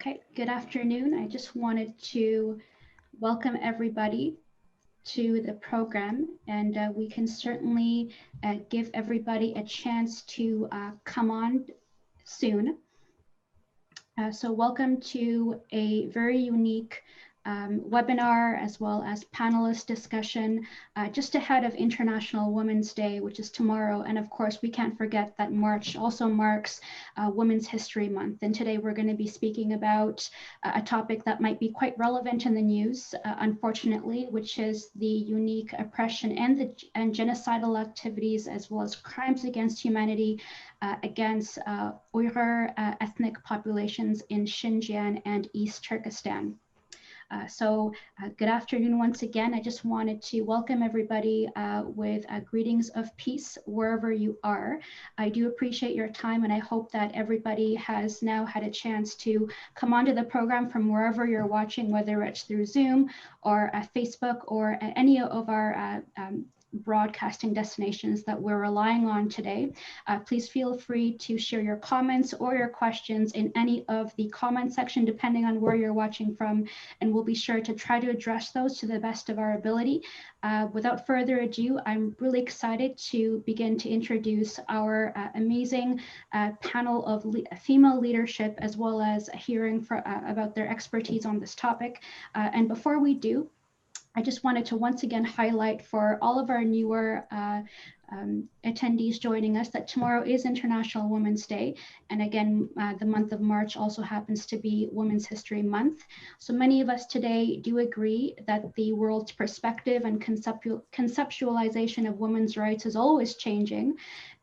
Okay, good afternoon. I just wanted to welcome everybody to the program, and we can certainly give everybody a chance to come on soon. So welcome to a very unique webinar as well as panelist discussion just ahead of International Women's Day, which is tomorrow. And of course, we can't forget that March also marks Women's History Month. And today we're going to be speaking about a topic that might be quite relevant in the news, unfortunately, which is the unique oppression and genocidal activities as well as crimes against humanity against Uyghur ethnic populations in Xinjiang and East Turkestan. Good afternoon once again. I just wanted to welcome everybody with greetings of peace wherever you are. I do appreciate your time, and I hope that everybody has now had a chance to come onto the program from wherever you're watching, whether it's through Zoom or Facebook or any of our broadcasting destinations that we're relying on today. Please feel free to share your comments or your questions in any of the comment section, depending on where you're watching from, and we'll be sure to try to address those to the best of our ability. Without further ado, I'm really excited to begin to introduce our amazing panel of female leadership, as well as hearing about their expertise on this topic. And before we do, I just wanted to once again highlight for all of our newer attendees joining us that tomorrow is International Women's Day. And again, the month of March also happens to be Women's History Month. So many of us today do agree that the world's perspective and conceptualization of women's rights is always changing.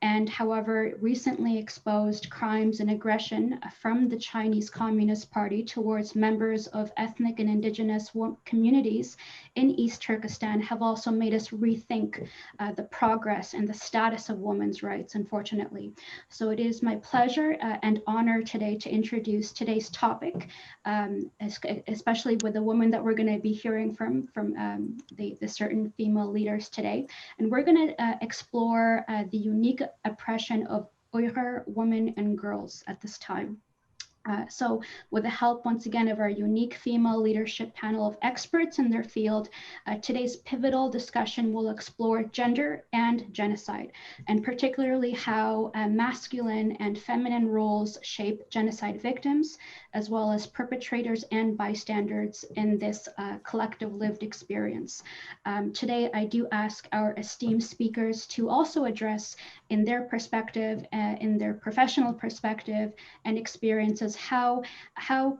And however, recently exposed crimes and aggression from the Chinese Communist Party towards members of ethnic and indigenous communities in East Turkestan have also made us rethink the progress and the status of women's rights, unfortunately. So it is my pleasure and honor today to introduce today's topic, especially with the woman that we're going to be hearing from the certain female leaders today. And we're going to explore the unique oppression of Uyghur women and girls at this time. So with the help, once again, of our unique female leadership panel of experts in their field, today's pivotal discussion will explore gender and genocide, and particularly how masculine and feminine roles shape genocide victims, as well as perpetrators and bystanders in this collective lived experience. Today, I do ask our esteemed speakers to also address in their perspective, in their professional perspective and experiences, how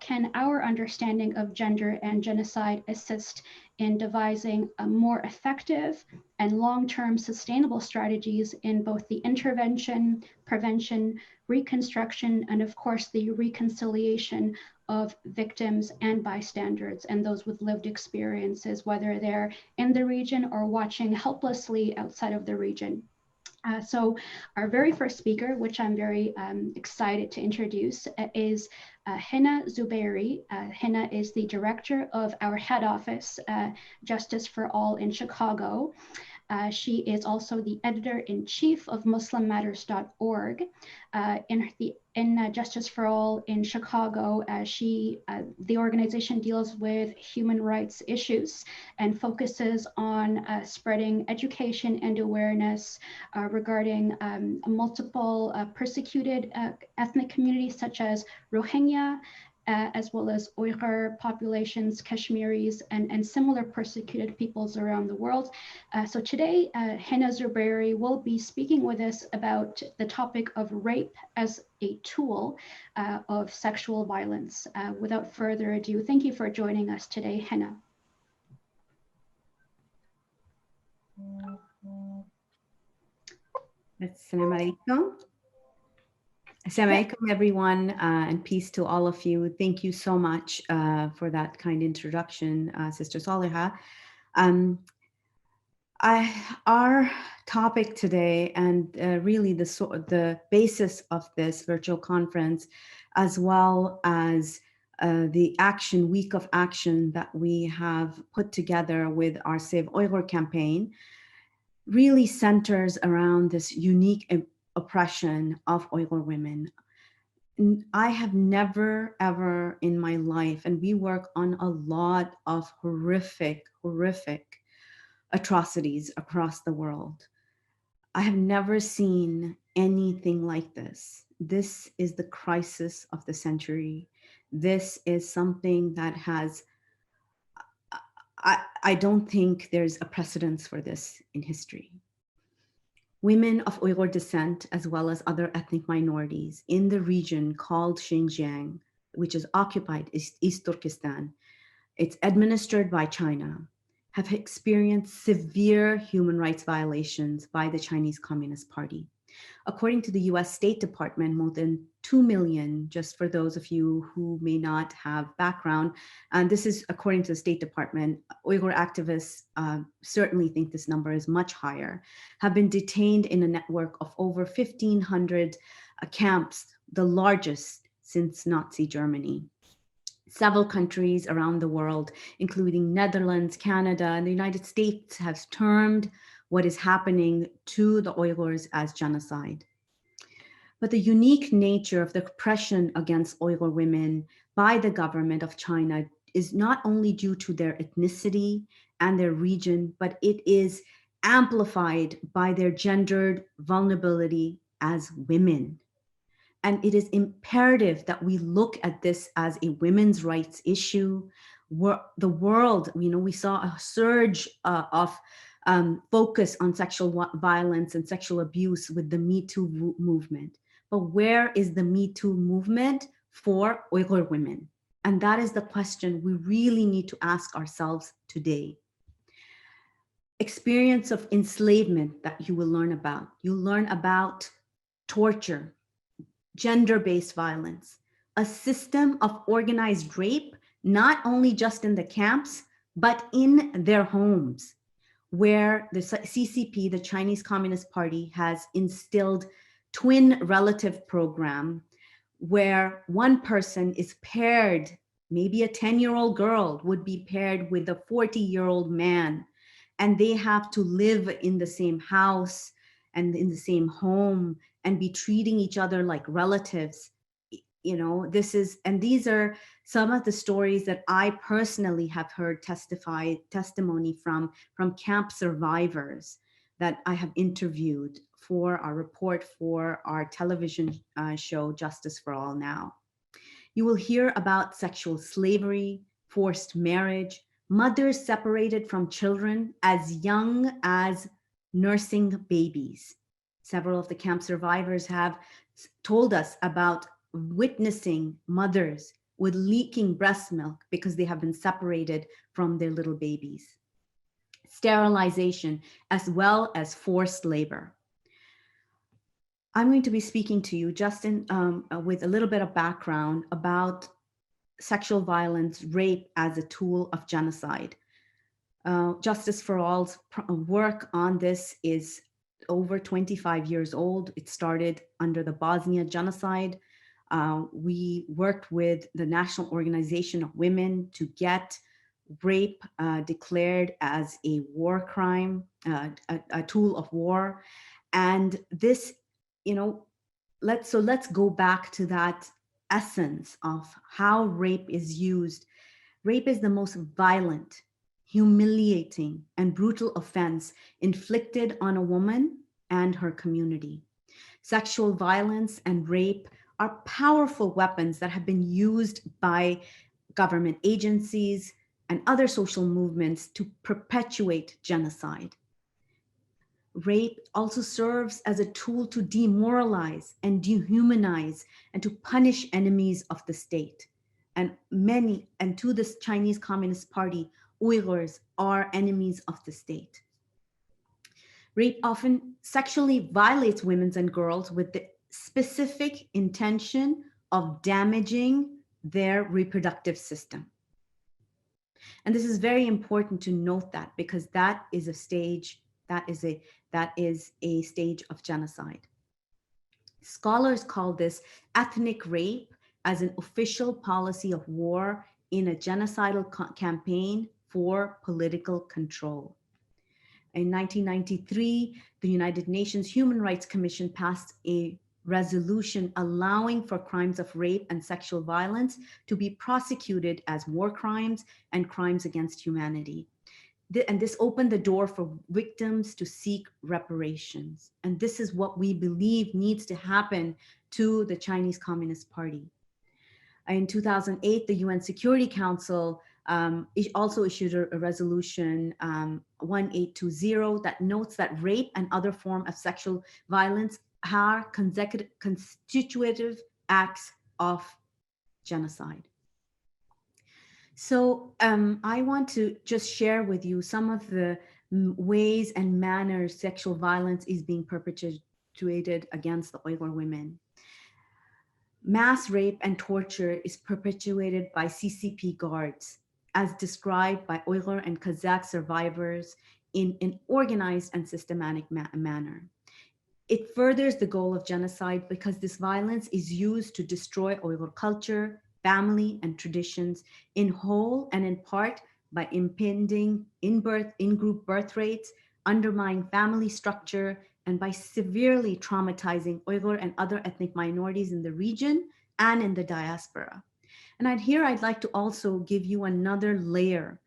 can our understanding of gender and genocide assist in devising a more effective and long-term sustainable strategies in both the intervention, prevention, reconstruction, and of course the reconciliation of victims and bystanders and those with lived experiences, whether they're in the region or watching helplessly outside of the region. So our very first speaker, which I'm very excited to introduce, is Hena Zuberi. Hena is the director of our head office, Justice for All in Chicago. She is also the editor-in-chief of Muslimmatters.org. In Justice for All in Chicago, the organization deals with human rights issues and focuses on spreading education and awareness regarding multiple persecuted ethnic communities such as Rohingya, as well as Uyghur populations, Kashmiris, and similar persecuted peoples around the world. So today, Hena Zuberi will be speaking with us about the topic of rape as a tool of sexual violence. Without further ado, thank you for joining us today, Hena. Assalamu alaikum. Assalamu alaikum, everyone, and peace to all of you. Thank you so much for that kind introduction, Sister Saliha. Our topic today, and really the basis of this virtual conference, as well as the week of action that we have put together with our Save Uyghur campaign, really centers around this unique oppression of Uyghur women. I have never, ever in my life, and we work on a lot of horrific, horrific atrocities across the world. I have never seen anything like this. This is the crisis of the century. This is something that has, I don't think there's a precedence for this in history. Women of Uyghur descent, as well as other ethnic minorities in the region called Xinjiang, which is occupied East Turkestan, it's administered by China, have experienced severe human rights violations by the Chinese Communist Party. According to the US State Department, more than 2 million, just for those of you who may not have background, and this is according to the State Department, Uyghur activists certainly think this number is much higher, have been detained in a network of over 1,500 camps, the largest since Nazi Germany. Several countries around the world, including Netherlands, Canada, and the United States, have termed what is happening to the Uyghurs as genocide. But the unique nature of the oppression against Uyghur women by the government of China is not only due to their ethnicity and their region, but it is amplified by their gendered vulnerability as women. And it is imperative that we look at this as a women's rights issue. The world, we saw a surge of focus on sexual violence and sexual abuse with the Me Too movement. But where is the Me Too movement for Uyghur women? And that is the question we really need to ask ourselves today. Experience of enslavement that you will learn about. You'll learn about torture, gender-based violence, a system of organized rape, not only just in the camps, but in their homes, where the CCP, the Chinese Communist Party, has instilled twin relative program where one person is paired, maybe a 10-year-old girl would be paired with a 40-year-old man, and they have to live in the same house and in the same home and be treating each other like relatives. These are some of the stories that I personally have heard testimony from camp survivors that I have interviewed for our report for our television show, Justice for All Now. You will hear about sexual slavery, forced marriage, mothers separated from children as young as nursing babies. Several of the camp survivors have told us about witnessing mothers with leaking breast milk because they have been separated from their little babies. Sterilization, as well as forced labor. I'm going to be speaking to you just with a little bit of background about sexual violence, rape as a tool of genocide. Justice for All's work on this is over 25 years old. It started under the Bosnia genocide. We worked with the National Organization of Women to get rape declared as a war crime, a tool of war. And this, let's go back to that essence of how rape is used. Rape is the most violent, humiliating, and brutal offense inflicted on a woman and her community. Sexual violence and rape are powerful weapons that have been used by government agencies and other social movements to perpetuate genocide. Rape also serves as a tool to demoralize and dehumanize and to punish enemies of the state. And to this Chinese Communist Party, Uyghurs are enemies of the state. Rape often sexually violates women and girls with the specific intention of damaging their reproductive system. And this is very important to note that, because that is a stage of genocide. Scholars call this ethnic rape as an official policy of war in a genocidal campaign for political control. In 1993, the United Nations Human Rights Commission passed a resolution allowing for crimes of rape and sexual violence to be prosecuted as war crimes and crimes against humanity. And this opened the door for victims to seek reparations. And this is what we believe needs to happen to the Chinese Communist Party. In 2008, the UN Security Council also issued a resolution 1820 that notes that rape and other forms of sexual violence are constitutive acts of genocide. So I want to just share with you some of the ways and manners sexual violence is being perpetuated against the Uyghur women. Mass rape and torture is perpetuated by CCP guards, as described by Uyghur and Kazakh survivors in an organized and systematic manner. It furthers the goal of genocide because this violence is used to destroy Uyghur culture, family, and traditions in whole and in part by impeding in-group birth rates, undermining family structure, and by severely traumatizing Uyghur and other ethnic minorities in the region and in the diaspora. And I'd like to also give you another layer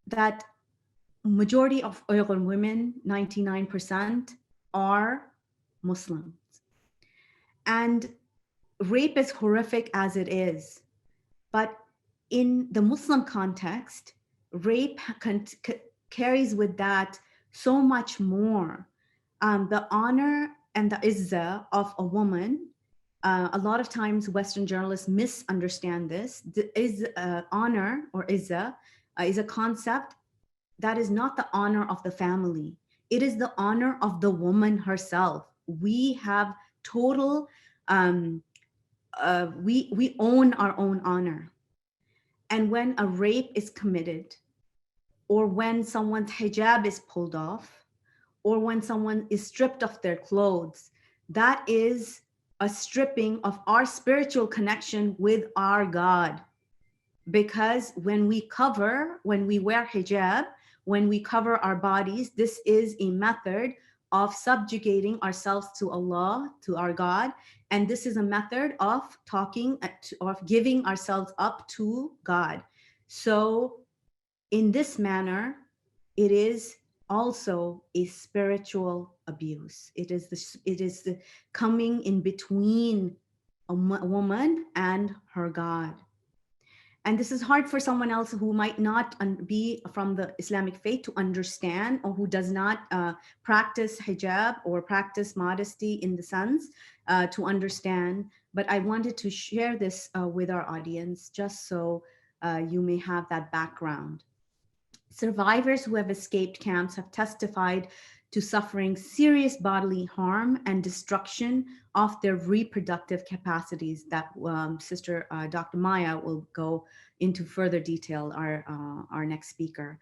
that majority of Uyghur women, 99%, are Muslims. And rape is horrific as it is, but in the Muslim context, rape carries with that so much more. The honor and the izzah of a woman, a lot of times Western journalists misunderstand this. Honor or izzah is a concept that is not the honor of the family. It is the honor of the woman herself. We have total, we own our own honor. And when a rape is committed, or when someone's hijab is pulled off, or when someone is stripped of their clothes, that is a stripping of our spiritual connection with our God. Because when we wear hijab, when we cover our bodies, this is a method of subjugating ourselves to Allah, to our God. And this is a method of of giving ourselves up to God. So in this manner, it is also a spiritual abuse. It is the coming in between a woman and her God. And this is hard for someone else who might not be from the Islamic faith to understand, or who does not practice hijab or practice modesty in the sense to understand. But I wanted to share this with our audience just so you may have that background. Survivors who have escaped camps have testified to suffering serious bodily harm and destruction of their reproductive capacities that Sister Dr. Maya will go into further detail, our next speaker.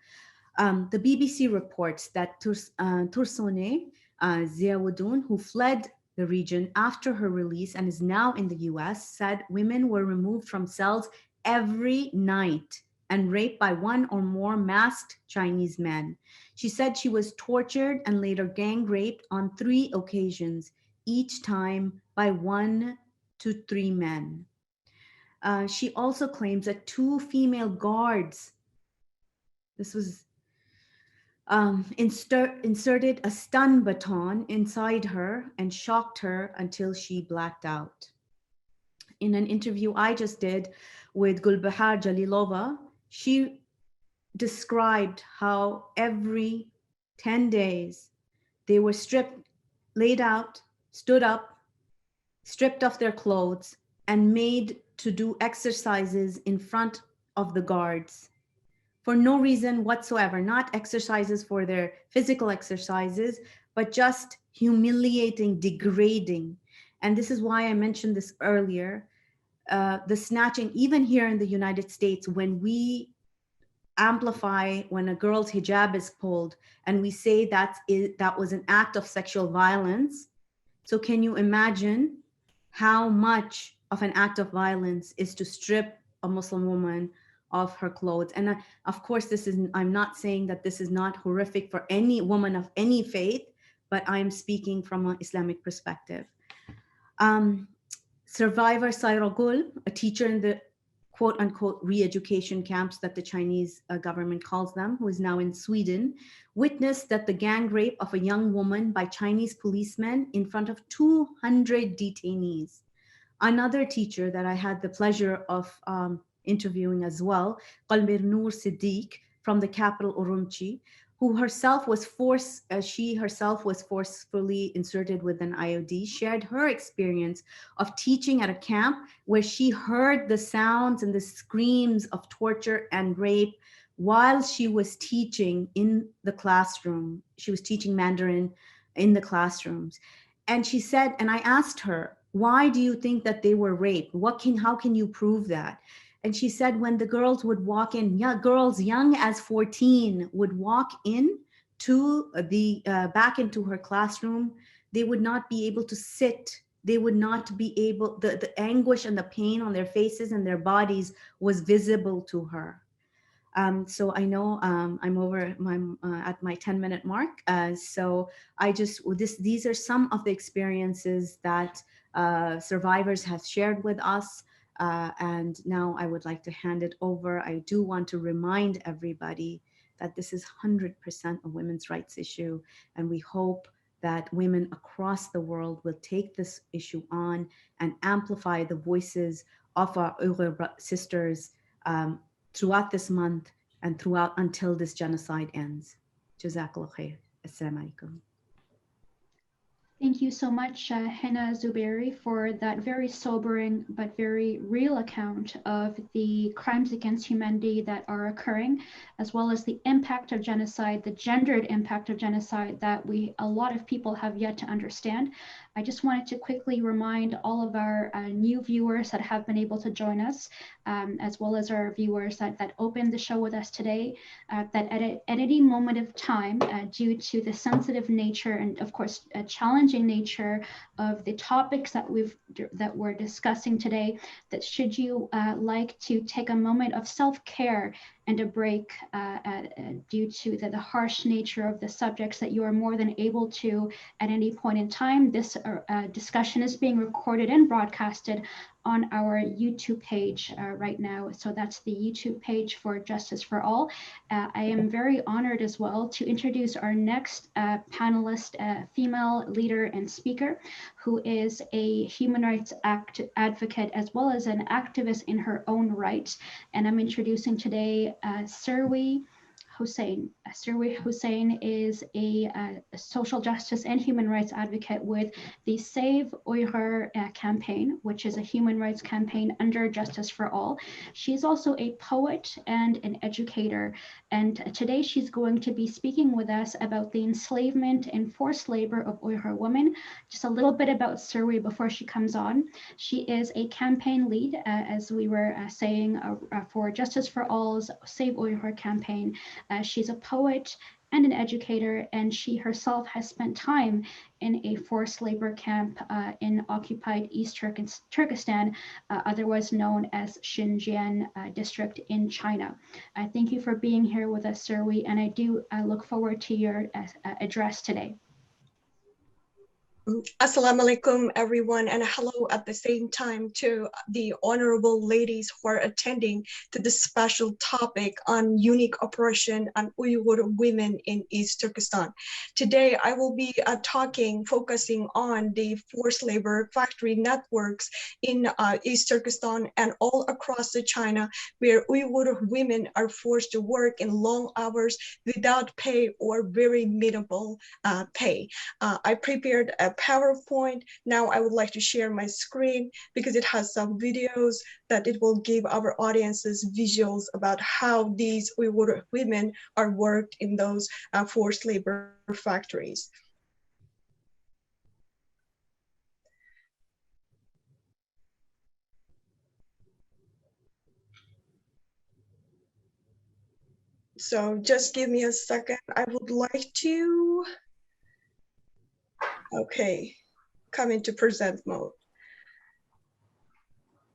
The BBC reports that Tursone Ziawudun, who fled the region after her release and is now in the US, said women were removed from cells every night and raped by one or more masked Chinese men. She said she was tortured and later gang raped on 3 occasions, each time by 1 to 3 men. She also claims that 2 female guards, this was inserted a stun baton inside her and shocked her until she blacked out. In an interview I just did with Gulbahar Jalilova, she described how every 10 days they were stripped, laid out, stood up, stripped of their clothes, and made to do exercises in front of the guards for no reason whatsoever, not exercises for their physical exercises, but just humiliating, degrading. And this is why I mentioned this earlier. The snatching, even here in the United States, when we amplify when a girl's hijab is pulled and we say that was an act of sexual violence. So can you imagine how much of an act of violence is to strip a Muslim woman of her clothes? And of course, I'm not saying that this is not horrific for any woman of any faith, but I'm speaking from an Islamic perspective. Survivor Sairogul, a teacher in the quote unquote re-education camps that the Chinese government calls them, who is now in Sweden, witnessed that the gang rape of a young woman by Chinese policemen in front of 200 detainees. Another teacher that I had the pleasure of interviewing as well, Qalbir Noor Siddiq from the capital Urumqi, who herself was she herself was forcefully inserted with an IOD, shared her experience of teaching at a camp where she heard the sounds and the screams of torture and rape while she was teaching in the classroom. She was teaching Mandarin in the classrooms. And she said, and I asked her, why do you think that they were raped? How can you prove that? And she said, when the girls would walk in, girls young as 14 would walk in to the back into her classroom, they would not be able to sit. They would not be able, the anguish and the pain on their faces and their bodies was visible to her. So I know I'm over at my 10-minute mark. So these are some of the experiences that survivors have shared with us. And now I would like to hand it over. I do want to remind everybody that this is 100% a women's rights issue. And we hope that women across the world will take this issue on and amplify the voices of our Uyghur sisters throughout this month and throughout until this genocide ends. Jazakallah khair. Assalamu alaikum. Thank you so much, Hena Zuberi, for that very sobering but very real account of the crimes against humanity that are occurring, as well as the impact of genocide, the gendered impact of genocide that a lot of people have yet to understand. I just wanted to quickly remind all of our new viewers that have been able to join us, as well as our viewers that opened the show with us today, that at any moment of time, due to the sensitive nature and of course challenging nature of the topics that we're discussing today, that should you like to take a moment of self-care and a break due to the harsh nature of the subjects, that you are more than able to at any point in time. This discussion is being recorded and broadcasted on our YouTube page right now. So that's the YouTube page for Justice for All. I am very honored as well to introduce our next panelist, female leader and speaker, who is a human rights advocate as well as an activist in her own right. And I'm introducing today Serwi Huseyin. Serwi Huseyin is a social justice and human rights advocate with the Save Uyghur campaign, which is a human rights campaign under Justice for All. She's also a poet and an educator. And today she's going to be speaking with us about the enslavement and forced labor of Uyghur women. Just a little bit about Serwi before she comes on. She is a campaign lead, as we were saying, for Justice for All's Save Uyghur campaign. She's a poet and an educator, and she herself has spent time in a forced labor camp in occupied East Turkestan, otherwise known as Xinjiang district in China. Thank you for being here with us, Serwi, and I look forward to your address today. Assalamu alaikum, everyone, and hello at the same time to the honorable ladies who are attending to this special topic on unique oppression on Uyghur women in East Turkestan. Today, I will be focusing on the forced labor factory networks in East Turkestan and all across China, where Uyghur women are forced to work in long hours without pay or very minimal pay. I prepared a PowerPoint. Now I would like to share my screen because it has some videos that it will give our audiences visuals about how these Uyghur women are worked in those forced labor factories. So just give me a second. I would like to, okay, come into present mode.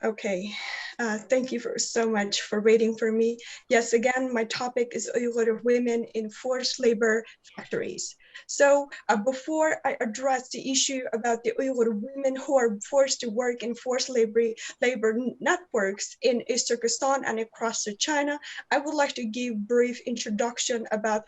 Okay, thank you so much for waiting for me. Yes, again, my topic is Uyghur women in forced labor factories. So before I address the issue about the Uyghur women who are forced to work in forced labor networks in East Turkestan and across China, I would like to give brief introduction about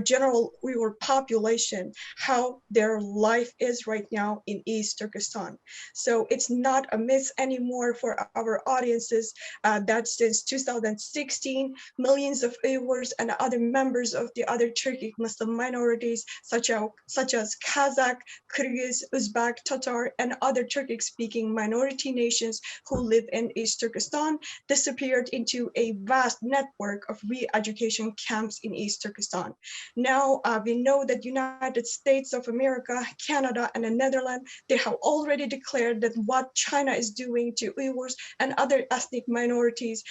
general Uyghur population, how their life is right now in East Turkestan. So it's not a myth anymore for our audiences that since 2016, millions of Uyghurs and other members of the other Turkic Muslim minorities, such as Kazakh, Kyrgyz, Uzbek, Tatar, and other Turkic-speaking minority nations who live in East Turkestan, disappeared into a vast network of re-education camps in East Turkestan. Now we know that United States of America, Canada, and the Netherlands, they have already declared that what China is doing to Uyghurs and other ethnic minorities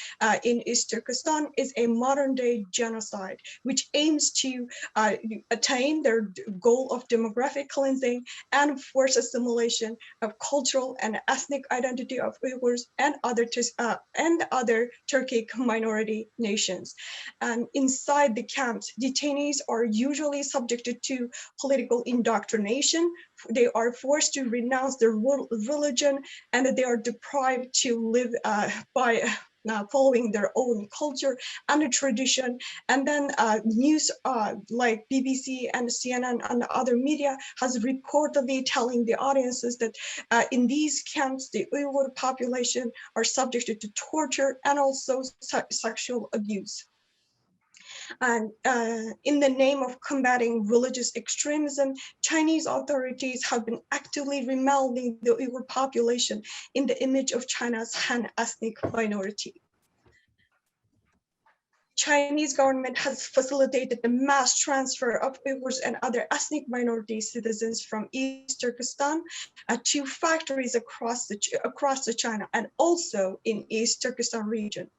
in East Turkestan is a modern-day genocide, which aims to attain their goal of demographic cleansing and forced assimilation of cultural and ethnic identity of Uyghurs and other Turkic minority nations. And inside the camps, detainees are usually subjected to political indoctrination. They are forced to renounce their religion, and they are deprived to live by following their own culture and tradition. And then news like BBC and CNN and other media has reportedly telling the audiences that in these camps, the Uyghur population are subjected to torture and also sexual abuse. And in the name of combating religious extremism, Chinese authorities have been actively remodeling the Uyghur population in the image of China's Han ethnic minority. Chinese government has facilitated the mass transfer of Uyghurs and other ethnic minority citizens from East Turkestan to factories across China and also in East Turkestan region.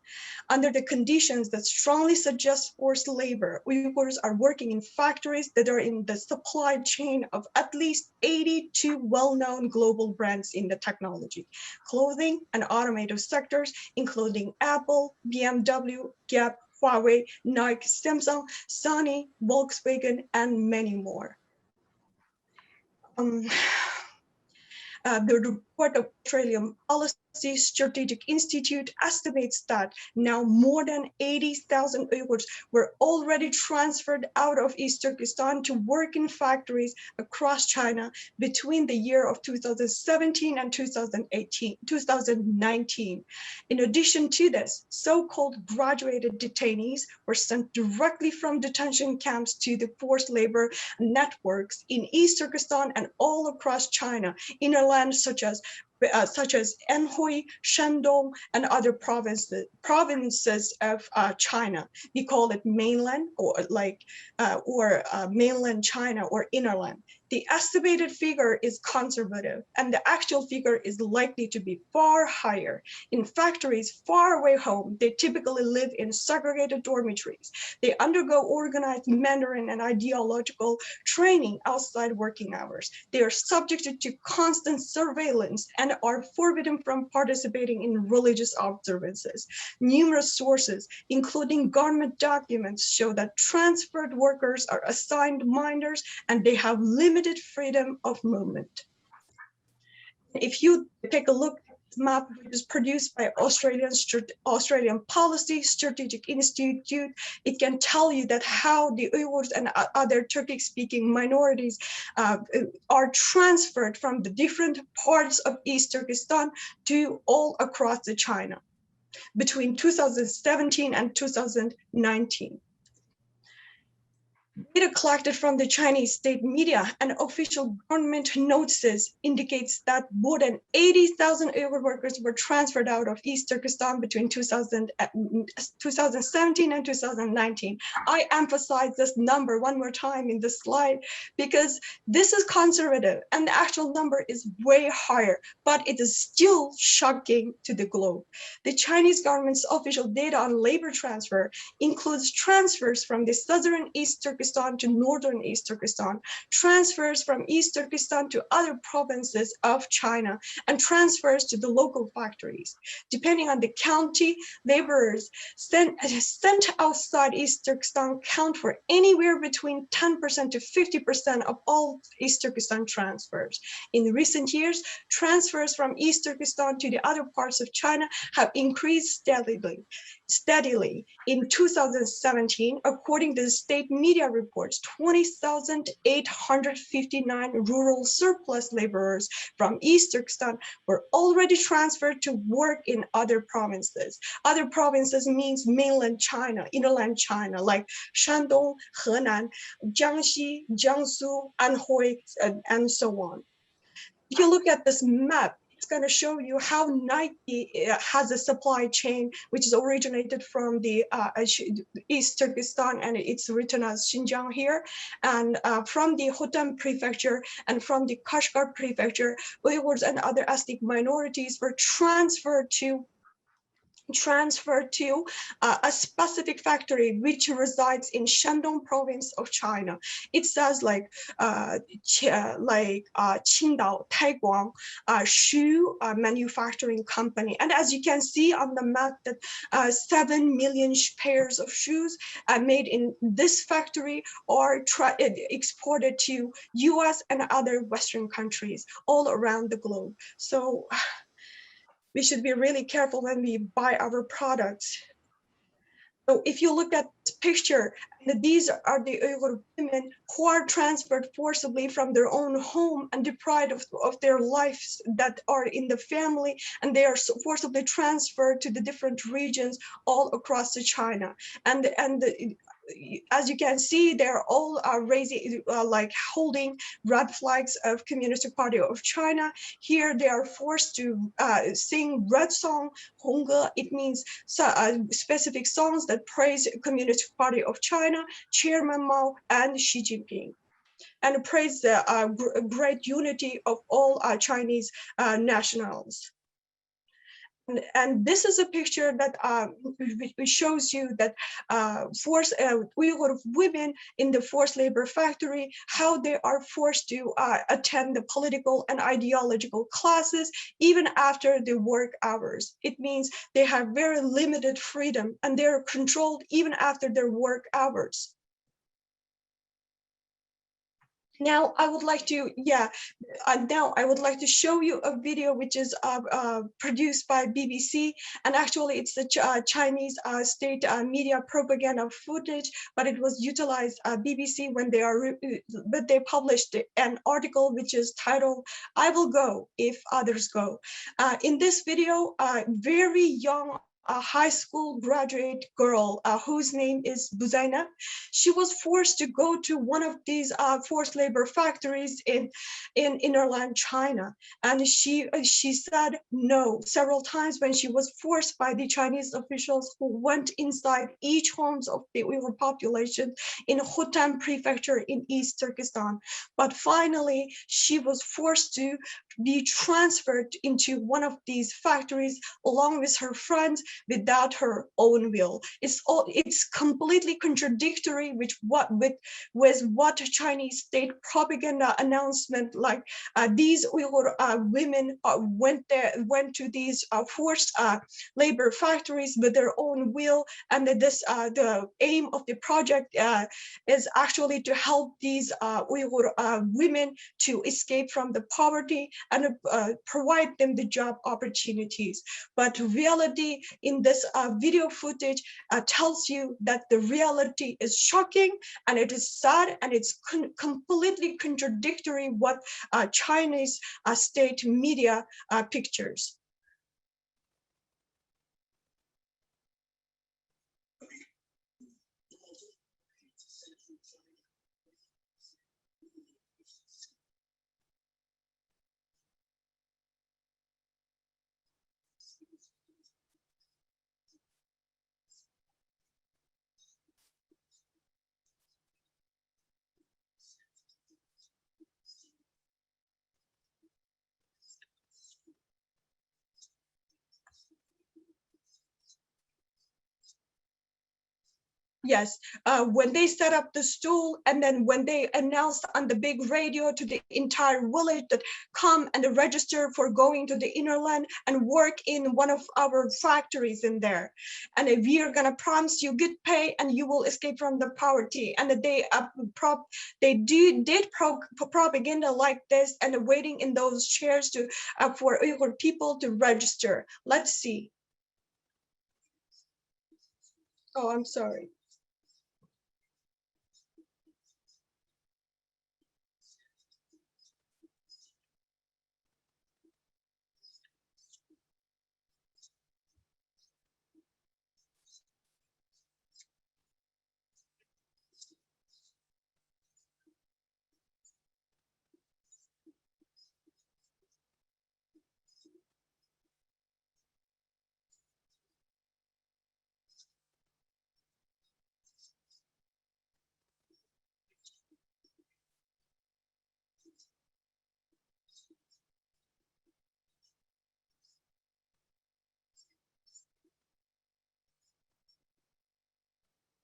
Under the conditions that strongly suggest forced labor, Uyghurs are working in factories that are in the supply chain of at least 82 well-known global brands in the technology, clothing, and automotive sectors, including Apple, BMW, Gap, Huawei, Nike, Samsung, Sony, Volkswagen, and many more. The report of Australian Policy Strategic Institute estimates that now more than 80,000 Uyghurs were already transferred out of East Turkestan to work in factories across China between the year of 2017 and 2019. In addition to this, so-called graduated detainees were sent directly from detention camps to the forced labor networks in East Turkestan and all across China, in a land such as Anhui, Shandong, and other provinces of China. We call it mainland or mainland China or inner land. The estimated figure is conservative, and the actual figure is likely to be far higher. In factories far away home, they typically live in segregated dormitories. They undergo organized Mandarin and ideological training outside working hours. They are subjected to constant surveillance and are forbidden from participating in religious observances. Numerous sources, including government documents, show that transferred workers are assigned minders and they have limited freedom of movement. If you take a look at this map, which is produced by Australian Policy Strategic Institute, it can tell you that how the Uyghurs and other Turkic-speaking minorities are transferred from the different parts of East Turkestan to all across China between 2017 and 2019. Data collected from the Chinese state media and official government notices indicates that more than 80,000 Uyghur workers were transferred out of East Turkestan between 2017 and 2019. I emphasize this number one more time in this slide because this is conservative and the actual number is way higher, but it is still shocking to the globe. The Chinese government's official data on labor transfer includes transfers from the southern East Turkestan Turkestan to northern East Turkestan, transfers from East Turkestan to other provinces of China, and transfers to the local factories. Depending on the county, laborers sent outside East Turkestan count for anywhere between 10% to 50% of all East Turkestan transfers. In recent years, transfers from East Turkestan to the other parts of China have increased steadily. In 2017, according to the state media reports, 20,859 rural surplus laborers from East Turkestan were already transferred to work in other provinces. Other provinces means mainland China, inland China, like Shandong, Henan, Jiangxi, Jiangsu, Anhui, and so on. If you look at this map, it's going to show you how Nike has a supply chain which is originated from the East Turkestan, and it's written as Xinjiang here, and from the Hotan prefecture and from the Kashgar prefecture, Uyghurs and other ethnic minorities were transferred to a specific factory which resides in Shandong province of China. It says like Qingdao, Taiguang, shoe manufacturing company. And as you can see on the map, that 7 million pairs of shoes made in this factory are exported to US and other Western countries all around the globe. So we should be really careful when we buy our products. So if you look at this picture, these are the Uyghur women who are transferred forcibly from their own home and deprived of their lives that are in the family, and they are forcibly transferred to the different regions all across China. As you can see, they're all raising, like holding red flags of Communist Party of China. Here they are forced to sing red song, Hongge. It means specific songs that praise Communist Party of China, Chairman Mao and Xi Jinping, and praise the great unity of all Chinese nationals. And this is a picture that shows you that Uyghur women in the forced labor factory, how they are forced to attend the political and ideological classes even after the work hours. It means they have very limited freedom and they're controlled even after their work hours. Now I would like to, show you a video which is produced by BBC, and actually it's the Chinese state media propaganda footage, but it was utilized BBC when they published an article which is titled, "I Will Go If Others Go." In this video, a very young high school graduate girl whose name is Buzaina. She was forced to go to one of these forced labor factories in inland China, and she said no several times when she was forced by the Chinese officials who went inside each homes of the Uyghur population in Hotan prefecture in East Turkestan. But finally, she was forced to be transferred into one of these factories along with her friends without her own will. It's completely contradictory with what Chinese state propaganda announcement, like these Uyghur women went to these forced labor factories with their own will, and that the aim of the project is actually to help these Uyghur women to escape from the poverty and provide them the job opportunities. But reality in this video footage tells you that the reality is shocking, and it is sad, and it's completely contradictory what Chinese state media pictures. Yes, when they set up the stool, and then when they announced on the big radio to the entire village that come and register for going to the inner land and work in one of our factories in there, and we are gonna promise you good pay and you will escape from the poverty. And they did propaganda like this and waiting in those chairs to for Uyghur people to register. Let's see. Oh, I'm sorry.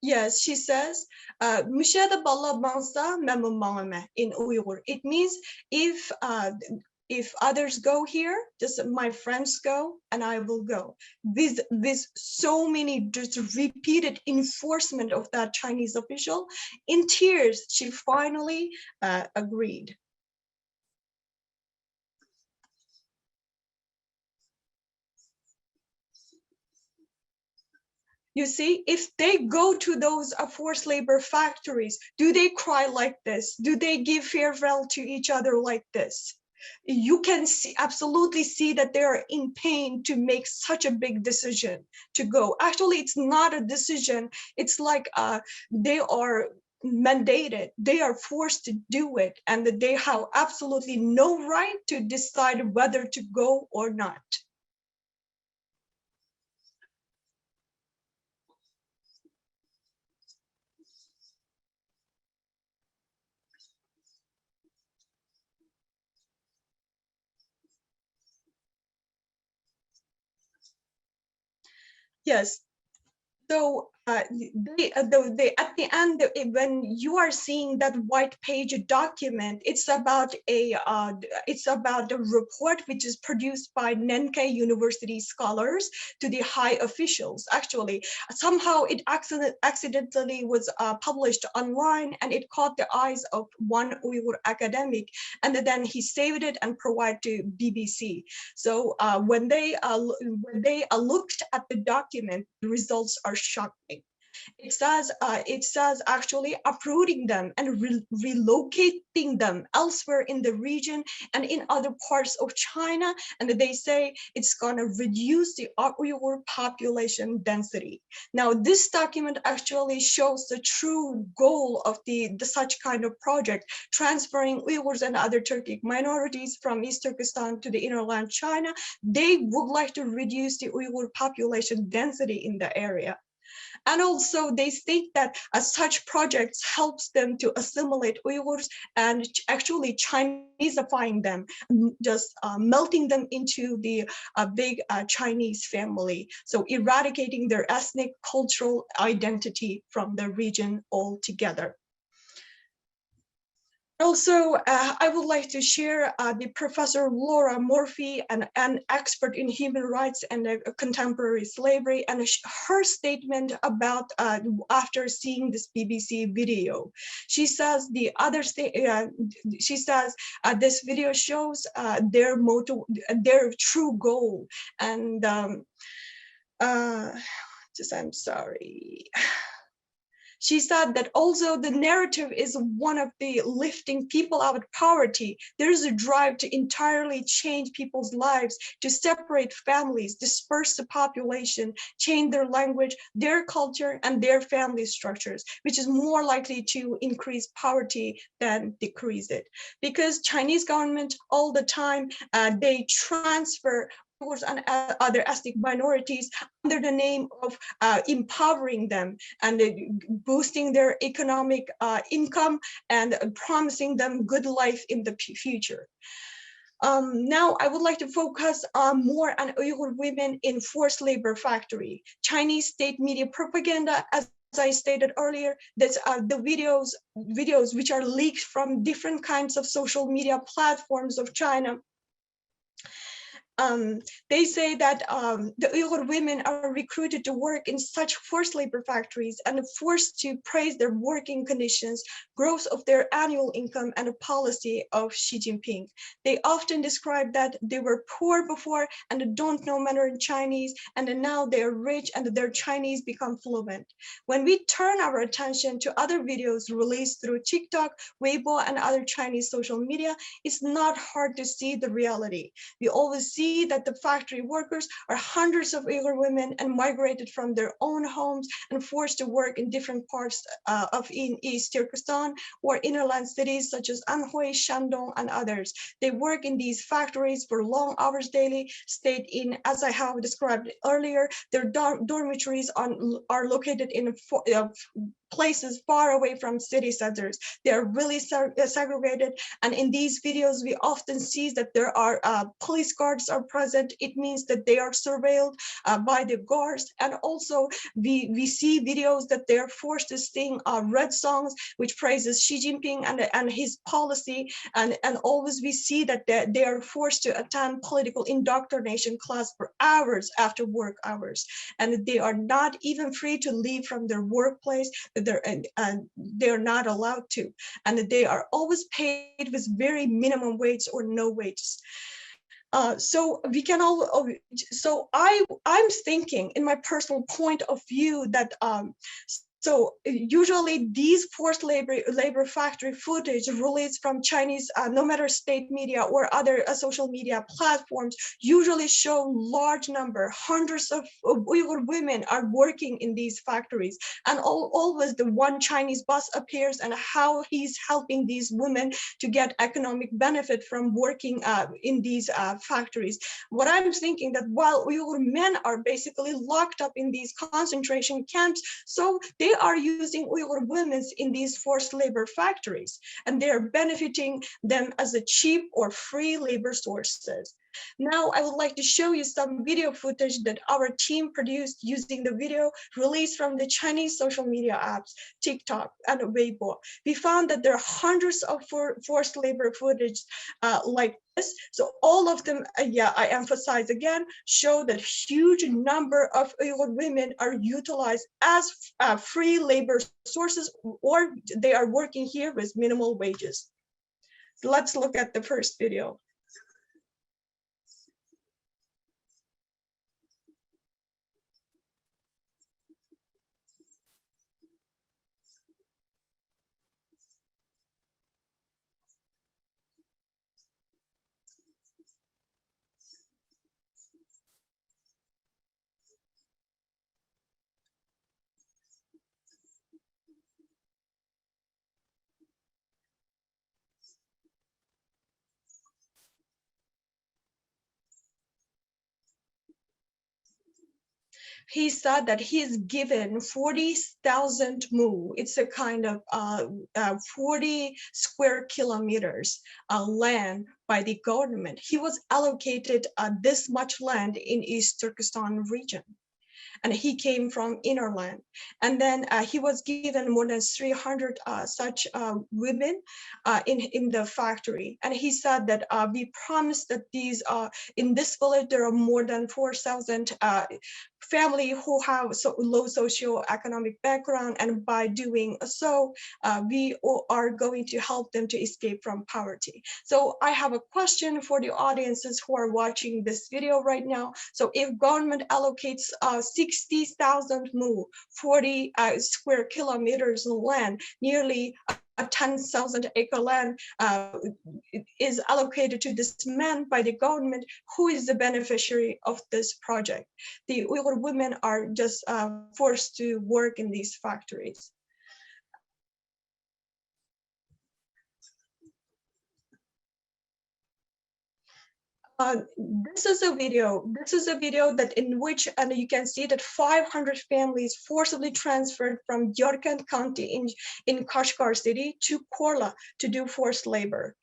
Yes, she says, "Müşahede balla bansa memnun mağame" in Uyghur. It means if others go here, just my friends go and I will go. With so many just repeated enforcement of that Chinese official, in tears, she finally agreed. You see, if they go to those forced labor factories, do they cry like this? Do they give farewell to each other like this? You can absolutely see that they are in pain to make such a big decision to go. Actually, it's not a decision. It's like they are mandated. They are forced to do it, and that they have absolutely no right to decide whether to go or not. Yes. So they at the end, when you are seeing that white page document, it's about a report which is produced by Nenke University scholars to the high officials. Actually, somehow it accidentally was published online, and it caught the eyes of one Uyghur academic, and then he saved it and provided to BBC. So when they looked at the document, the results are shocking. It says actually uprooting them and relocating them elsewhere in the region and in other parts of China, and they say it's going to reduce the Uyghur population density. Now, this document actually shows the true goal of the such kind of project, transferring Uyghurs and other Turkic minorities from East Turkestan to the innerland China. They would like to reduce the Uyghur population density in the area. And also they state that such projects helps them to assimilate Uyghurs and actually Chineseifying them, just melting them into the big Chinese family. So eradicating their ethnic cultural identity from the region altogether. Also, I would like to share the Professor Laura Murphy, an expert in human rights and contemporary slavery, and her statement about after seeing this BBC video. She says she says this video shows their motto, their true goal, and I'm sorry. She said that although the narrative is one of the lifting people out of poverty, there is a drive to entirely change people's lives, to separate families, disperse the population, change their language, their culture, and their family structures, which is more likely to increase poverty than decrease it. Because Chinese government all the time, they transfer and other ethnic minorities under the name of empowering them and boosting their economic income and promising them good life in the future. Now, I would like to focus more on Uyghur women in forced labor factory. Chinese state media propaganda as I stated earlier, that's the videos which are leaked from different kinds of social media platforms of China. They say that the Uyghur women are recruited to work in such forced labor factories and forced to praise their working conditions, growth of their annual income, and a policy of Xi Jinping. They often describe that they were poor before and don't know Mandarin Chinese, and now they are rich and their Chinese become fluent. When we turn our attention to other videos released through TikTok, Weibo, and other Chinese social media, it's not hard to see the reality. We always see that the factory workers are hundreds of Uyghur women and migrated from their own homes and forced to work in different parts of East Turkestan or innerland cities such as Anhui, Shandong, and others. They work in these factories for long hours daily, stayed in, as I have described earlier, their dormitories are located in places far away from city centers. They are really segregated, and in these videos we often see that there are police guards are present. It means that they are surveilled by the guards, and also we see videos that they are forced to sing red songs which praises Xi Jinping and his policy, and always we see that they are forced to attend political indoctrination class for hours after work hours, and they are not even free to leave from their workplace. They're not allowed to, and they are always paid with very minimum wage or no wages. So we can all. So I'm thinking, in my personal point of view, that so usually these forced labor factory footage released from Chinese, no matter state media or other social media platforms, usually show large number, hundreds of Uyghur women are working in these factories. And always the one Chinese boss appears and how he's helping these women to get economic benefit from working in these factories. What I'm thinking that while Uyghur men are basically locked up in these concentration camps, so they are using Uyghur women in these forced labor factories, and they are benefiting them as a cheap or free labor sources. Now, I would like to show you some video footage that our team produced using the video released from the Chinese social media apps, TikTok and Weibo. We found that there are hundreds of forced labor footage like this. So all of them, I emphasize again, show that huge number of Uyghur women are utilized as free labor sources, or they are working here with minimal wages. So let's look at the first video. He said that he is given 40,000 mu. It's a kind of 40 square kilometers land by the government. He was allocated this much land in East Turkestan region, and he came from innerland. And then he was given more than 300 such women in the factory. And he said that we promised that these in this village there are more than 4,000 family who have low socioeconomic background, and by doing so, we are going to help them to escape from poverty. So I have a question for the audiences who are watching this video right now. So if government allocates 60,000 mu, 40 square kilometers of land, nearly a 10,000 acre land is allocated to this man by the government, who is the beneficiary of this project? The Uyghur women are just forced to work in these factories. This is a video that in which, and you can see that 500 families forcibly transferred from Yarkand County in Kashgar city to Korla to do forced labor.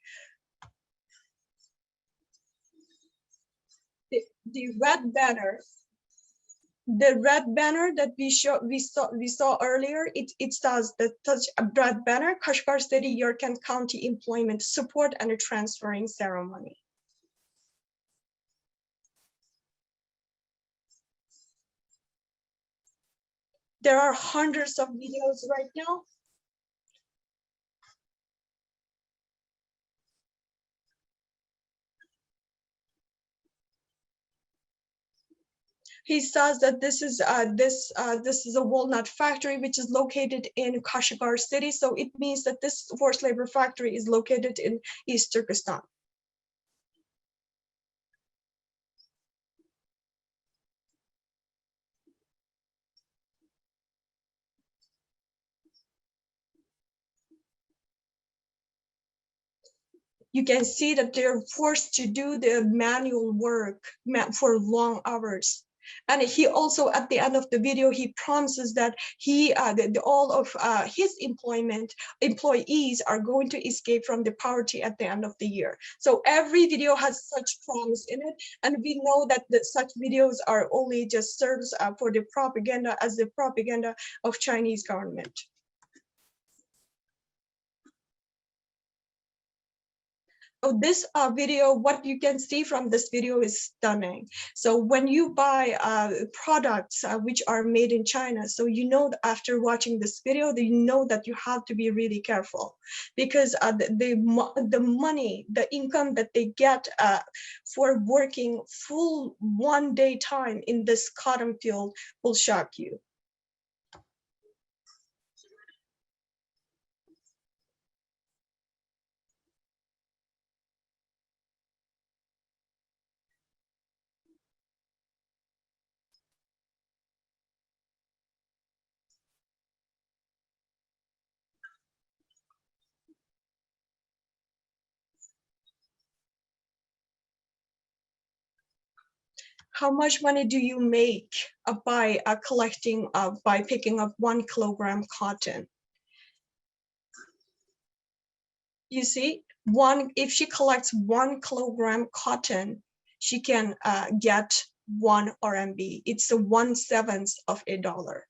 The red banner The red banner that we saw earlier, it says that such a red banner, Kashgar City, Yarkand County Employment Support and a Transferring Ceremony. There are hundreds of videos right now. He says that this is a walnut factory which is located in Kashgar City. So it means that this forced labor factory is located in East Turkestan. You can see that they're forced to do the manual work for long hours. And he also, at the end of the video, he promises that all of his employees are going to escape from the poverty at the end of the year. So every video has such promise in it. And we know that such videos are only just serves for the propaganda, as the propaganda of Chinese government. So this video, what you can see from this video is stunning. So when you buy products which are made in China, so you know that after watching this video, you know that you have to be really careful, because the money, the income that they get for working full 1 day time in this cotton field will shock you. How much money do you make by by picking up 1 kilogram cotton? You see, if she collects 1 kilogram cotton, she can get 1 RMB. It's a 1/7 of a dollar.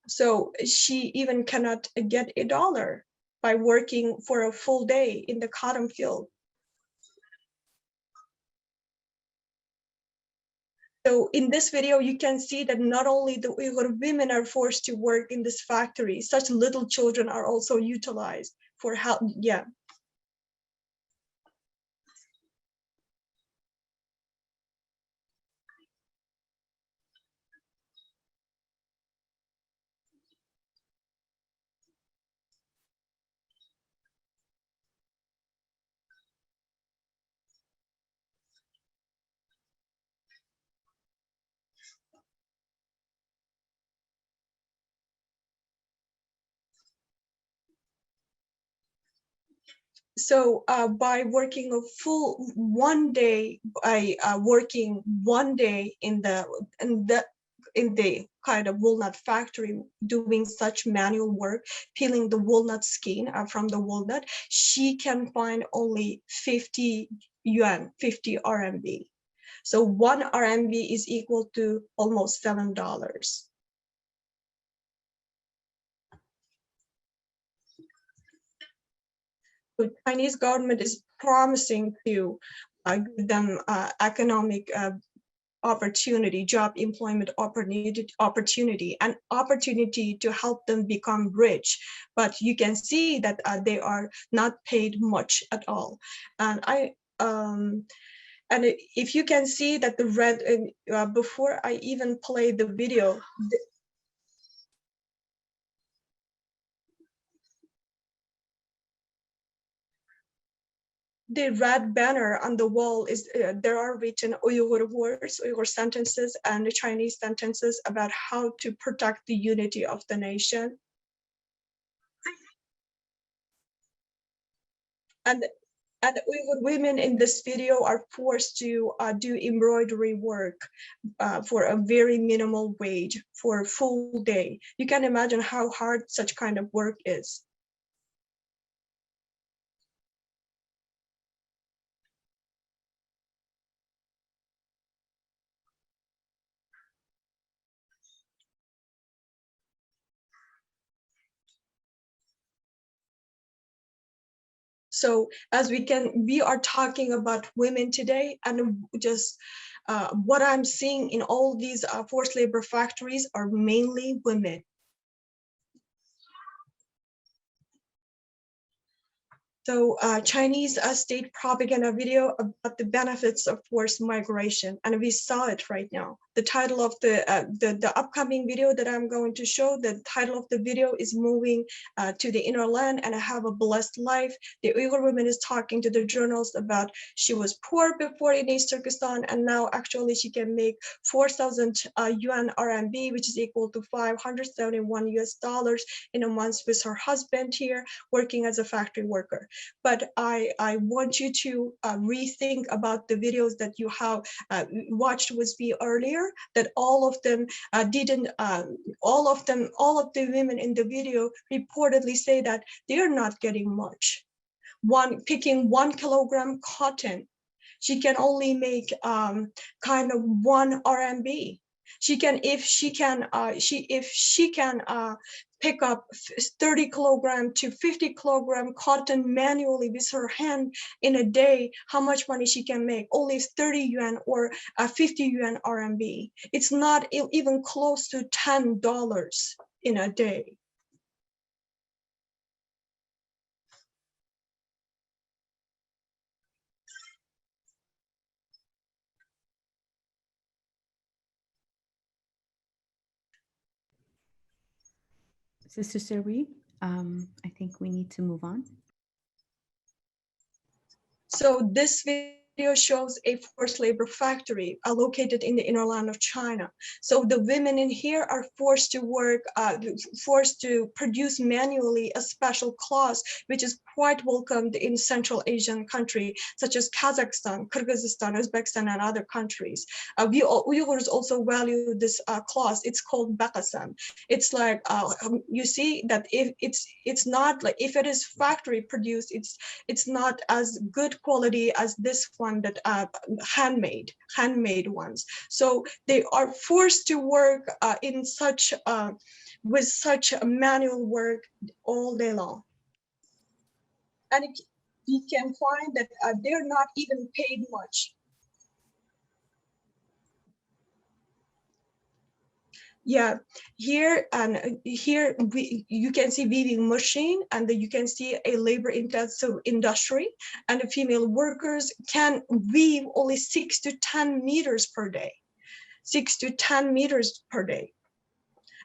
So she even cannot get a dollar by working for a full day in the cotton field. So in this video, you can see that not only the Uyghur women are forced to work in this factory, such little children are also utilized for help. Yeah. So by working a full 1 day, by working 1 day in the kind of walnut factory, doing such manual work, peeling the walnut skin from the walnut, she can find only 50 yuan, 50 RMB. So 1 RMB is equal to almost $7. The Chinese government is promising to give them economic opportunity, job employment opportunity, and opportunity to help them become rich. But you can see that they are not paid much at all. And if you can see that the red, before I even play the video, the red banner on the wall is there are written Uyghur words, Uyghur sentences, and Chinese sentences about how to protect the unity of the nation. And Uyghur women in this video are forced to do embroidery work for a very minimal wage for a full day. You can imagine how hard such kind of work is. So as we are talking about women today, and just what I'm seeing in all these forced labor factories are mainly women. So Chinese state propaganda video about the benefits of forced migration, and we saw it right now. The title of the upcoming video that I'm going to show, the title of the video is Moving to the Inner Land and I Have a Blessed Life. The Uyghur woman is talking to the journalist about she was poor before in East Turkestan, and now actually she can make 4,000 yuan RMB, which is equal to 571 US dollars in a month with her husband here, working as a factory worker. But I want you to rethink about the videos that you have watched with me earlier, that all of them all of the women in the video reportedly say that they're not getting much. Picking 1 kilogram cotton, she can only make kind of 1 RMB. If she can pick up 30 kilogram to 50 kilogram cotton manually with her hand in a day, how much money she can make? Only 30 yuan or 50 yuan RMB. It's not even close to $10 in a day. Sister Serwi, I think we need to move on. So this video shows a forced labor factory located in the inner land of China. So the women in here are forced to work, forced to produce manually a special cloth, which is quite welcomed in Central Asian countries such as Kazakhstan, Kyrgyzstan, Uzbekistan, and other countries. We Uyghurs also value this cloth. It's called bakasam. It's like you see that if it's not like, if it is factory produced, it's not as good quality as this one that handmade ones. So they are forced to work in such with such manual work all day long, and you can find that they're not even paid much. Yeah, here you can see weaving machine, and you can see a labor-intensive industry, and the female workers can weave only 6 to 10 meters per day, 6 to 10 meters per day.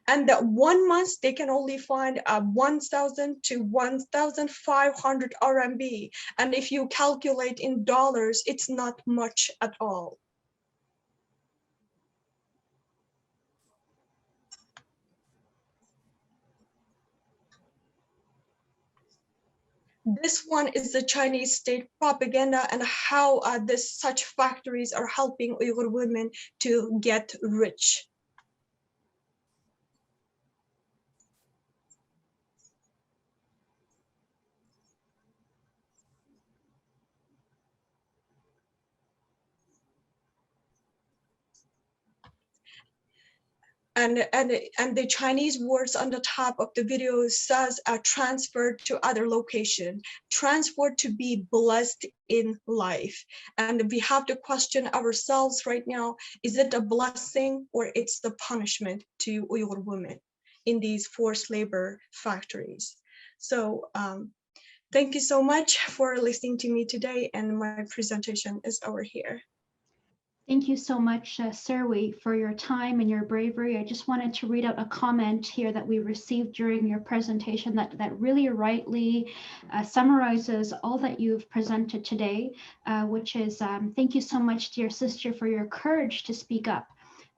And that 1 month they can only find 1,000 to 1,500 RMB, and if you calculate in dollars, it's not much at all. This one is the Chinese state propaganda and how such factories are helping Uyghur women to get rich. And the Chinese words on the top of the video says transferred to other location, transferred to be blessed in life. And we have to question ourselves right now, is it a blessing or it's the punishment to Uyghur women in these forced labor factories? So thank you so much for listening to me today, and my presentation is over here. Thank you so much, Serwi, for your time and your bravery. I just wanted to read out a comment here that we received during your presentation that really rightly summarizes all that you've presented today, which is thank you so much, dear sister, for your courage to speak up.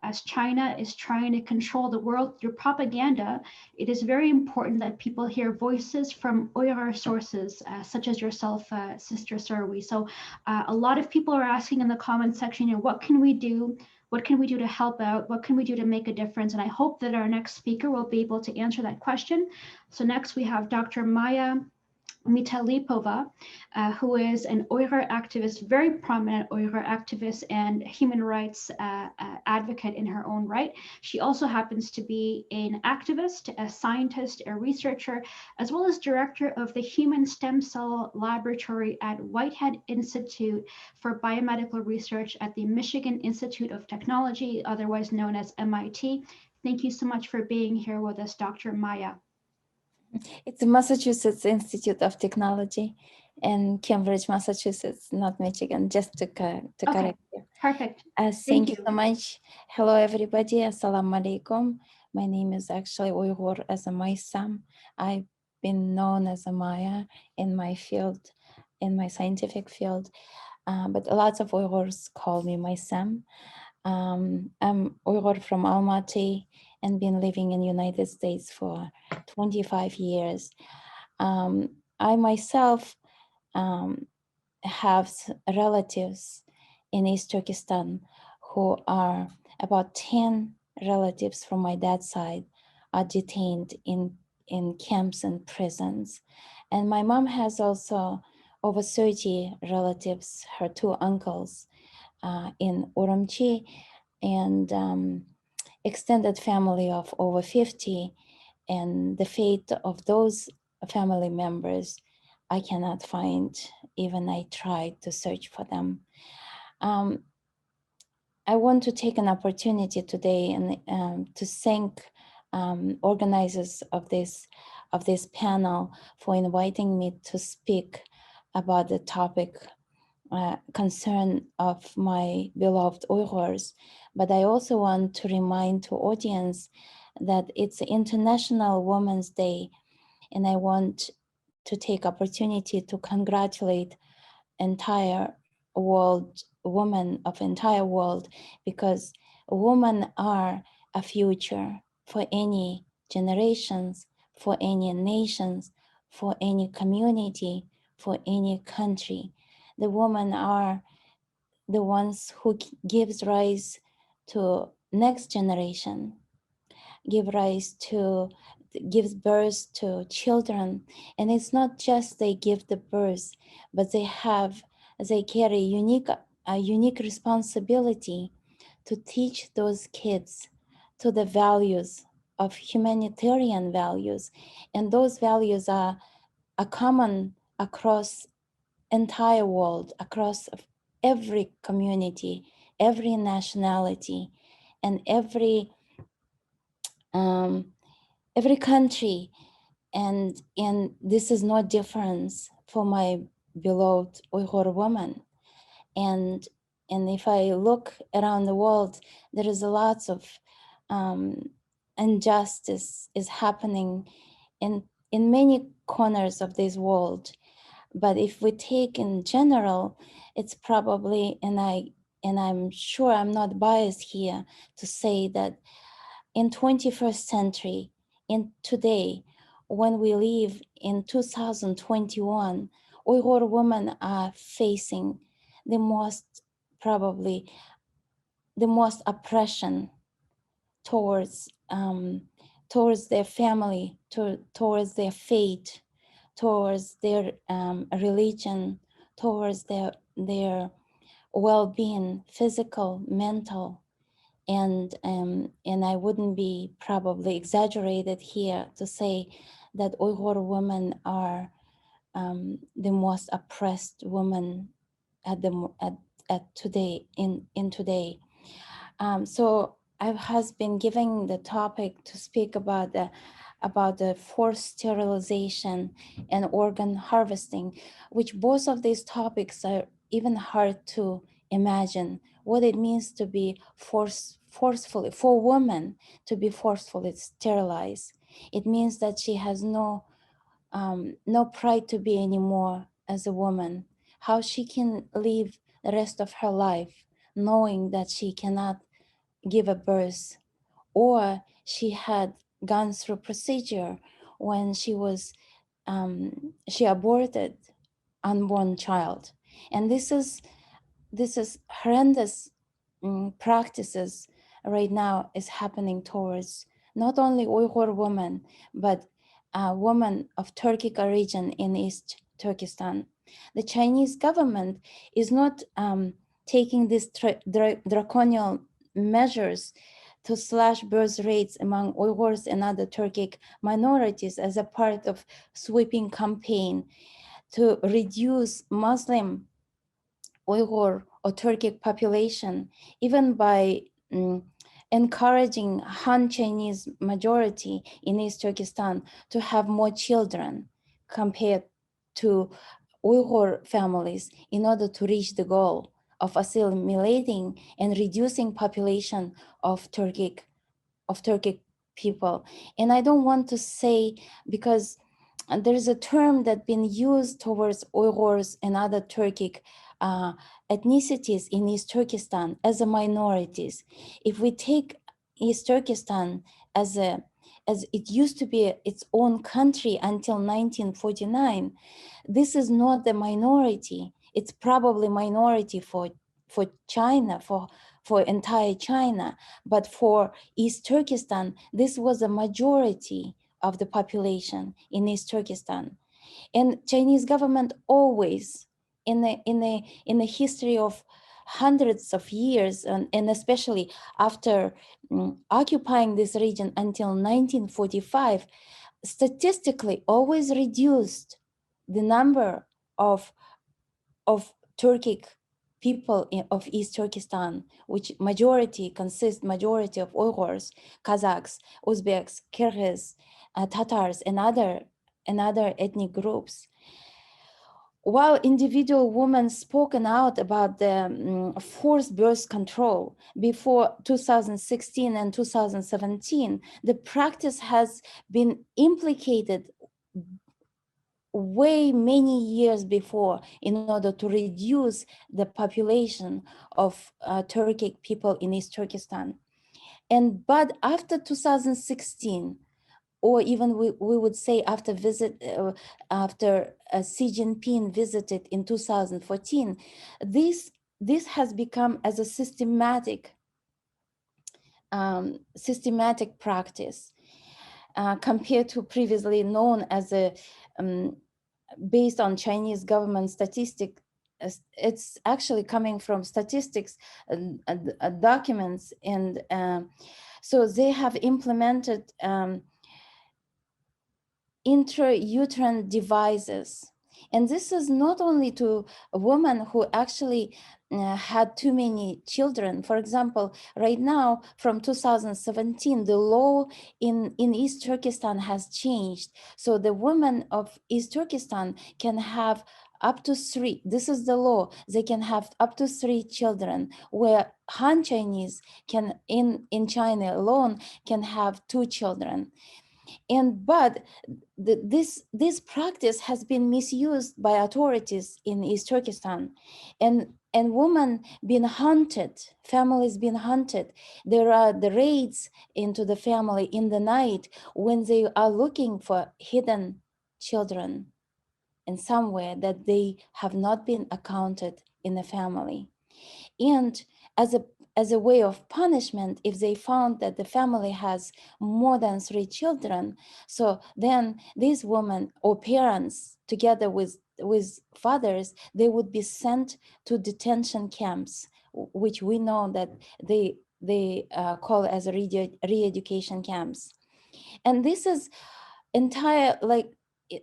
As China is trying to control the world through propaganda, it is very important that people hear voices from Uyghur sources, such as yourself, Sister Serwi. So a lot of people are asking in the comment section, what can we do? What can we do to help out? What can we do to make a difference? And I hope that our next speaker will be able to answer that question. So next we have Dr. Maya Mitalipova, who is an Uyghur activist, very prominent Uyghur activist and human rights advocate in her own right. She also happens to be an activist, a scientist, a researcher, as well as director of the Human Stem Cell Laboratory at Whitehead Institute for Biomedical Research at the Michigan Institute of Technology, otherwise known as MIT. Thank you so much for being here with us, Dr. Maya. It's the Massachusetts Institute of Technology in Cambridge, Massachusetts, not Michigan, just to correct you. Perfect. Thank you so much. Hello, everybody. Assalamu alaikum. My name is actually Uighur as a Maysam. I've been known as a Maya in my field, in my scientific field, but lots of Uyghurs call me Maysam. I'm Uyghur from Almaty and been living in the United States for 25 years. I myself have relatives in East Turkestan who are about 10 relatives from my dad's side are detained in camps and prisons. And my mom has also over 30 relatives, her two uncles in Urumqi, and extended family of over 50. And the fate of those family members, I cannot find, even I tried to search for them. I want to take an opportunity today and to thank organizers of this panel for inviting me to speak about the topic concern of my beloved Uyghurs. But I also want to remind to audience that it's International Women's Day, and I want to take opportunity to congratulate entire world, women of entire world, because women are a future for any generations, for any nations, for any community, for any country. The women are the ones who gives rise to next generation, gives birth to children. And it's not just they give the birth, but they carry a unique responsibility to teach those kids to the values of humanitarian values. And those values are common across entire world, across every community, every nationality, and every country, and this is no difference for my beloved Uyghur woman. And if I look around the world, there is a lots of injustice is happening in many corners of this world. But if we take in general, it's probably, and I'm sure I'm not biased here to say that in 21st century, in today, when we live in 2021, Uyghur women are facing the most oppression towards their family, towards their fate, towards their religion, towards their well-being, physical, mental. And I wouldn't be probably exaggerated here to say that Uyghur women are the most oppressed women at today in today. So I has been given the topic to speak about the forced sterilization and organ harvesting, which both of these topics are even hard to imagine what it means to be forcefully, for women to be forcefully sterilized. It means that she has no pride to be anymore as a woman, how she can live the rest of her life knowing that she cannot give a birth, or she had gone through procedure when she was she aborted unborn child. And this is horrendous practices right now is happening towards not only Uyghur women, but women of Turkic origin in East Turkestan. The Chinese government is not taking these draconian measures to slash birth rates among Uyghurs and other Turkic minorities as a part of sweeping campaign to reduce Muslim, Uyghur or Turkic population, even by encouraging Han Chinese majority in East Turkestan to have more children compared to Uyghur families in order to reach the goal of assimilating and reducing population of Turkic people. And I don't want to say, because there is a term that's been used towards Uyghurs and other Turkic ethnicities in East Turkestan as a minorities. If we take East Turkestan as it used to be its own country until 1949, this is not the minority. It's probably minority for China, for entire China, but for East Turkestan, this was a majority of the population in East Turkestan. And Chinese government always, in the history of hundreds of years, and especially after occupying this region until 1945, statistically always reduced the number of Turkic people of East Turkestan, which majority of Uyghurs, Kazakhs, Uzbeks, Kyrgyz, Tatars, and other ethnic groups. While individual women spoken out about the forced birth control before 2016 and 2017, the practice has been implicated way many years before in order to reduce the population of Turkic people in East Turkestan. But after 2016, or even we would say after Xi Jinping visited in 2014, this has become as a systematic practice compared to previously known as a based on Chinese government statistics. It's actually coming from statistics documents, and so they have implemented intrauterine devices. And this is not only to a woman who actually had too many children. For example, right now from 2017, the law in East Turkestan has changed. So the women of East Turkestan can have up to 3, this is the law, they can have up to 3 children, where Han Chinese can, in China alone, can have 2 children. But this practice has been misused by authorities in East Turkestan, and women being hunted, families being hunted. There are the raids into the family in the night when they are looking for hidden children in somewhere that they have not been accounted in the family. And as a way of punishment, if they found that the family has more than 3 children, so then these women or parents, together with fathers, they would be sent to detention camps, which we know that they call as re-education camps. And this is entire, like,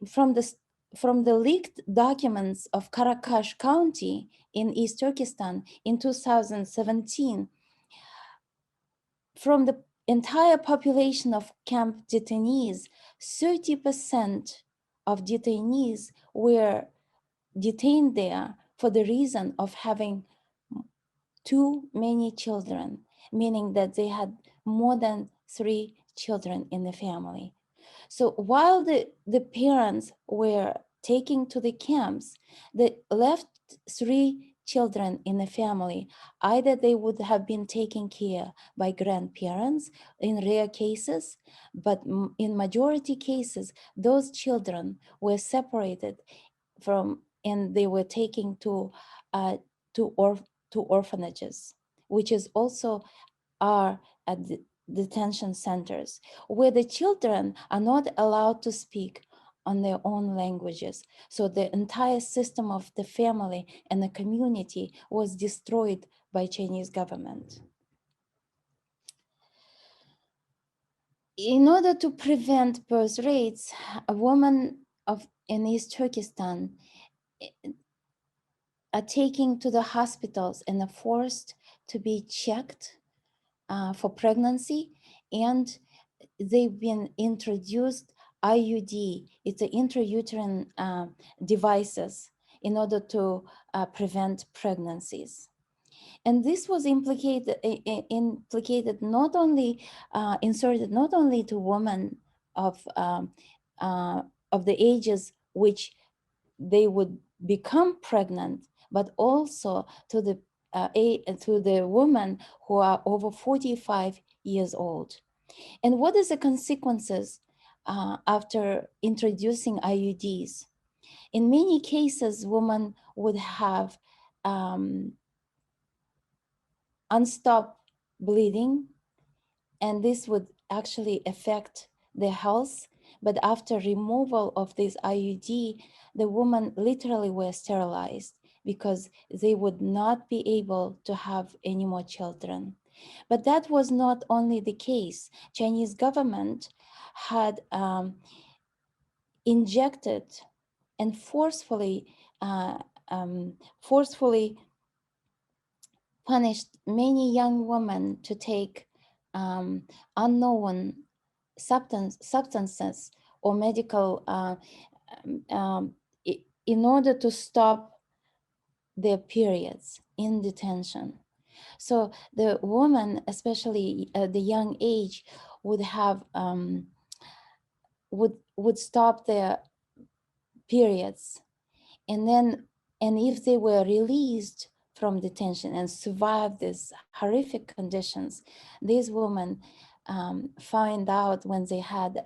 from the leaked documents of Karakash County in East Turkestan in 2017, from the entire population of camp detainees, 30% of detainees were detained there for the reason of having too many children, meaning that they had more than 3 children in the family. So while the parents were taken to the camps, they left 3 children in the family. Either they would have been taken care by grandparents in rare cases, but in majority cases, those children were separated from, and they were taken to orphanages, which is also are at detention centers, where the children are not allowed to speak on their own languages. So the entire system of the family and the community was destroyed by Chinese government. In order to prevent birth rates, a woman in East Turkestan are taken to the hospitals and are forced to be checked for pregnancy, and they've been introduced IUD, it's an intrauterine devices in order to prevent pregnancies. And this was implicated not only, inserted not only to women of the ages which they would become pregnant, but also to the women who are over 45 years old. And what is the consequences after introducing IUDs? In many cases, women would have unstopped bleeding, and this would actually affect their health. But after removal of this IUD, the women literally were sterilized because they would not be able to have any more children. But that was not only the case. Chinese government had injected and forcefully punished many young women to take unknown substances or medical in order to stop their periods in detention. So the woman, especially at the young age, would have would stop their periods, and if they were released from detention and survived these horrific conditions, these women find out when they had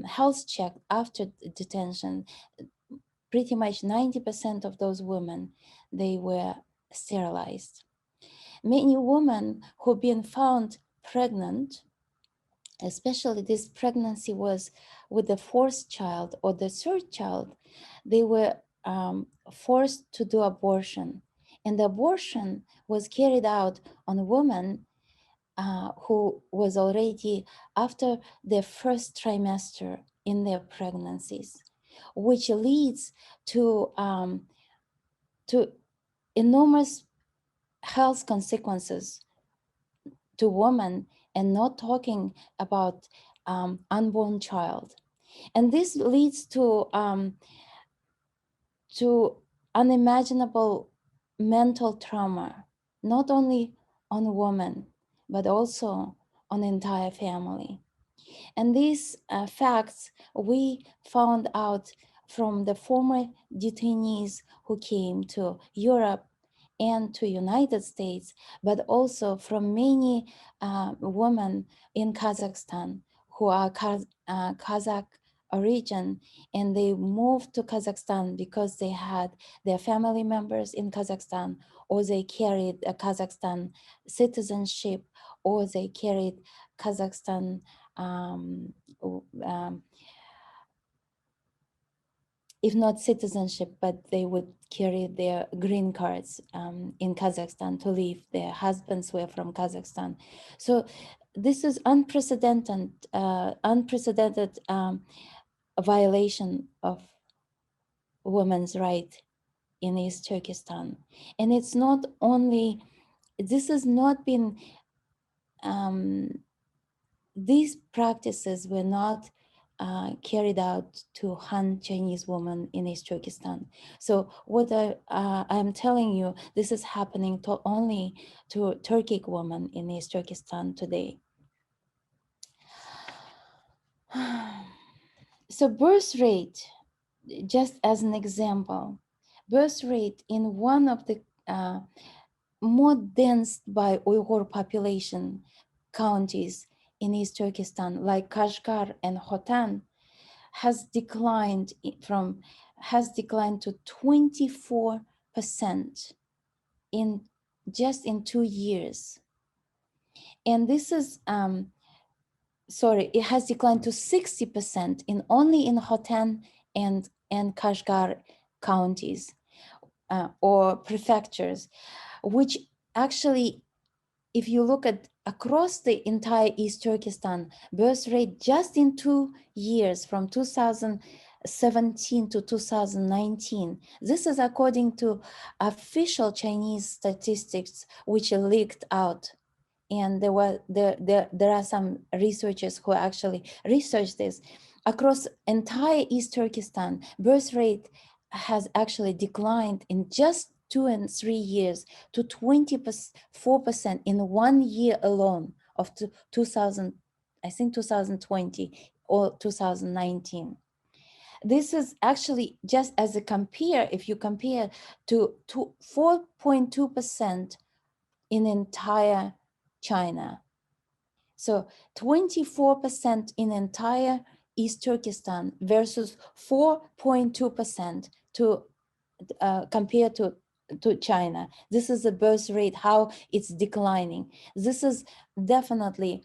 health check after detention, pretty much 90% of those women, they were sterilized. Many women who've been found pregnant, especially this pregnancy was with the fourth child or the third child, they were forced to do abortion. And the abortion was carried out on a woman who was already after their first trimester in their pregnancies, which leads to enormous health consequences to women, and not talking about unborn child. And this leads to unimaginable mental trauma, not only on women, but also on the entire family. And these facts we found out from the former detainees who came to Europe and to United States, but also from many women in Kazakhstan who are Kazakh origin, and they moved to Kazakhstan because they had their family members in Kazakhstan, or they carried a Kazakhstan citizenship, or they carried Kazakhstan if not citizenship, but they would carry their green cards in Kazakhstan to leave. Their husbands were from Kazakhstan. So this is unprecedented violation of women's right in East Turkestan. And it's not only, this has not been, these practices were not carried out to Han Chinese women in East Turkestan. So what I'm telling you, this is happening only to Turkic women in East Turkestan today. So birth rate, just as an example, birth rate in one of the more dense by Uyghur population counties in East Turkestan, like Kashgar and Hotan, has declined to 24% in 2 years. And this is, sorry, it has declined to 60% in only in Hotan and Kashgar counties or prefectures, which actually, if you look at across the entire East Turkestan, birth rate just in 2 years from 2017 to 2019, this is according to official Chinese statistics which are leaked out. And there are some researchers who actually researched this. Across entire East Turkestan, birth rate has actually declined in just 2 and 3 years to 24% in 1 year alone of 2000, I think 2020 or 2019. This is actually just as a compare, if you compare to 4.2% in entire China. So 24% in entire East Turkestan versus 4.2% to compared to China. This is the birth rate, how it's declining. This is definitely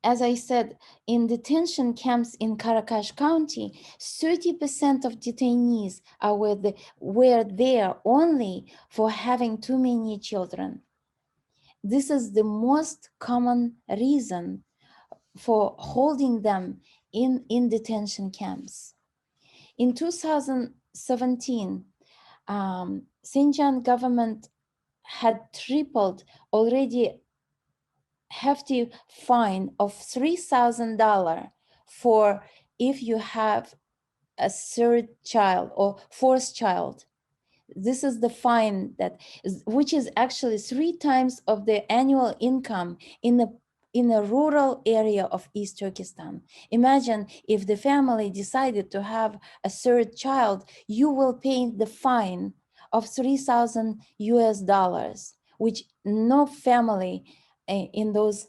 as I said, in detention camps in Karakash County, 30% of detainees were there only for having too many children. This is the most common reason for holding them in detention camps. In 2017, Xinjiang government had tripled already hefty fine of $3,000 for if you have a third child or fourth child. This is the fine which is actually 3 times of the annual income in a rural area of East Turkestan. Imagine if the family decided to have a third child, you will pay the fine of $3,000, which no family in those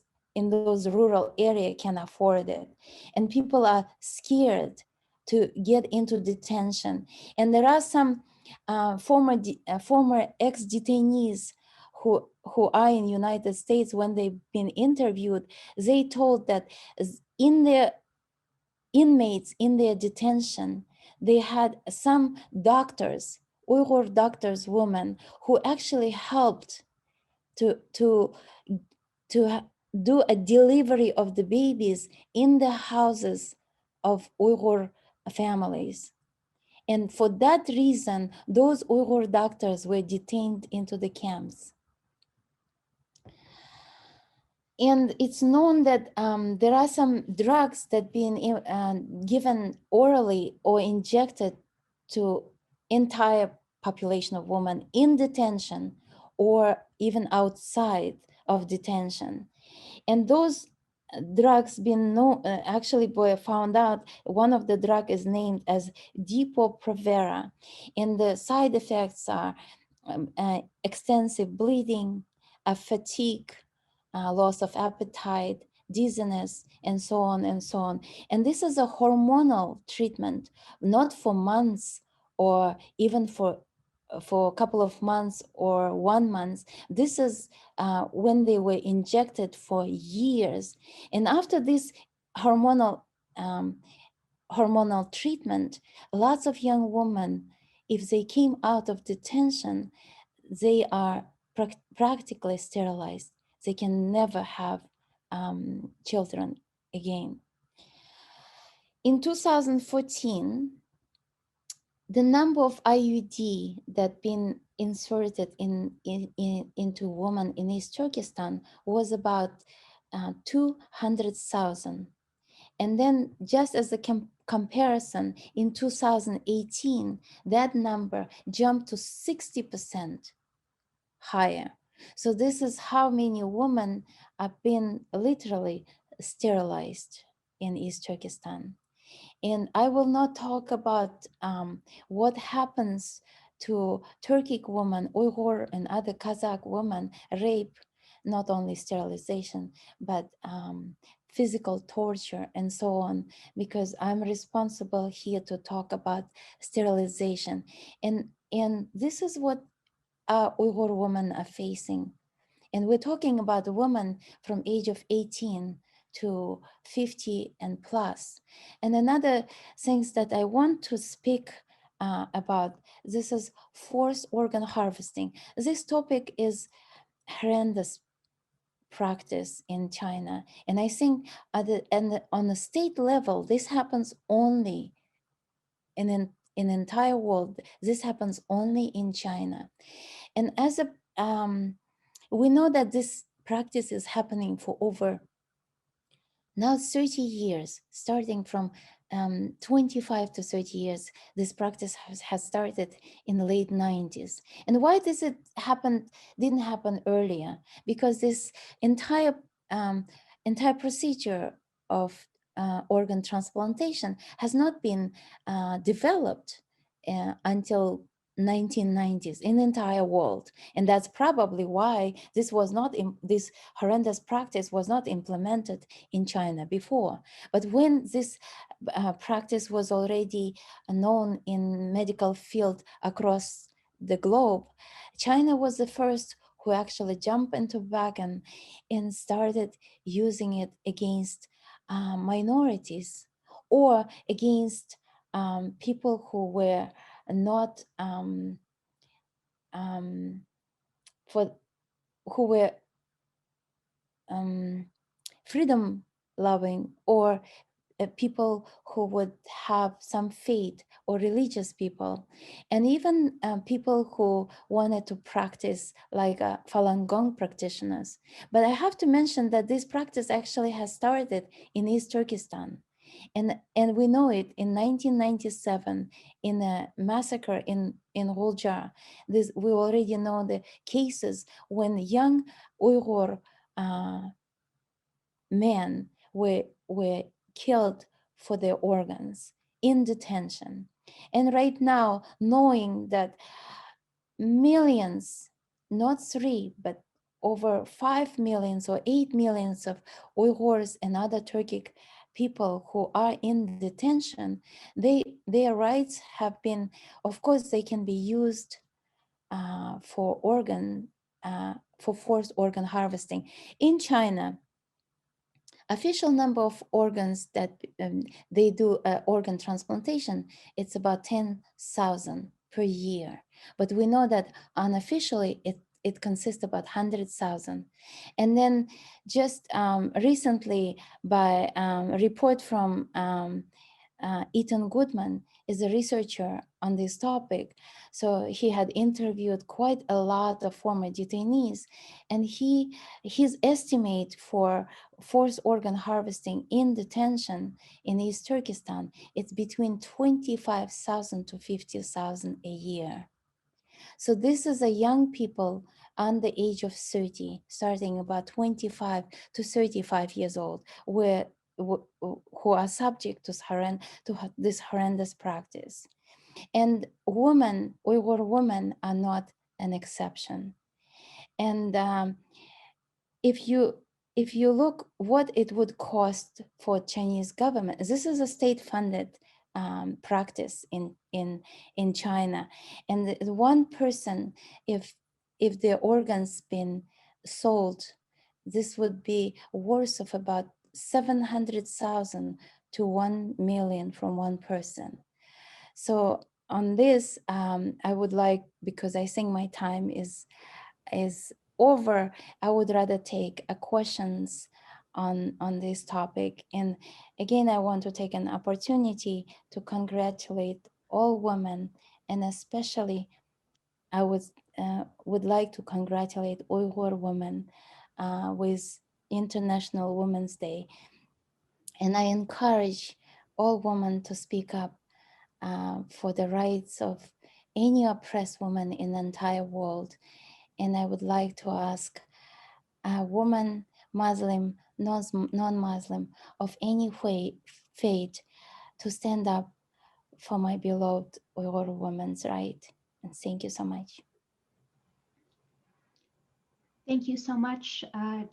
rural areas can afford it. And people are scared to get into detention. And there are some former ex-detainees who are in United States. When they've been interviewed, they told that in their inmates in their detention, they had some doctors, Uyghur doctors, women, who actually helped to do a delivery of the babies in the houses of Uyghur families. And for that reason, those Uyghur doctors were detained into the camps. And it's known that there are some drugs that being given orally or injected to entire population of women in detention or even outside of detention. And those drugs been actually found out, one of the drug is named as Depo-Provera, and the side effects are extensive bleeding, fatigue, loss of appetite, dizziness, and so on and so on. And this is a hormonal treatment, not for months or even for a couple of months or 1 month. This is when they were injected for years. And after this hormonal treatment, lots of young women, if they came out of detention, they are practically sterilized. They can never have children again. In 2014, the number of IUD that been inserted into women in East Turkestan was about 200,000. And then just as a comparison, in 2018, that number jumped to 60% higher. So this is how many women have been literally sterilized in East Turkestan. And I will not talk about what happens to Turkic women, Uyghur and other Kazakh women, rape, not only sterilization, but physical torture and so on, because I'm responsible here to talk about sterilization. And this is what Uyghur women are facing. And we're talking about a woman from age of 18 to 50 and plus. And another things that I want to speak about, this is forced organ harvesting. This topic is horrendous practice in China. And I think on the state level, this happens only in entire world. This happens only in China. And as a we know that this practice is happening for over now 30 years, starting from 25 to 30 years. This practice has started in the late 90s. And why does it didn't happen earlier? Because this entire procedure of organ transplantation has not been developed until 1990s in the entire world. And that's probably why this horrendous practice was not implemented in China before. But when this practice was already known in medical field across the globe, China was the first who actually jumped into wagon and started using it against minorities or against people who were not who were freedom loving, or people who would have some faith, or religious people, and even people who wanted to practice like Falun Gong practitioners. But I have to mention that this practice actually has started in East Turkestan. And we know it in 1997 in a massacre in Guljar. We already know the cases when young Uyghur men were killed for their organs in detention. And right now, knowing that millions, not 3, but over 5 millions or 8 millions of Uyghurs and other Turkic people who are in detention, their rights have been, of course, they can be used for forced organ harvesting. In China, official number of organs that they do organ transplantation, it's about 10,000 per year. But we know that unofficially it consists about 100,000. And then just recently by a report from Ethan Goodman, is a researcher on this topic. So he had interviewed quite a lot of former detainees, and his estimate for forced organ harvesting in detention in East Turkestan, it's between 25,000 to 50,000 a year. So this is a young people under the age of 30, starting about 25 to 35 years old, who are subject to this horrendous practice. And Uyghur women are not an exception. And if you look what it would cost for Chinese government, this is a state-funded practice in China, and the one person, if their organs been sold, this would be worth of about 700,000 to 1 million from one person. So on this, I would like, because I think my time is over, I would rather take questions on this topic. And again, I want to take an opportunity to congratulate all women, and especially I would like to congratulate Uyghur women with International Women's Day. And I encourage all women to speak up for the rights of any oppressed woman in the entire world. And I would like to ask a woman, Muslim, non-Muslim, of any faith, to stand up for my beloved Uyghur women's right. And thank you so much. Thank you so much,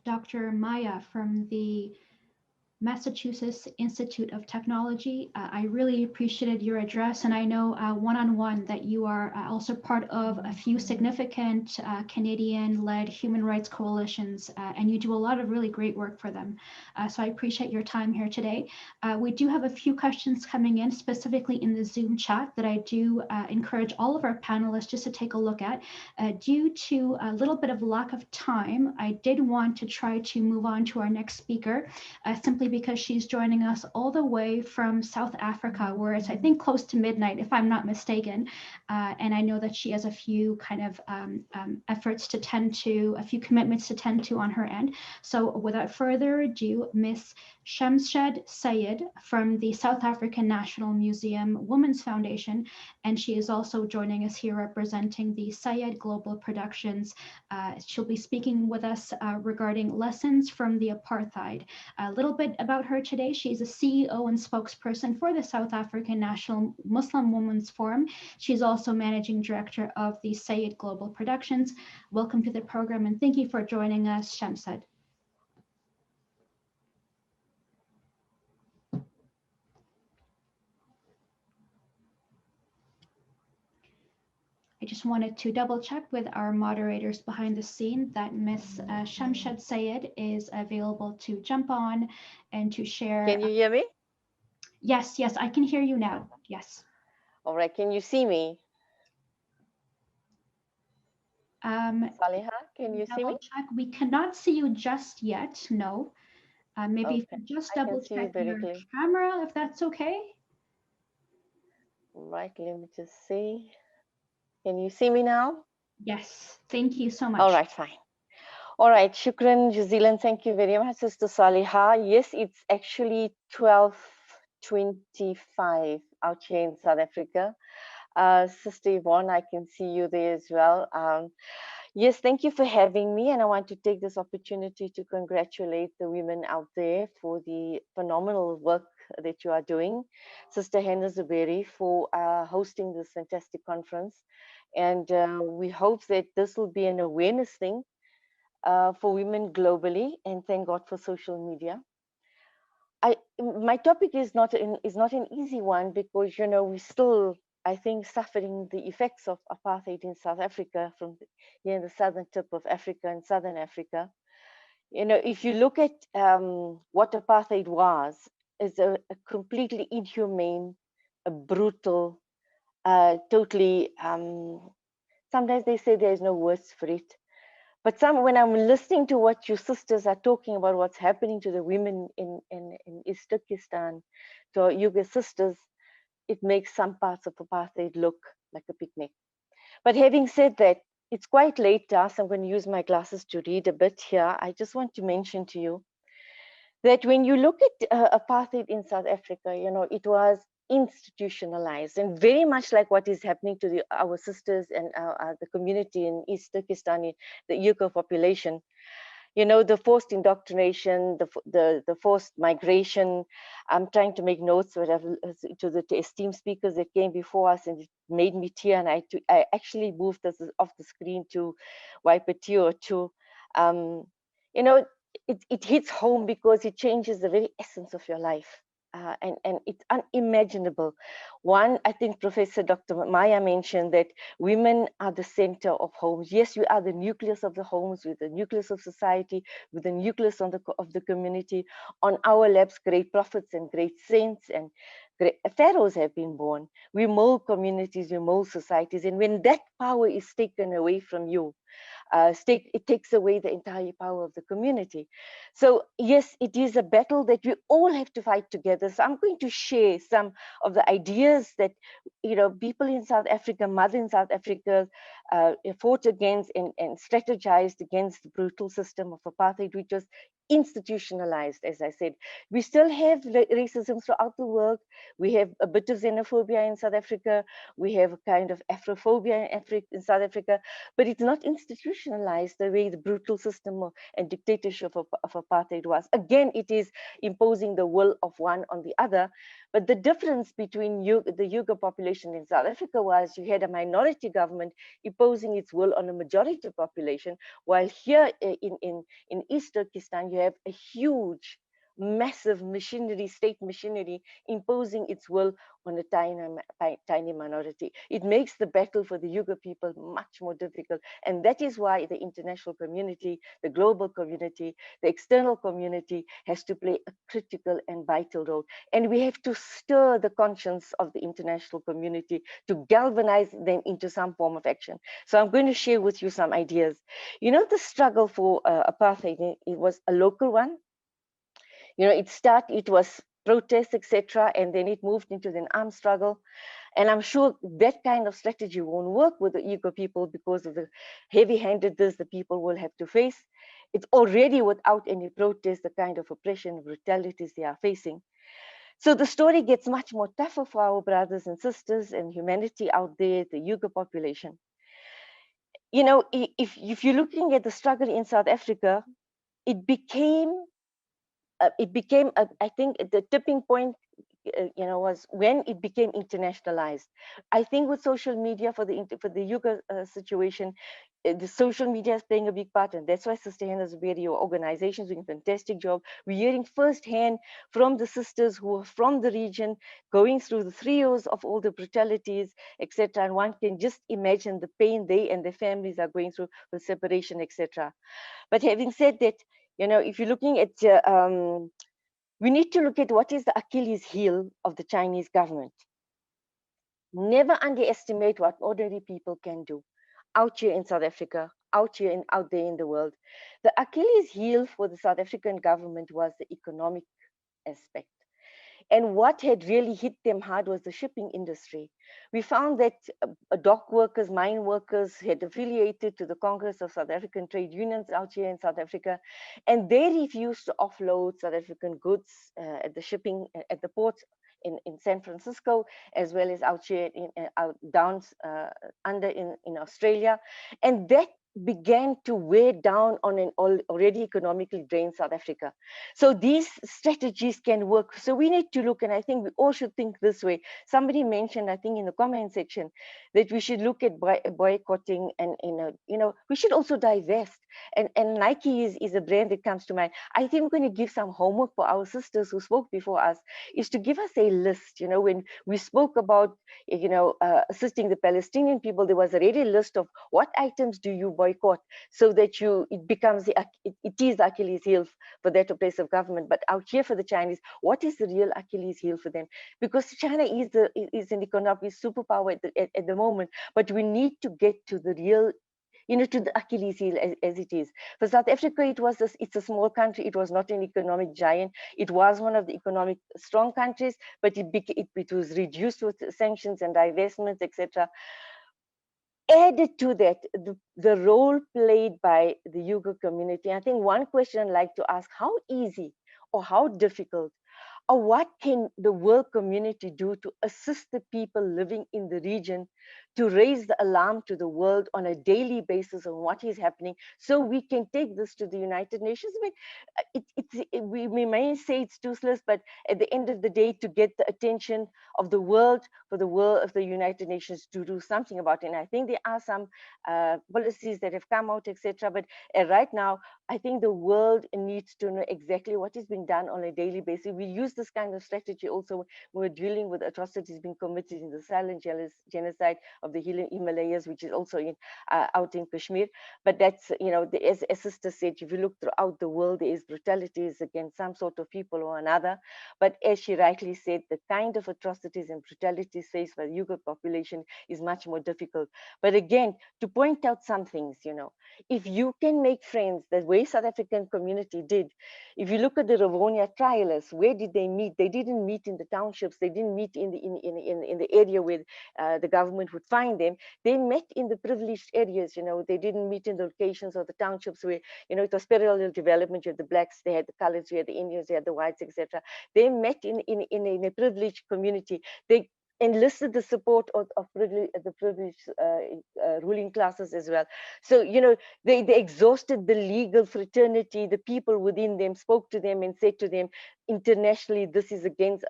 Dr. Maya from the Massachusetts Institute of Technology. I really appreciated your address, and I know one-on-one that you are also part of a few significant Canadian-led human rights coalitions, and you do a lot of really great work for them. So I appreciate your time here today. We do have a few questions coming in, specifically in the Zoom chat, that I do encourage all of our panelists just to take a look at. Due to a little bit of lack of time, I did want to try to move on to our next speaker, simply because she's joining us all the way from South Africa, where it's, I think, close to midnight, if I'm not mistaken. And I know that she has a few kind of efforts to tend to, a few commitments to tend to on her end. So without further ado, Miss Shamsaden Sayed from the South African National Museum Women's Foundation, and she is also joining us here representing the Sayed Global Productions. She'll be speaking with us regarding lessons from the apartheid. A little bit about her today. She's a CEO and spokesperson for the South African National Muslim Women's Forum. She's also managing director of the Sayed Global Productions. Welcome to the program, and thank you for joining us, Shamsaden. I just wanted to double check with our moderators behind the scene that Miss Shamsaden Sayed is available to jump on and to share. Can you hear me? Yes, yes, I can hear you now. Yes. All right. Can you see me? Saliha, can you see me? Check. We cannot see you just yet. No. Maybe Okay. if you just double check your camera, if that's okay. Right. Let me just see. Can you see me now? Yes. Thank you so much. All right. Fine. All right. Shukran, Jazilan. Thank you very much, Sister Saliha. Yes, it's actually 12:25 out here in South Africa. Sister Yvonne, I can see you there as well. Yes, thank you for having me, and I want to take this opportunity to congratulate the women out there for the phenomenal work that you are doing. Sister Hena, Zuberi, for hosting this fantastic conference, and we hope that this will be an awareness thing for women globally, and thank God for social media. My topic is not an easy one, because we still, I think, suffering the effects of apartheid in South Africa, from here in the southern tip of Africa and southern Africa. If you look at what apartheid was, is a completely inhumane, a brutal, totally. Sometimes they say there is no words for it. But when I'm listening to what your sisters are talking about, what's happening to the women in East Turkestan, to our Uyghur sisters, it makes some parts of apartheid look like a picnic. But having said that, it's quite late to us. I'm going to use my glasses to read a bit here. I just want to mention to you that when you look at apartheid in South Africa, it was institutionalized, and very much like what is happening to our sisters and the community in East Turkestan, the Uyghur population. The forced indoctrination, the forced migration. I'm trying to make notes to the esteemed speakers that came before us, and it made me tear, and I actually moved this off the screen to wipe a tear or two. It hits home because it changes the very essence of your life. And it's unimaginable. One, I think Professor Dr. Maya mentioned that women are the center of homes. Yes, we are the nucleus of the homes, with the nucleus of society, with the nucleus of the community. On our laps, great prophets and great saints and great pharaohs have been born. We mold communities, we mold societies. And when that power is taken away from you, it takes away the entire power of the community. So yes, it is a battle that we all have to fight together. So I'm going to share some of the ideas that people in South Africa, mothers in South Africa, fought against and strategized against the brutal system of apartheid, which was institutionalized. As I said, we still have racism throughout the world. We have a bit of xenophobia in South Africa. We have a kind of Afrophobia in South Africa, but it's not institutionalized the way the brutal system and dictatorship of apartheid was. Again, it is imposing the will of one on the other. But the difference between the Uyghur population in South Africa was you had a minority government imposing its will on a majority population, while here in East Turkestan, you have a huge massive machinery, state machinery, imposing its will on a tiny minority. It makes the battle for the Uyghur people much more difficult. And that is why the international community, the global community, the external community has to play a critical and vital role. And we have to stir the conscience of the international community to galvanize them into some form of action. So I'm going to share with you some ideas. You know, the struggle for apartheid, it was a local one. You know, it was protests, etc., and then it moved into an armed struggle. And I'm sure that kind of strategy won't work with the Uyghur people because of the heavy-handedness the people will have to face. It's already, without any protest, the kind of oppression and brutalities they are facing. So the story gets much more tougher for our brothers and sisters and humanity out there, the Uyghur population. You know, if you're looking at the struggle in South Africa, it became, I think the tipping point, you know, was when it became internationalized. I think with social media for the Uyghur situation, the social media is playing a big part, and that's why Sister Hena, Zuberi, your organization is doing a fantastic job. We're hearing firsthand from the sisters who are from the region, going through the 3 years of all the brutalities, etc. And one can just imagine the pain they and their families are going through with separation, etc. But having said that, you know, if you're looking at we need to look at what is the Achilles heel of the Chinese government. Never underestimate what ordinary people can do out here in South Africa, out here and out there in the world. The Achilles heel for the South African government was the economic aspect. And what had really hit them hard was the shipping industry. We found that dock workers, mine workers had affiliated to the Congress of South African Trade Unions out here in South Africa, and they refused to offload South African goods at the shipping, at the ports in San Francisco, as well as out here down under in Australia. And that began to weigh down on an already economically drained South Africa. So these strategies can work. So we need to look, and I think we all should think this way. Somebody mentioned, I think in the comment section, that we should look at boycotting and, you know, we should also divest. And Nike is a brand that comes to mind. I think we're going to give some homework for our sisters who spoke before us, is to give us a list. You know, when we spoke about, you know, assisting the Palestinian people, there was already a list of what items do you boycott, so that it becomes it is Achilles heel for that oppressive government. But out here for the Chinese, what is the real Achilles heel for them? Because China is an economic superpower at the moment, but we need to get to the real, you know, to the Achilles heel as it is. For South Africa, it's a small country. It was not an economic giant. It was one of the economic strong countries, but it was reduced with sanctions and divestments, etc. Added to that, the role played by the Uyghur community. I think one question I'd like to ask, how easy or how difficult, or what can the world community do to assist the people living in the region to raise the alarm to the world on a daily basis on what is happening, so we can take this to the United Nations? I mean, we may say it's toothless, but at the end of the day, to get the attention of the world, for the world of the United Nations to do something about it. And I think there are some policies that have come out, etc. But right now, I think the world needs to know exactly what is being done on a daily basis. We use this kind of strategy also when we're dealing with atrocities being committed in the silent genocide of the Himalayas, which is also out in Kashmir. But that's, you know, as Sister said, if you look throughout the world, there is brutalities against some sort of people or another. But as she rightly said, the kind of atrocities and brutalities faced by the Uyghur population is much more difficult. But again, to point out some things, you know, if you can make friends the way South African community did, if you look at the Rivonia trialists, where did they meet? They didn't meet in the townships. They didn't meet in the area where the government would find them. They met in the privileged areas. You know, they didn't meet in the locations of the townships where, you know, it was parallel development. You had the blacks, they had the colors, you had the Indians, they had the whites, etc. They met in a privileged community. They enlisted the support of the privileged ruling classes as well. So, you know, they exhausted the legal fraternity. The people within them spoke to them and said to them, internationally this is against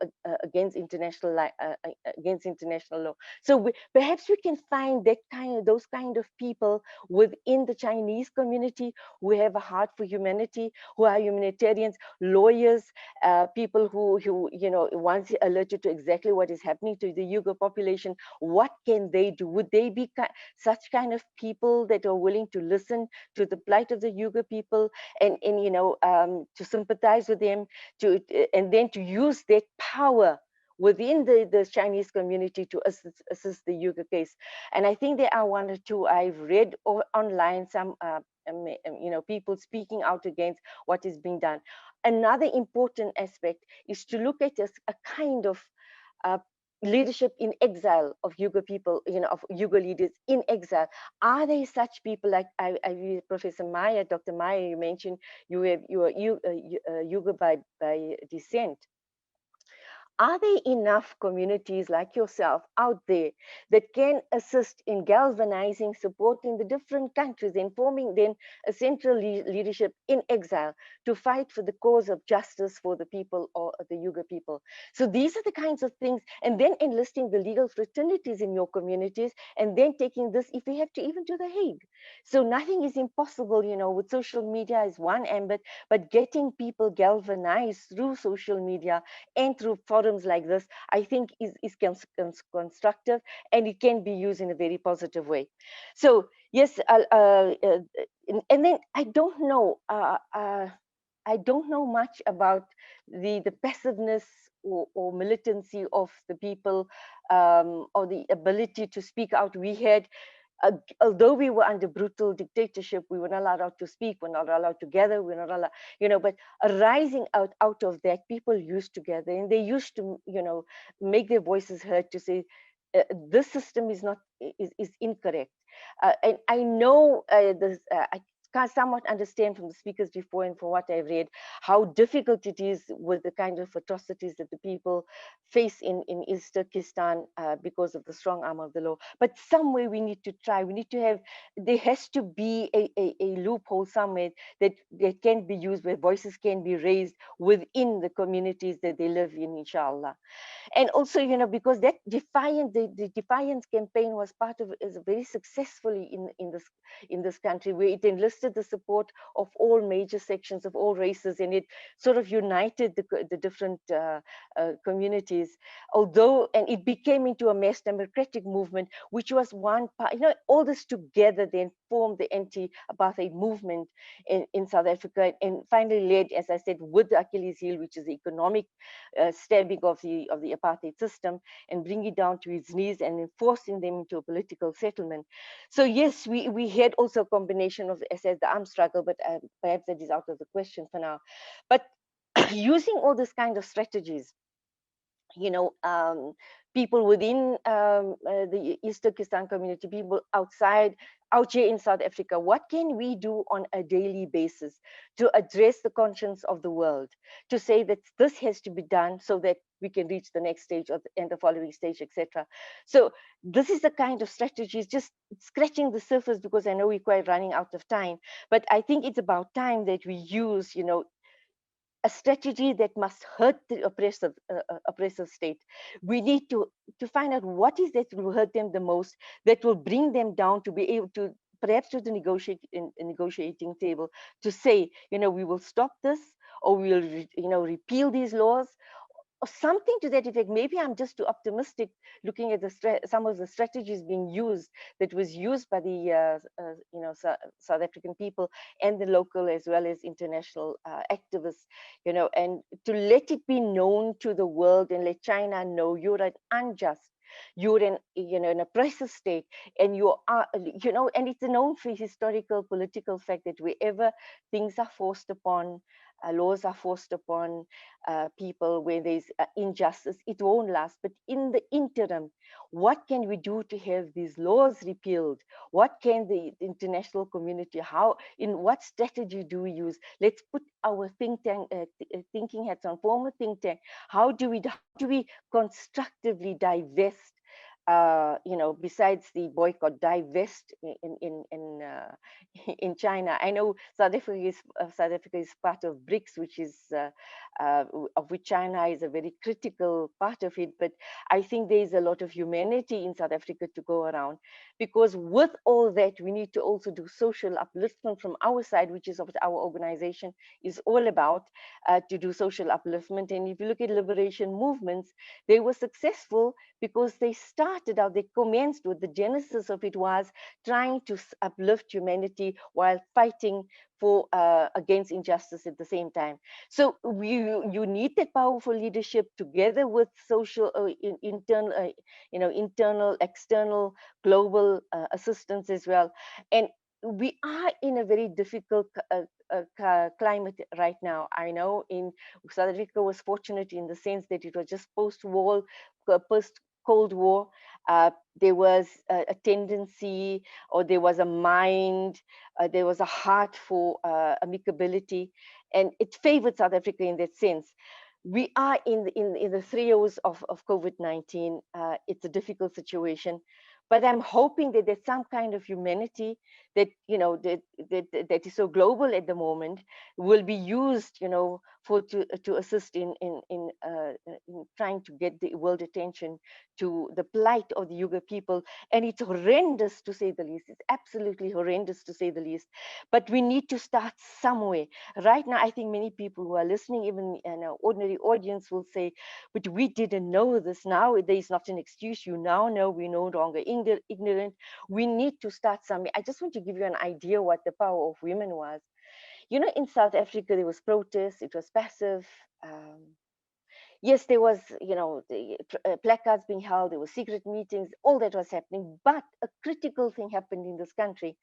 international law. So perhaps we can find those kind of people within the Chinese community who have a heart for humanity, who are humanitarians, lawyers, people who once alerted to exactly what is happening to the Uyghur population. What can they do? Would they be such kind of people that are willing to listen to the plight of the Uyghur people and to sympathize with them, and then to use that power within the Chinese community to assist the Uyghur case? And I think there are one or two I've read online, some people speaking out against what is being done. Another important aspect is to look at a kind of leadership in exile of Uyghur people, of Uyghur leaders in exile. Are there such people like Professor Maya, Dr. Maya? You mentioned you are Uyghur by descent. Are there enough communities like yourself out there that can assist in galvanizing, supporting the different countries and forming then a central leadership in exile to fight for the cause of justice for the people or the Uyghur people? So these are the kinds of things, and then enlisting the legal fraternities in your communities, and then taking this, if we have to, even to The Hague. So nothing is impossible, with social media is one ambit, but getting people galvanized through social media and through forums like this, I think is constructive, and it can be used in a very positive way. So yes, and then I don't know much about the passiveness or militancy of the people, or the ability to speak out. We had, although we were under brutal dictatorship, we were not allowed to speak, we're not allowed to gather, we're not allowed, but arising out of that, people used to gather, and they used to, make their voices heard to say, this system is incorrect. And I know I can somewhat understand from the speakers before and from what I've read how difficult it is with the kind of atrocities that the people face in East Turkestan because of the strong arm of the law. But somewhere we need to try. We need to have, there has to be a loophole somewhere that can be used, where voices can be raised within the communities that they live in, inshallah. And also, because that the defiance campaign was is very successfully in this country, where it enlisted the support of all major sections of all races, and it sort of united the different communities. And it became into a mass democratic movement, which was one part, all this together then formed the anti-apartheid movement in South Africa, and finally led, as I said, with the Achilles heel, which is the economic stabbing of the apartheid system, and bring it down to its knees and enforcing them into a political settlement. So yes, we had also a combination of, as I said, the armed struggle, but perhaps that is out of the question for now. But using all this kind of strategies, people within the East Turkestan community, people out here in South Africa, what can we do on a daily basis to address the conscience of the world, to say that this has to be done so that we can reach the next stage and the following stage, etc. So this is the kind of strategies, just scratching the surface, because I know we're quite running out of time, but I think it's about time that we use, a strategy that must hurt the oppressive state. We need to find out what is that will hurt them the most, that will bring them down to be able to, perhaps to the negotiating table, to say, we will stop this, or we will, repeal these laws, or something to that effect. Maybe I'm just too optimistic looking at some of the strategies being used, that was used by the South African people and the local as well as international activists, and to let it be known to the world and let China know you're an unjust, you're an oppressive state, and you are, and it's a known for historical political fact that wherever things are forced upon, laws are forced upon people, where there's injustice, it won't last. But in the interim, what can we do to have these laws repealed? What can the international community, in what strategy do we use? Let's put our thinking hats on, form a think tank. How do we constructively divest you know, besides the boycott, divest in China. I know South Africa is part of BRICS, which is of which China is a very critical part of it. But I think there is a lot of humanity in South Africa to go around, because with all that, we need to also do social upliftment from our side, which is what our organization is all about, to do social upliftment. And if you look at liberation movements, they were successful because they started out, they commenced with the genesis of it was trying to uplift humanity while fighting for against injustice at the same time. So you need that powerful leadership together with social, internal, internal, external, global assistance as well. And we are in a very difficult climate right now. I know in South Africa was fortunate in the sense that it was just post-war, post-Cold War. There was a tendency, or there was a mind, there was a heart for amicability, and it favored South Africa in that sense. We are in the throes of COVID-19. It's a difficult situation, but I'm hoping that there's some kind of humanity that, that is so global at the moment, will be used, to assist in trying to get the world attention to the plight of the Uyghur people. And it's horrendous, to say the least. It's absolutely horrendous, to say the least. But we need to start somewhere. Right now, I think many people who are listening, even an ordinary audience, will say, but we didn't know this. Now there is not an excuse. You now know, we're no longer ignorant. We need to start somewhere. I just want to give you an idea what the power of women was. In South Africa, there was protest. It was passive. Yes, there was, the placards being held. There were secret meetings. All that was happening. But a critical thing happened in this country.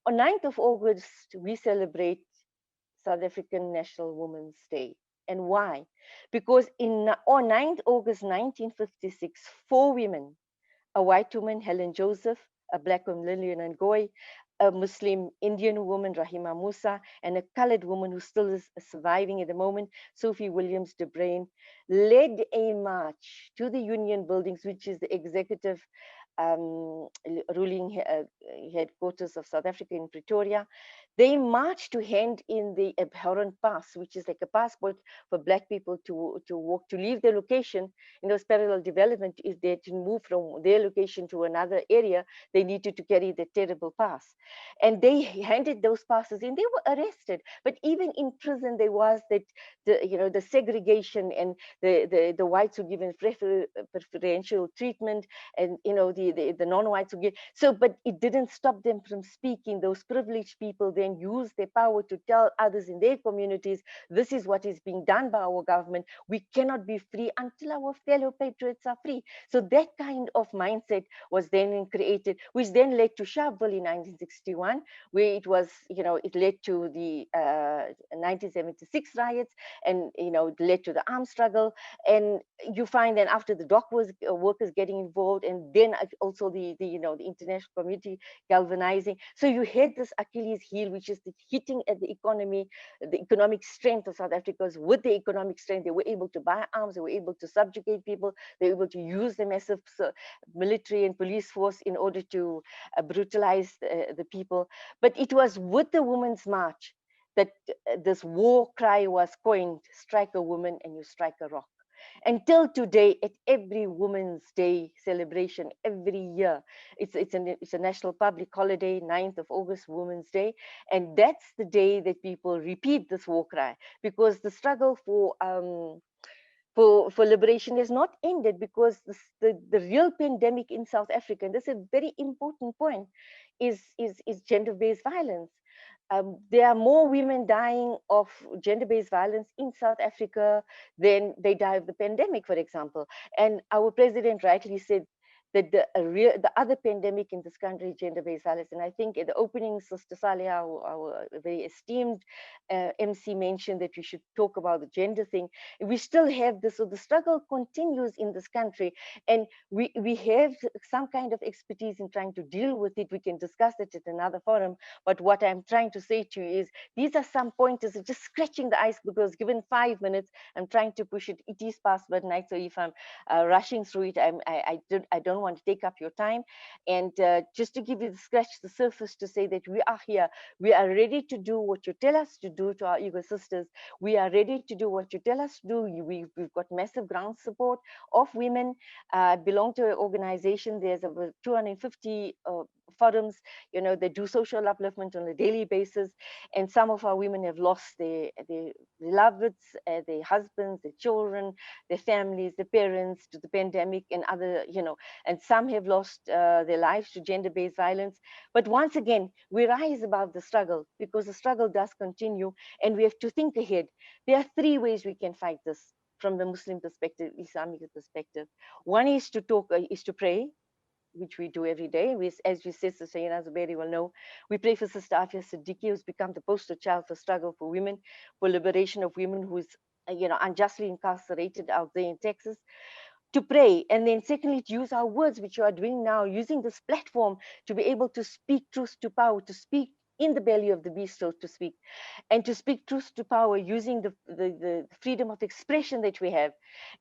On 9th of August, we celebrate South African National Women's Day. And why? Because on 9th August 1956, 4 women, a white woman, Helen Joseph, a black woman, Lillian Ngoyi, a Muslim Indian woman, Rahima Musa, and a colored woman who still is surviving at the moment, Sophie Williams de Bruyn, led a march to the Union Buildings, which is the executive ruling headquarters of South Africa in Pretoria. They marched to hand in the abhorrent pass, which is like a passport for Black people to walk, to leave their location. In those parallel development, if they had to move from their location to another area, they needed to carry the terrible pass. And they handed those passes in. They were arrested. But even in prison, there was that the segregation, and the whites were given preferential treatment, and the non-whites were given. So, but it didn't stop them from speaking. Those privileged people then used their power to tell others in their communities, this is what is being done by our government. We cannot be free until our fellow patriots are free. So that kind of mindset was then created, which then led to Sharpeville in 1961, where it was, it led to the 1976 riots, and it led to the armed struggle. And you find that after the dock workers getting involved, and then also the international community galvanizing. So you had this Achilles heel, which is the hitting at the economy, the economic strength of South Africa. With the economic strength, they were able to buy arms, they were able to subjugate people, they were able to use the massive military and police force in order to brutalize the people. But it was with the Women's March that this war cry was coined: strike a woman and you strike a rock. Until today, at every Women's Day celebration, every year, it's a national public holiday, 9th of August, Women's Day. And that's the day that people repeat this war cry, because the struggle for liberation has not ended, because the real pandemic in South Africa, and this is a very important point, is gender-based violence. There are more women dying of gender-based violence in South Africa than they die of the pandemic, for example. And our president rightly said that the other pandemic in this country is gender-based violence. And I think at the opening, Sister Salia, our very esteemed MC, mentioned that we should talk about the gender thing. We still have this, so the struggle continues in this country, and we have some kind of expertise in trying to deal with it. We can discuss it at another forum, but what I'm trying to say to you is these are some pointers, just scratching the ice, because given 5 minutes, I'm trying to push it. It is past midnight, so if I'm rushing through it, I don't don't want to take up your time. And just to give you the scratch the surface to say that we are here, we are ready to do what you tell us to do to our Uyghur sisters. We are ready to do what you tell us to do. We've got massive ground support of women. Belong to an organization. There's over 250 forums, you know, they do social upliftment on a daily basis. And some of our women have lost their beloveds, their husbands, their children, their families, their parents to the pandemic and other, you know, and some have lost their lives to gender-based violence. But once again, we rise above the struggle because the struggle does continue and we have to think ahead. There are three ways we can fight this from the Muslim perspective, Islamic perspective. One is to talk, is to pray, which we do every day. As we said, Sister Hena Zuberi will know, we pray for Sister Afia Siddiqui, who's become the poster child for struggle for women, for liberation of women who's, you know, unjustly incarcerated out there in Texas. To pray, and then secondly, to use our words, which you are doing now, using this platform to be able to speak truth to power, to speak in the belly of the beast, so to speak, and to speak truth to power using the freedom of expression that we have.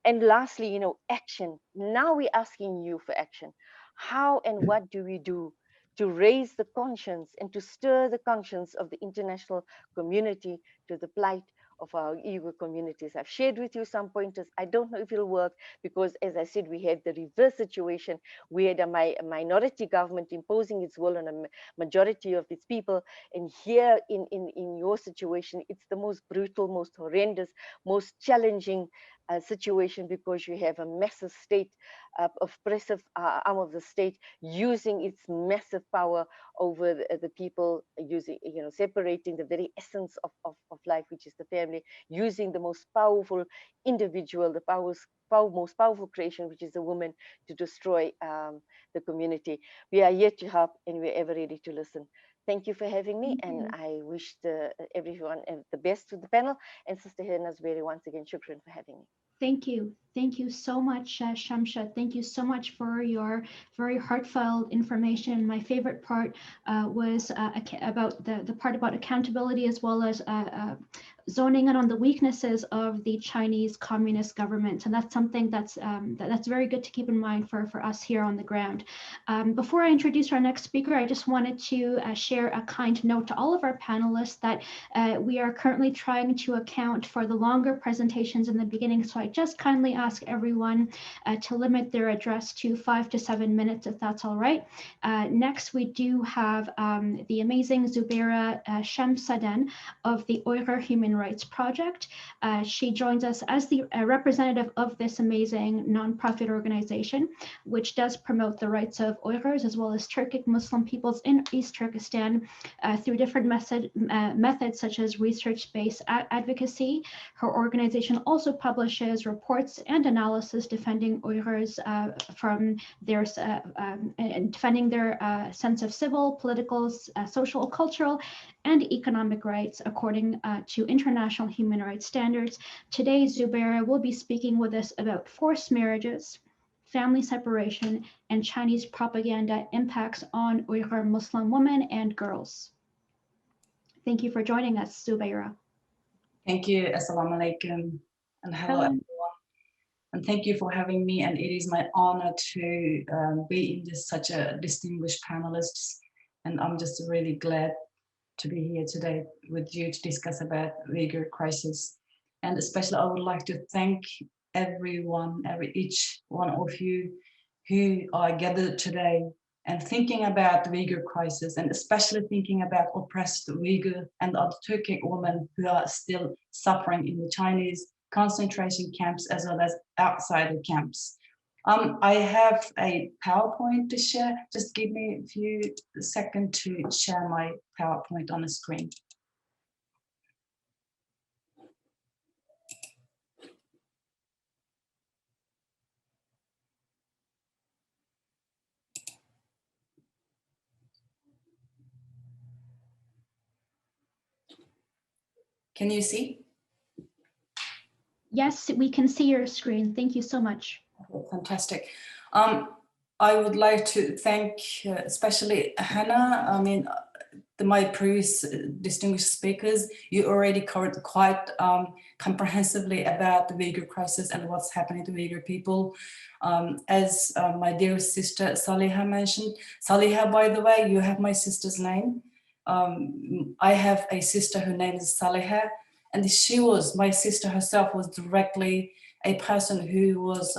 And lastly, you know, action. Now we're asking you for action. How and what do we do to raise the conscience and to stir the conscience of the international community to the plight of our Uyghur communities? I've shared with you some pointers. I don't know if it'll work because, as I said, we had the reverse situation. We had a minority government imposing its will on a majority of its people. And here in your situation, it's the most brutal, most horrendous, most challenging situation because you have a massive state, oppressive arm of the state using its massive power over the people, using, you know, separating the very essence of life, which is the family, using the most powerful individual, the most powerful creation, which is the woman, to destroy the community. We are here to help and we're ever ready to listen. Thank you for having me, and I wish everyone the best with the panel. And Sister Hena Zuberi, once again, shukran for having me. Thank you. Thank you so much, Shamsa. Thank you so much for your very heartfelt information. My favorite part was about the part about accountability, as well as zoning in on the weaknesses of the Chinese Communist government. And that's something that's very good to keep in mind for us here on the ground. Before I introduce our next speaker, I just wanted to share a kind note to all of our panelists that we are currently trying to account for the longer presentations in the beginning. So I just kindly ask everyone to limit their address to 5 to 7 minutes, if that's all right. Next, we do have the amazing Zubayra Shamsaden of the Uighur Human Rights Project. She joins us as the representative of this amazing nonprofit organization, which does promote the rights of Uyghurs as well as Turkic Muslim peoples in East Turkestan through different methods such as research-based advocacy. Her organization also publishes reports and analysis defending Uyghurs from their defending their sense of civil, political, social, cultural, and economic rights according to international human rights standards. Today, Zubayra will be speaking with us about forced marriages, family separation, and Chinese propaganda impacts on Uyghur Muslim women and girls. Thank you for joining us, Zubayra. Thank you. Assalamu alaikum, and hello everyone. And thank you for having me. And it is my honor to be in such a distinguished panelists. And I'm just really glad to be here today with you to discuss about Uyghur crisis. And especially I would like to thank everyone, each one of you who are gathered today and thinking about the Uyghur crisis, and especially thinking about oppressed Uyghur and other Turkic women who are still suffering in the Chinese concentration camps as well as outside the camps. I have a PowerPoint to share. Just give me a few seconds to share my PowerPoint on the screen. Can you see? Yes, we can see your screen. Thank you so much. Okay, fantastic. I would like to thank especially Hena. I mean, my previous distinguished speakers, you already covered quite comprehensively about the Uyghur crisis and what's happening to Uyghur people. As my dear sister Saliha mentioned, Saliha, by the way, you have my sister's name. I have a sister whose name is Saliha, and my sister herself was directly a person who was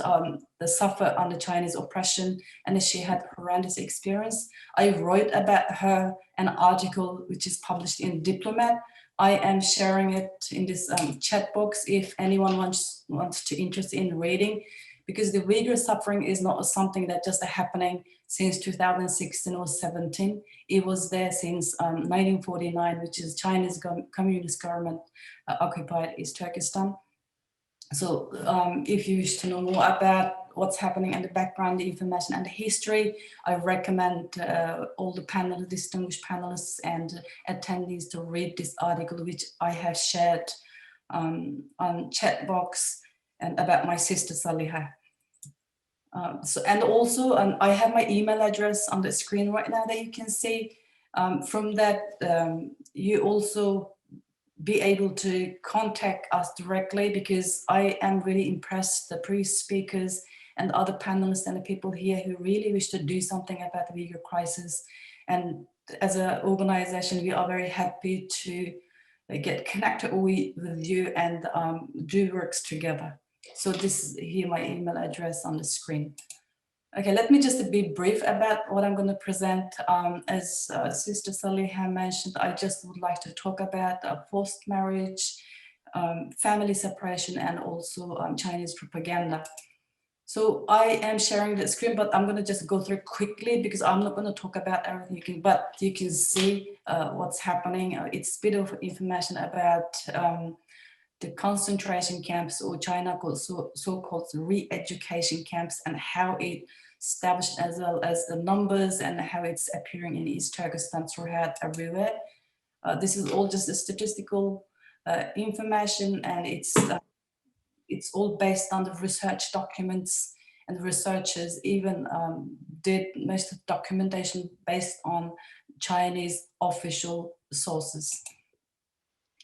suffered under Chinese oppression, and she had horrendous experience. I wrote about her an article which is published in Diplomat. I am sharing it in this chat box if anyone wants to interest in reading, because the Uyghur suffering is not something that just happening since 2016 or 17. It was there since 1949, which is Chinese communist government occupied East Turkestan. So if you wish to know more about what's happening in the background, the information and the history, I recommend all the distinguished panelists and attendees to read this article, which I have shared on chat box, and about my sister Saliha. And also I have my email address on the screen right now that you can see. From that, you also be able to contact us directly, because I am really impressed, the previous speakers and other panelists and the people here who really wish to do something about the Uyghur crisis. And as an organization, we are very happy to get connected with you and do works together. So this is here my email address on the screen. Okay, let me just be brief about what I'm going to present. As Sister Saliha mentioned, I just would like to talk about forced marriage, family separation, and also Chinese propaganda. So I am sharing the screen, but I'm going to just go through quickly, because I'm not going to talk about everything, but you can see what's happening. It's a bit of information about the concentration camps, or China so-called re-education camps, and how it established, as well as the numbers and how it's appearing in East Turkestan throughout everywhere. This is all just a statistical information, and it's all based on the research documents, and the researchers even did most of the documentation based on Chinese official sources.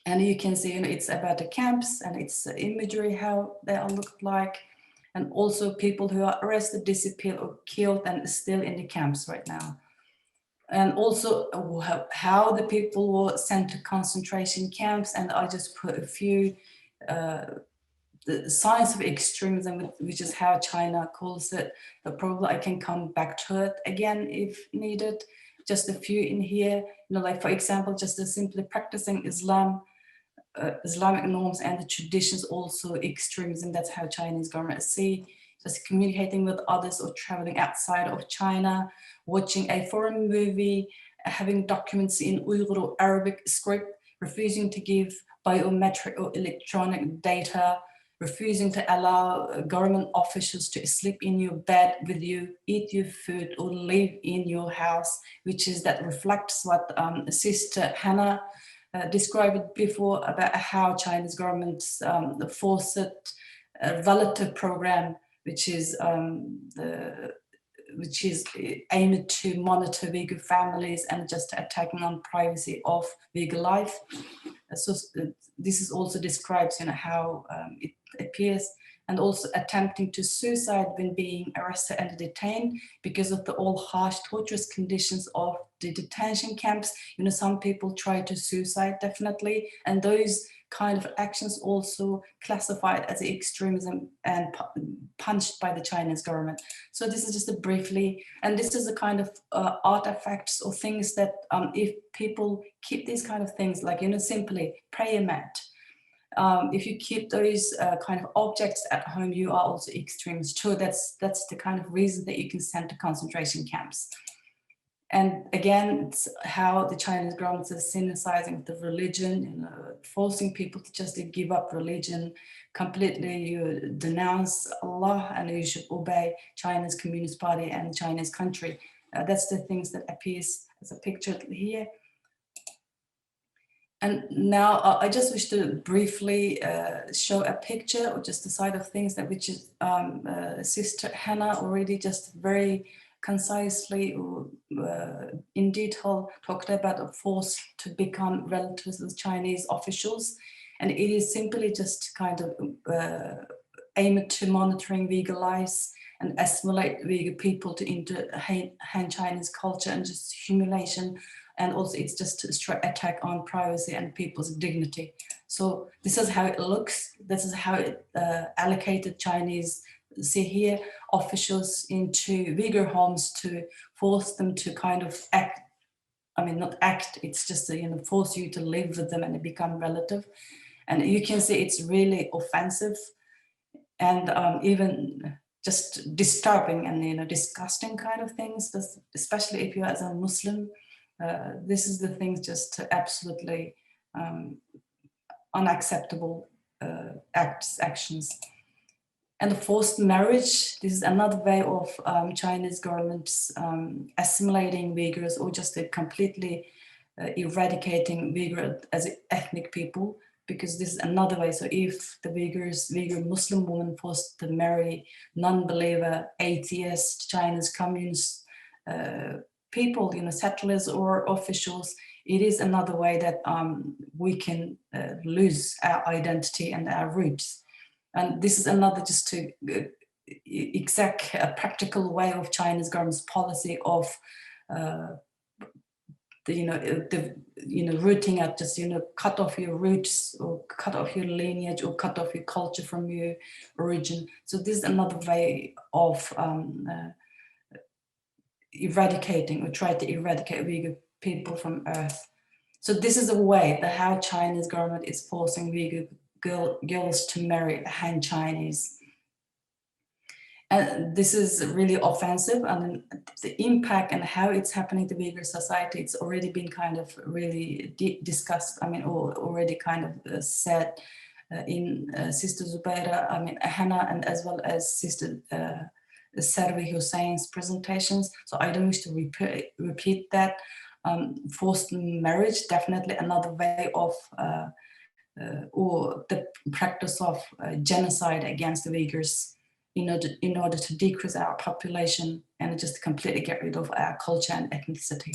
And you can see, it's about the camps, and it's imagery, how they all look like, and also people who are arrested, disappeared, or killed, and still in the camps right now. And also how the people were sent to concentration camps. And I just put a few the signs of extremism, which is how China calls it, but probably I can come back to it again if needed. Just a few in here, like for example, just simply practicing Islamic norms and the traditions, also extremism. That's how Chinese government see. Just communicating with others or traveling outside of China, watching a foreign movie, having documents in Uyghur or Arabic script, refusing to give biometric or electronic data, refusing to allow government officials to sleep in your bed with you, eat your food, or live in your house, which is that reflects what Sister Hena described before about how Chinese governments forced a relative program, which is aimed to monitor Uyghur families and just attacking on privacy of Uyghur life. So this is also describes how it appears, and also attempting to suicide when being arrested and detained because of the all harsh, torturous conditions of the detention camps. Some people try to suicide, definitely, and those kind of actions also classified as extremism and punished by the Chinese government. So this is just a briefly, and this is the kind of artifacts or things that if people keep these kind of things, like, simply prayer mat, if you keep those kind of objects at home, you are also extremist too. That's the kind of reason that you can send to concentration camps. And again, it's how the Chinese government is syncretizing the religion, forcing people to just give up religion completely. You denounce Allah and you should obey China's Communist Party and Chinese country. That's the things that appears as a picture here. And now I just wish to briefly show a picture, or just the side of things that which is Sister Hena already just very concisely in detail talked about a force to become relatives with Chinese officials, and it is simply just kind of aimed to monitoring Uyghur lives and assimilate Uyghur people into Han Chinese culture and just humiliation, and also it's just a straight attack on privacy and people's dignity. So this is how it looks. This is how it allocated Chinese, see here, officials into Uyghur homes to force them to kind of act. I mean, not act. It's just force you to live with them and become relative. And you can see it's really offensive and even just disturbing and disgusting kind of things. Especially if you're as a Muslim, this is the things just absolutely unacceptable actions. And the forced marriage, this is another way of Chinese governments assimilating Uyghurs or just completely eradicating Uyghur as ethnic people, because this is another way. So if the Uyghur Muslim woman forced to marry non-believer, atheist, Chinese communist people, settlers or officials, it is another way that we can lose our identity and our roots. And this is another just to exact a practical way of China's government's policy of rooting out, just cut off your roots or cut off your lineage or cut off your culture from your origin. So this is another way of eradicating or try to eradicate Uyghur people from Earth. So this is a way that how Chinese government is forcing Uyghur girls to marry Han Chinese. And this is really offensive, and the impact and how it's happening to Uyghur society, it's already been kind of really discussed, or already kind of said in Sister Zubayra, Hena, and as well as Sister Serwi Husein's presentations. So I don't wish to repeat that. Forced marriage, definitely another way of or the practice of genocide against the Uyghurs in order to decrease our population and just completely get rid of our culture and ethnicity.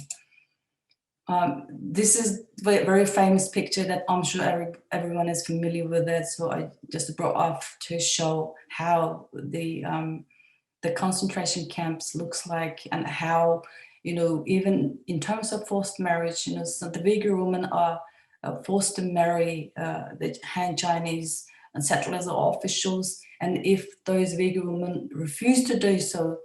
This is a very famous picture that I'm sure everyone is familiar with it. So I just brought up to show how the concentration camps looks like, and how, even in terms of forced marriage, so the Uyghur women are forced to marry the Han Chinese and settlers or officials. And if those Uyghur women refuse to do so,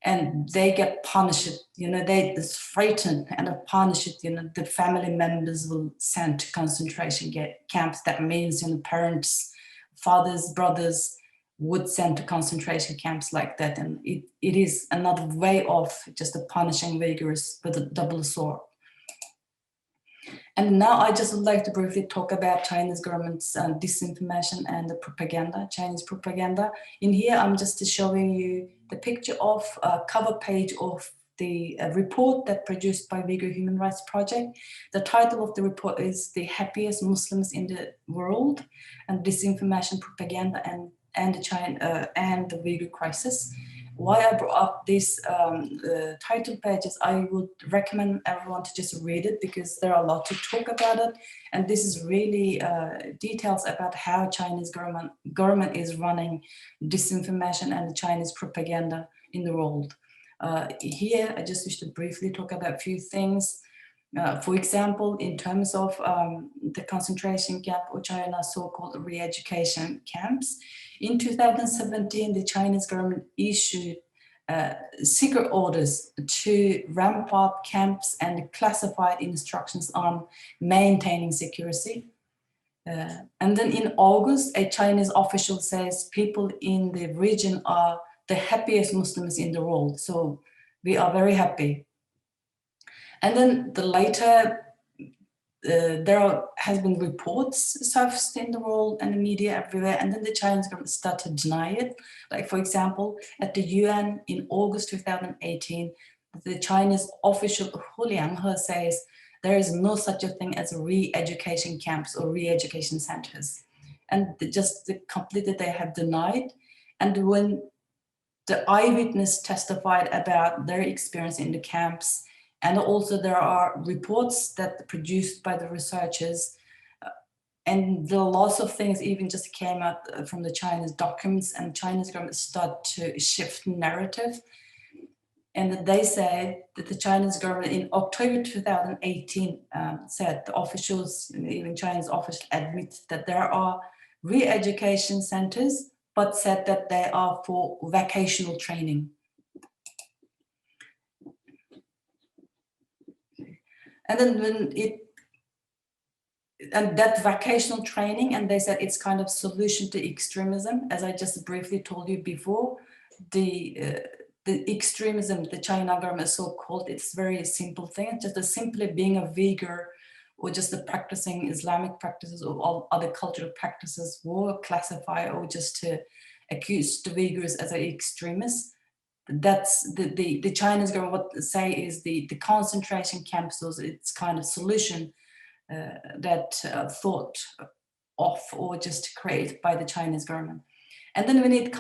and they get punished, they just threatened and are punished, the family members will send to concentration camps. That means, parents, fathers, brothers would send to concentration camps like that. And it is another way of just punishing Uyghurs with a double sword. And now I just would like to briefly talk about Chinese government's disinformation and the propaganda, Chinese propaganda. In here, I'm just showing you the picture of a cover page of the report that produced by Uyghur Human Rights Project. The title of the report is "The Happiest Muslims in the World and Disinformation, Propaganda and the Uyghur Crisis." Why I brought up these title pages, I would recommend everyone to just read it, because there are a lot to talk about it. And this is really details about how Chinese government is running disinformation and the Chinese propaganda in the world. Here, I just wish to briefly talk about a few things. For example, in terms of the concentration camp or China's so-called re-education camps, in 2017, the Chinese government issued secret orders to ramp up camps and classified instructions on maintaining security. And then in August, a Chinese official says people in the region are the happiest Muslims in the world. So we are very happy. And then later, there has been reports surfaced in the world and the media everywhere, and then the Chinese government started to deny it. Like, for example, at the UN in August 2018, the Chinese official Hu Lianghe says there is no such a thing as re-education camps or re-education centers. And completely they have denied. And when the eyewitness testified about their experience in the camps. And also there are reports that produced by the researchers, and the lots of things even just came out from the Chinese documents, and Chinese government start to shift narrative. And they said that the Chinese government in October 2018 said, the officials, even Chinese officials admit that there are re-education centers, but said that they are for vocational training. And then when and that vocational training, and they said it's kind of solution to extremism, as I just briefly told you before, the extremism, the China government so-called, it's very simple thing, just simply being a Uyghur or just the practicing Islamic practices or all other cultural practices were classified, or just to accuse the Uyghurs as an extremist. That's the Chinese government what say is the concentration camps, it's kind of solution that thought of or just created by the Chinese government. And then when it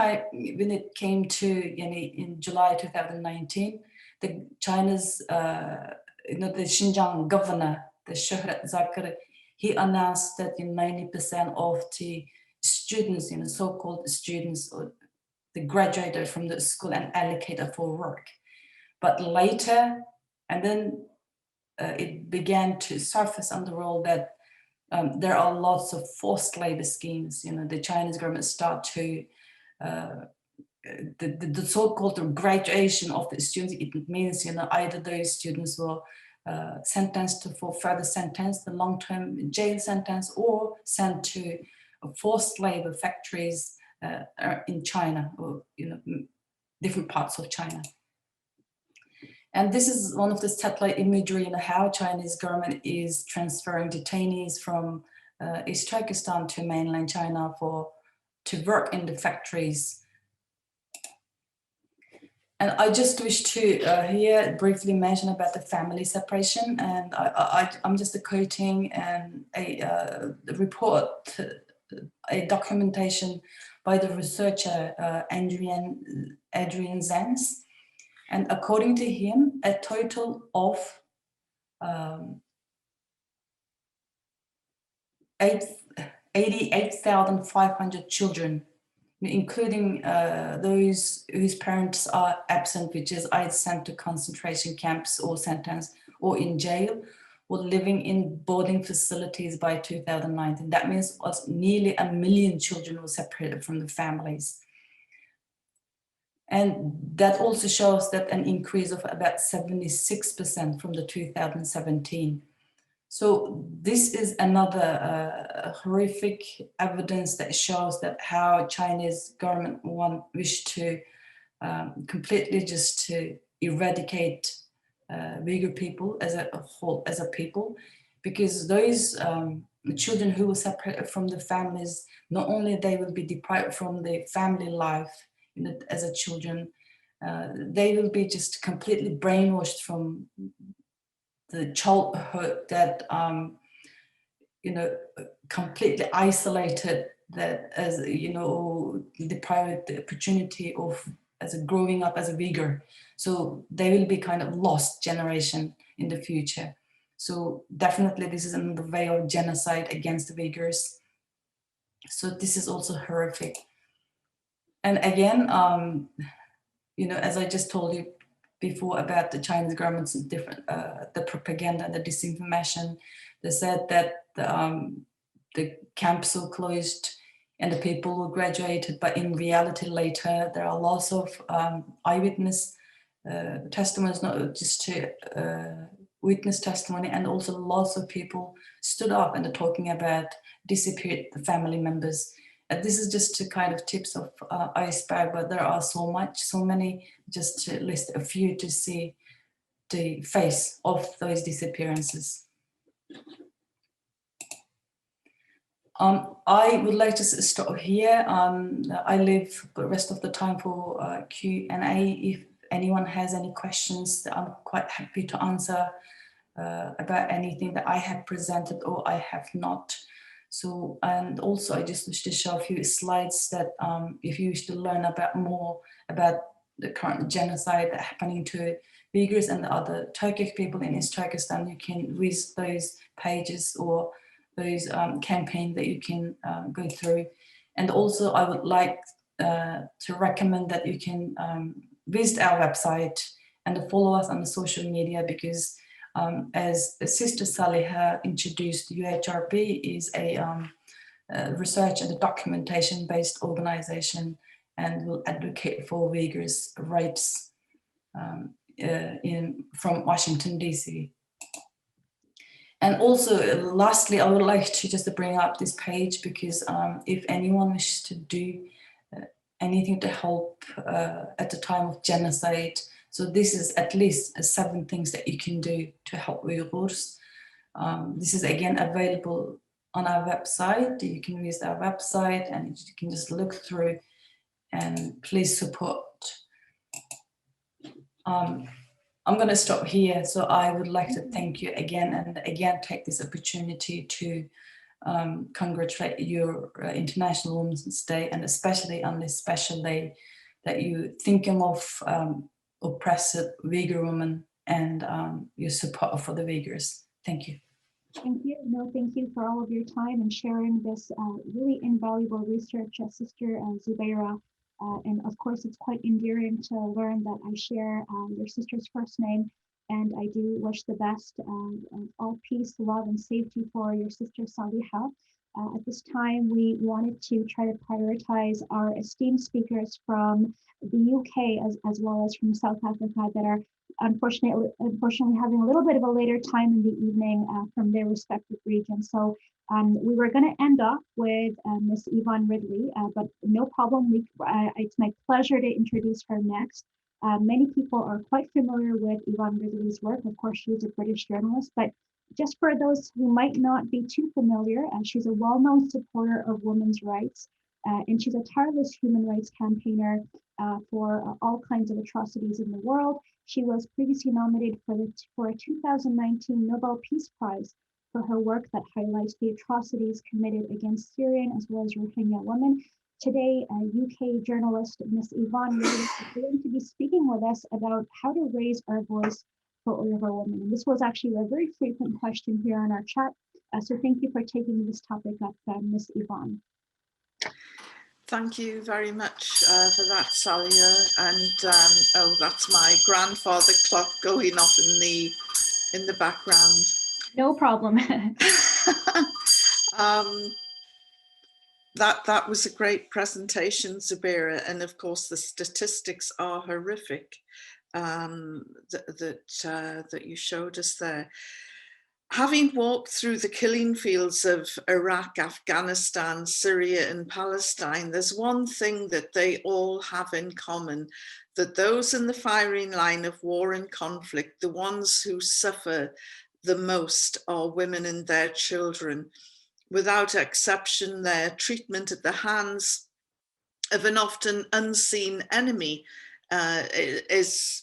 came to in July 2019, the China's the Xinjiang governor, the Shohrat Zakir, he announced that 90% of the students, so-called students, they graduated from the school and allocated for work. But later, and then it began to surface on the world that there are lots of forced labor schemes. The Chinese government start to the so-called graduation of the students. It means either those students were sentenced for further sentence, the long-term jail sentence, or sent to forced labor factories in China, or different parts of China. And this is one of the satellite imagery how Chinese government is transferring detainees from East Turkestan to mainland China to work in the factories. And I just wish to here briefly mention about the family separation. And I'm just quoting a report, a documentation by the researcher Adrian Zenz. And according to him, a total of 88,500 children, including those whose parents are absent, which is either sent to concentration camps or sentenced or in jail, were living in boarding facilities by 2019. That means nearly 1 million children were separated from the families. And that also shows that an increase of about 76% from the 2017. So this is another horrific evidence that shows that how Chinese government wish to completely just to eradicate Uyghur people as a whole, as a people, because those children who were separated from the families, not only they will be deprived from the family life as a children, they will be just completely brainwashed from the childhood that completely isolated, that as deprived the opportunity of growing up as a Uyghur. So they will be kind of lost generation in the future. So definitely this is another way of genocide against the Uyghurs. So this is also horrific. And again, as I just told you before about the Chinese government's different, the propaganda and the disinformation, they said that the camps were closed and the people were graduated, but in reality later, there are lots of eyewitness testimonies, not just to witness testimony, and also lots of people stood up and are talking about disappeared family members. This is just a kind of tips of iceberg, but there are so many, just to list a few to see the face of those disappearances. I would like to stop here. I leave the rest of the time for Q&A. If anyone has any questions, I'm quite happy to answer about anything that I have presented or I have not. So, and also I just wish to show a few slides that if you wish to learn about more about the current genocide that's happening to Uyghurs and the other Turkic people in East Turkestan, you can read those pages or those campaigns that you can go through. And also I would like to recommend that you can visit our website and follow us on the social media, because as Sister Saliha introduced, UHRP is a research and a documentation based organization and will advocate for Uyghurs' rights from Washington, DC. And also, lastly, I would like to just bring up this page, because if anyone wishes to do anything to help at the time of genocide, so this is at least 7 things that you can do to help Uyghurs. This is again available on our website. You can visit our website and you can just look through, and please support. I'm going to stop here. So I would like to thank you again, and again take this opportunity to congratulate your International Women's Day, and especially on this special day that you're thinking of oppressed Uyghur women and your support for the Uyghurs. Thank you. Thank you. No, thank you for all of your time and sharing this really invaluable research, Sister Zubayra. And of course, it's quite endearing to learn that I share your sister's first name, and I do wish the best, all peace, love, and safety for your sister Saliha. At this time, we wanted to try to prioritize our esteemed speakers from the UK as well as from South Africa that are unfortunately having a little bit of a later time in the evening from their respective regions. So we were going to end off with Miss Yvonne Ridley, but no problem. It's my pleasure to introduce her next. Many people are quite familiar with Yvonne Ridley's work. Of course, she's a British journalist, but just for those who might not be too familiar, she's a well-known supporter of women's rights, and she's a tireless human rights campaigner for all kinds of atrocities in the world. She was previously nominated for a 2019 Nobel Peace Prize for her work that highlights the atrocities committed against Syrian as well as Rohingya women. Today, UK journalist Miss Yvonne Ridley is going to be speaking with us about how to raise our voice for Uyghur women. And this was actually a very frequent question here on our chat. So thank you for taking this topic up, Miss Yvonne. Thank you very much for that, Salia. And oh, that's my grandfather clock going off in the background. No problem. That was a great presentation, Zubayra, and of course the statistics are horrific that you showed us there. Having walked through the killing fields of Iraq, Afghanistan, Syria, and Palestine, there's one thing that they all have in common, that those in the firing line of war and conflict, the ones who suffer the most, are women and their children. Without exception, their treatment at the hands of an often unseen enemy is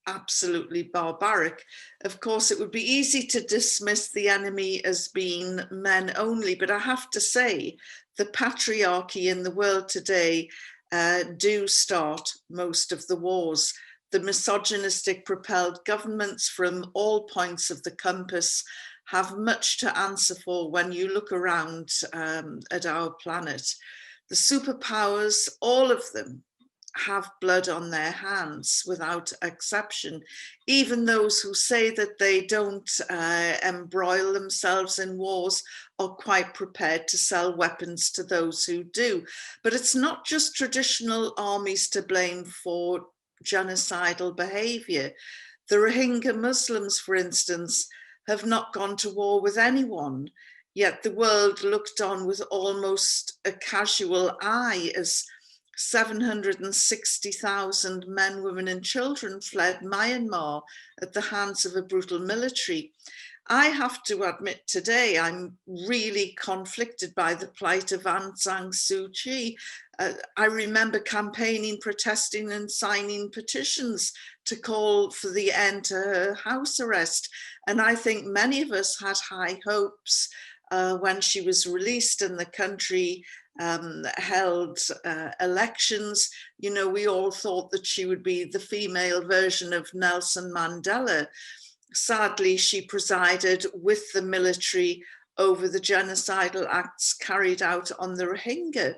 absolutely barbaric. Of course, it would be easy to dismiss the enemy as being men only, but I have to say the patriarchy in the world today do start most of the wars. The misogynistic propelled governments from all points of the compass have much to answer for when you look around at our planet. The superpowers, all of them, have blood on their hands without exception. Even those who say that they don't embroil themselves in wars are quite prepared to sell weapons to those who do. But it's not just traditional armies to blame for genocidal behavior. The Rohingya Muslims, for instance, have not gone to war with anyone, yet the world looked on with almost a casual eye as 760,000 men, women and children fled Myanmar at the hands of a brutal military. I have to admit today I'm really conflicted by the plight of Aung San Suu Kyi. I remember campaigning, protesting and signing petitions to call for the end to her house arrest. And I think many of us had high hopes when she was released and the country held elections. You know, we all thought that she would be the female version of Nelson Mandela. Sadly, she presided with the military over the genocidal acts carried out on the Rohingya.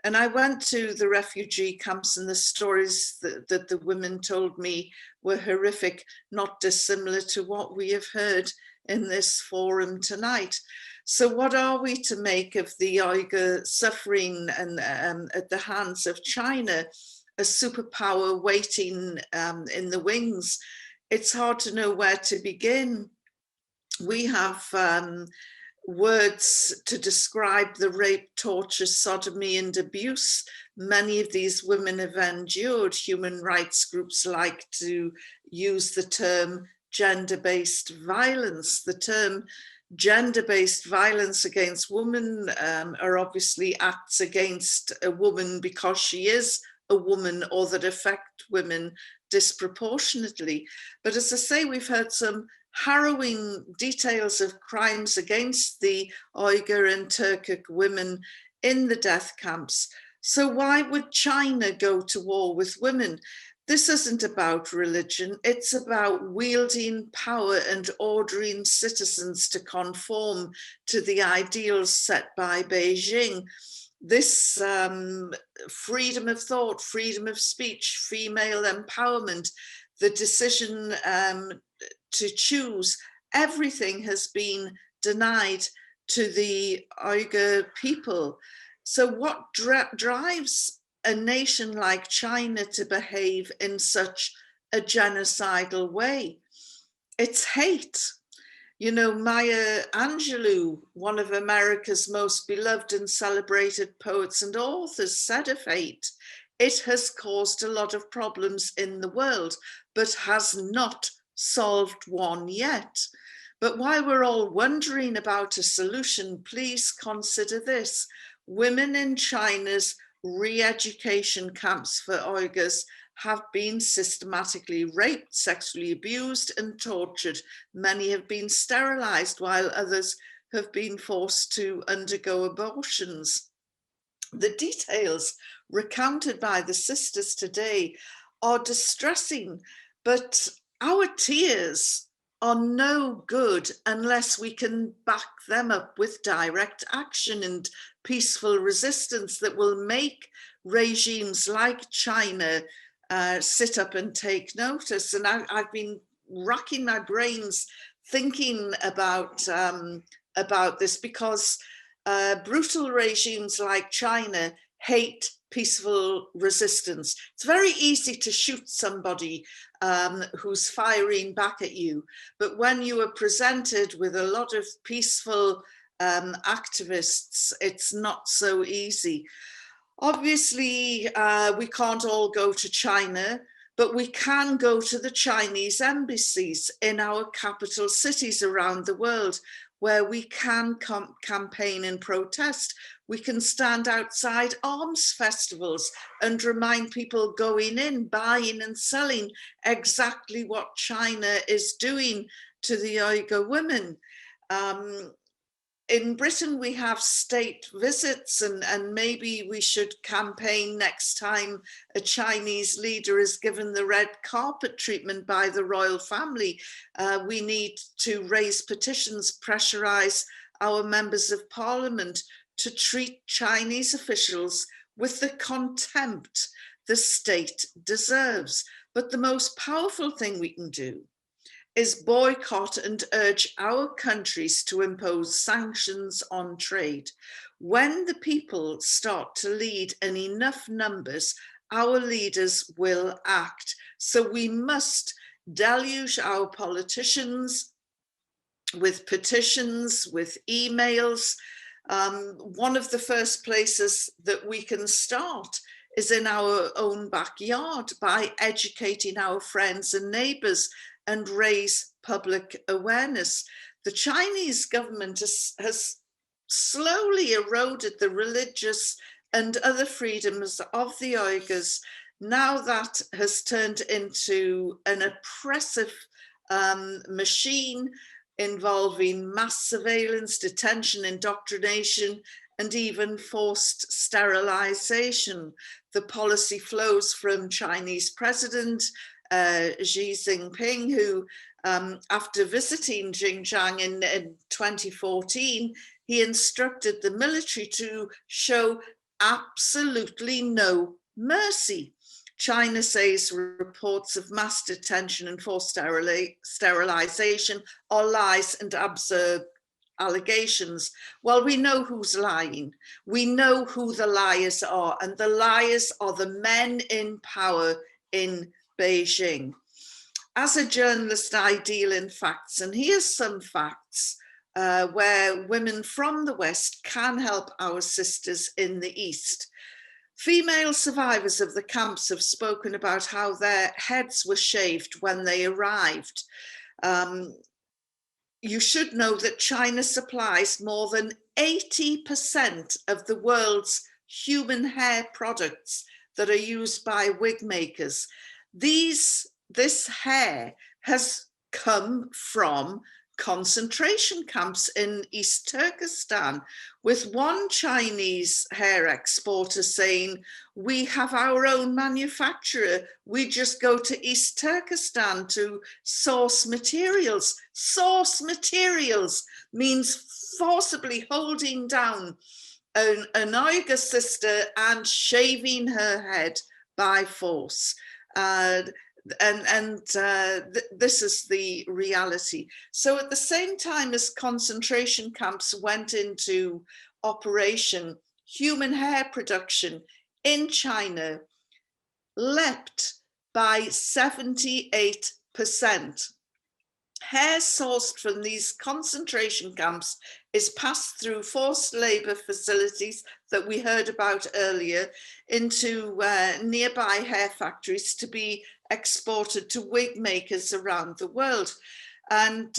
And I went to the refugee camps, and the stories that the women told me were horrific, not dissimilar to what we have heard in this forum tonight. So what are we to make of the Uyghur suffering and at the hands of China, a superpower waiting in the wings? It's hard to know where to begin. We have words to describe the rape, torture, sodomy, and abuse many of these women have endured. Human rights groups like to use the term gender-based violence. The term gender-based violence against women are obviously acts against a woman because she is a woman or that affect women disproportionately. But as I say, we've heard some harrowing details of crimes against the Uyghur and Turkic women in the death camps. So why would China go to war with women? This isn't about religion, it's about wielding power and ordering citizens to conform to the ideals set by Beijing. This freedom of thought, freedom of speech, female empowerment, the decision to choose, everything has been denied to the Uyghur people. So what drives a nation like China to behave in such a genocidal way? It's hate. You know, Maya Angelou, one of America's most beloved and celebrated poets and authors, said of hate, it has caused a lot of problems in the world, but has not solved one yet. But while we're all wondering about a solution, please consider this. Women in China's re-education camps for Uyghurs have been systematically raped, sexually abused and tortured. Many have been sterilized, while others have been forced to undergo abortions. The details recounted by the sisters today are distressing, but our tears are no good unless we can back them up with direct action and peaceful resistance that will make regimes like China sit up and take notice. And I've been racking my brains thinking about this, because brutal regimes like China hate peaceful resistance. It's very easy to shoot somebody who's firing back at you, but when you are presented with a lot of peaceful activists, it's not so easy. Obviously, we can't all go to China, but we can go to the Chinese embassies in our capital cities around the world, where we can campaign and protest. We can stand outside arms festivals and remind people going in, buying and selling exactly what China is doing to the Uyghur women. In Britain, we have state visits, and maybe we should campaign next time a Chinese leader is given the red carpet treatment by the royal family. We need to raise petitions, pressurize our members of parliament to treat Chinese officials with the contempt the state deserves. But the most powerful thing we can do is boycott and urge our countries to impose sanctions on trade. When the people start to lead in enough numbers, our leaders will act. So we must deluge our politicians with petitions, with emails. One of the first places that we can start is in our own backyard, by educating our friends and neighbors and raise public awareness. The Chinese government has slowly eroded the religious and other freedoms of the Uyghurs. Now that has turned into an oppressive machine involving mass surveillance, detention, indoctrination, and even forced sterilization. The policy flows from Chinese President Xi Jinping, who after visiting Xinjiang in 2014, he instructed the military to show absolutely no mercy. China says reports of mass detention and forced sterilization are lies and absurd allegations. Well, we know who's lying. We know who the liars are, and the liars are the men in power in Beijing. As a journalist, I deal in facts, and here's some facts where women from the West can help our sisters in the East. Female survivors of the camps have spoken about how their heads were shaved when they arrived. You should know that China supplies more than 80% of the world's human hair products that are used by wig makers. This hair has come from concentration camps in East Turkestan, with one Chinese hair exporter saying, we have our own manufacturer, we just go to East Turkestan to source materials. Source materials means forcibly holding down an Uyghur sister and shaving her head by force. This is the reality. So at the same time as concentration camps went into operation, human hair production in China leapt by 78%. Hair sourced from these concentration camps is passed through forced labor facilities that we heard about earlier into nearby hair factories to be exported to wig makers around the world. And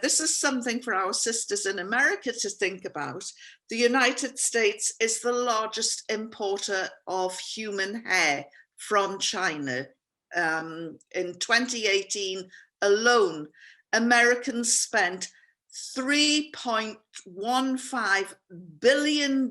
this is something for our sisters in America to think about. The United States is the largest importer of human hair from China. In 2018 alone, Americans spent $3.15 billion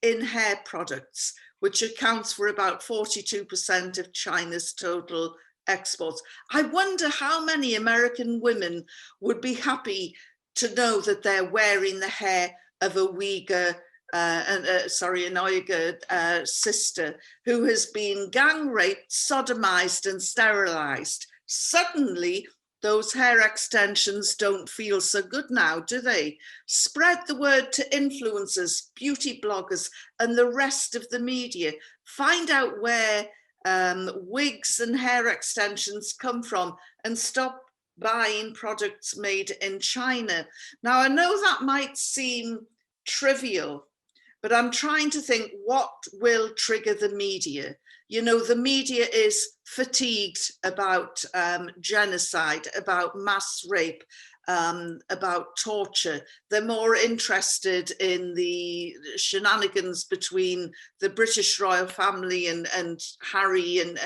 in hair products, which accounts for about 42% of China's total exports. I wonder how many American women would be happy to know that they're wearing the hair of a Uyghur, an Uyghur sister who has been gang raped, sodomized and sterilized. Suddenly, those hair extensions don't feel so good now, do they? Spread the word to influencers, beauty bloggers, and the rest of the media. Find out where wigs and hair extensions come from and stop buying products made in China. Now, I know that might seem trivial, but I'm trying to think what will trigger the media. You know, the media is fatigued about genocide, about mass rape, about torture. They're more interested in the shenanigans between the British royal family and Harry and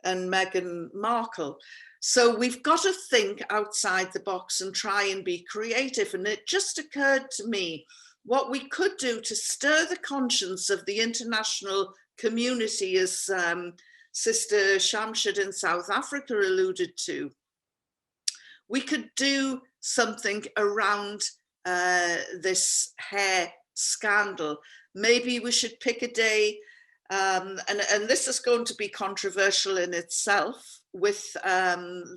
Meghan Markle. So we've got to think outside the box and try and be creative. And it just occurred to me what we could do to stir the conscience of the international community, as Sister Shamsaden in South Africa alluded to. We could do something around this hair scandal. Maybe we should pick a day, and this is going to be controversial in itself with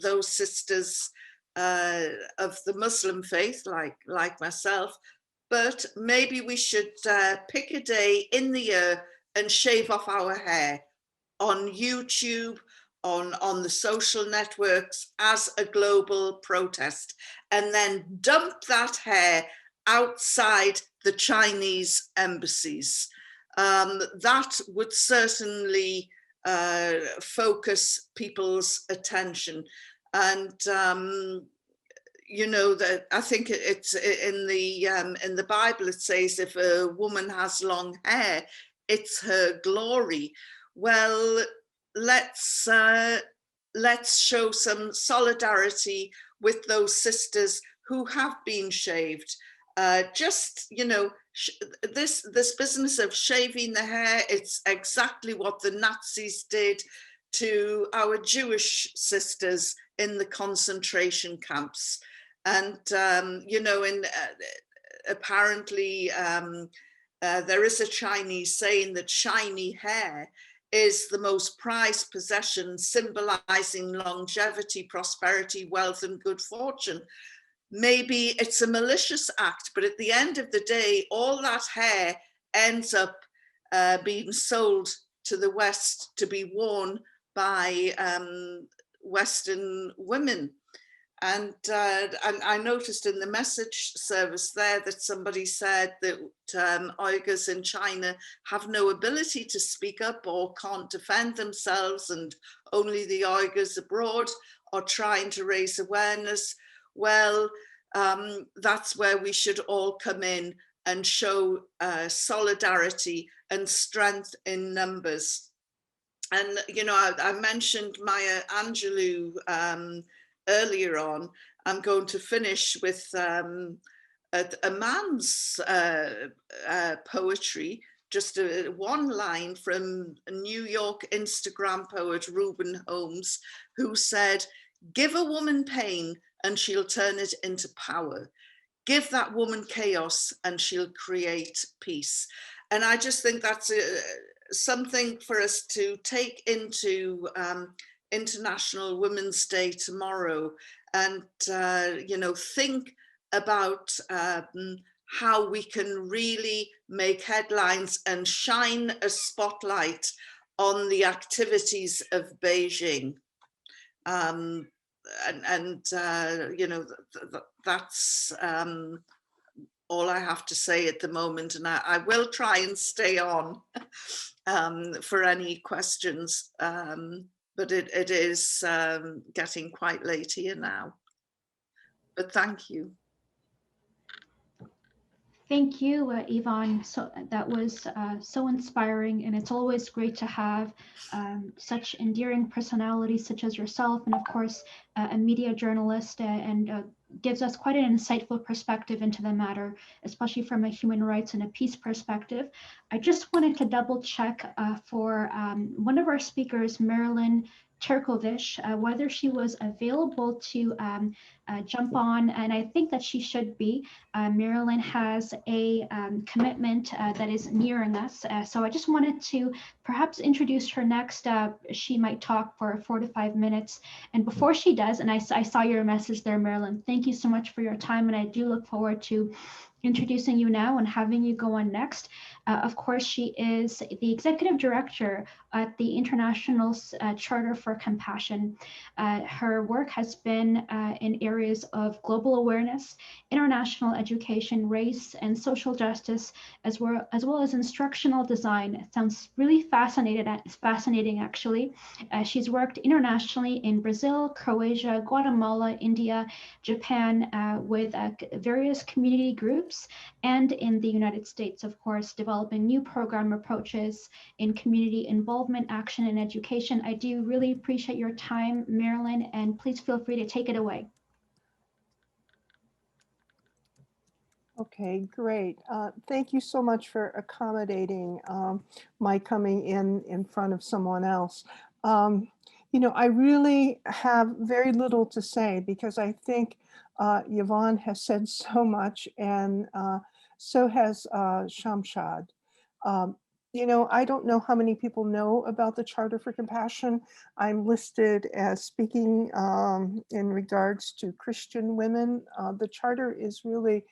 those sisters of the Muslim faith, like myself, but maybe we should pick a day in the year and shave off our hair on YouTube, on the social networks as a global protest, and then dump that hair outside the Chinese embassies. That would certainly focus people's attention. And you know, that I think it's in the Bible, it says if a woman has long hair, it's her glory. Well, let's show some solidarity with those sisters who have been shaved. Just, you know, this business of shaving the hair, it's exactly what the Nazis did to our Jewish sisters in the concentration camps. And, you know, apparently there is a Chinese saying that shiny hair is the most prized possession, symbolizing longevity, prosperity, wealth, and good fortune. Maybe it's a malicious act, but at the end of the day, all that hair ends up being sold to the West to be worn by Western women. And I noticed in the message service there that somebody said that Uyghurs in China have no ability to speak up or can't defend themselves, and only the Uyghurs abroad are trying to raise awareness. Well, that's where we should all come in and show solidarity and strength in numbers. And, you know, I mentioned Maya Angelou earlier on. I'm going to finish with a man's poetry, just one line from a New York Instagram poet, Reuben Holmes, who said, "Give a woman pain and she'll turn it into power. Give that woman chaos and she'll create peace." And I just think that's something for us to take into International Women's Day tomorrow, and you know, think about how we can really make headlines and shine a spotlight on the activities of Beijing. You know, that's all I have to say at the moment, and I will try and stay on for any questions, but it is getting quite late here now. But thank you. Thank you, Yvonne. So that was so inspiring, and it's always great to have such endearing personalities such as yourself, and of course, a media journalist, and gives us quite an insightful perspective into the matter, especially from a human rights and a peace perspective. I just wanted to double check for one of our speakers, Marilyn Terkovich, whether she was available to jump on, and I think that she should be. Marilyn has a commitment that is nearing us, so I just wanted to perhaps introduce her next. She might talk for 4 to 5 minutes, and before she does, and I saw your message there, Marilyn, thank you so much for your time, and I do look forward to introducing you now and having you go on next. Of course, she is the executive director at the International Charter for Compassion. Her work has been in areas of global awareness, international education, race and social justice, as well as instructional design. It sounds really fascinating actually. She's worked internationally in Brazil, Croatia, Guatemala, India, Japan, with various community groups, and in the United States, of course, developing new program approaches in community involvement, action, and education. I do really appreciate your time, Marilyn, and please feel free to take it away. Okay, great. Thank you so much for accommodating my coming in front of someone else. You know, I really have very little to say because I think Yvonne has said so much, and so has Shamsaden. You know, I don't know how many people know about the Charter for Compassion. I'm listed as speaking in regards to Christian women. The Charter is really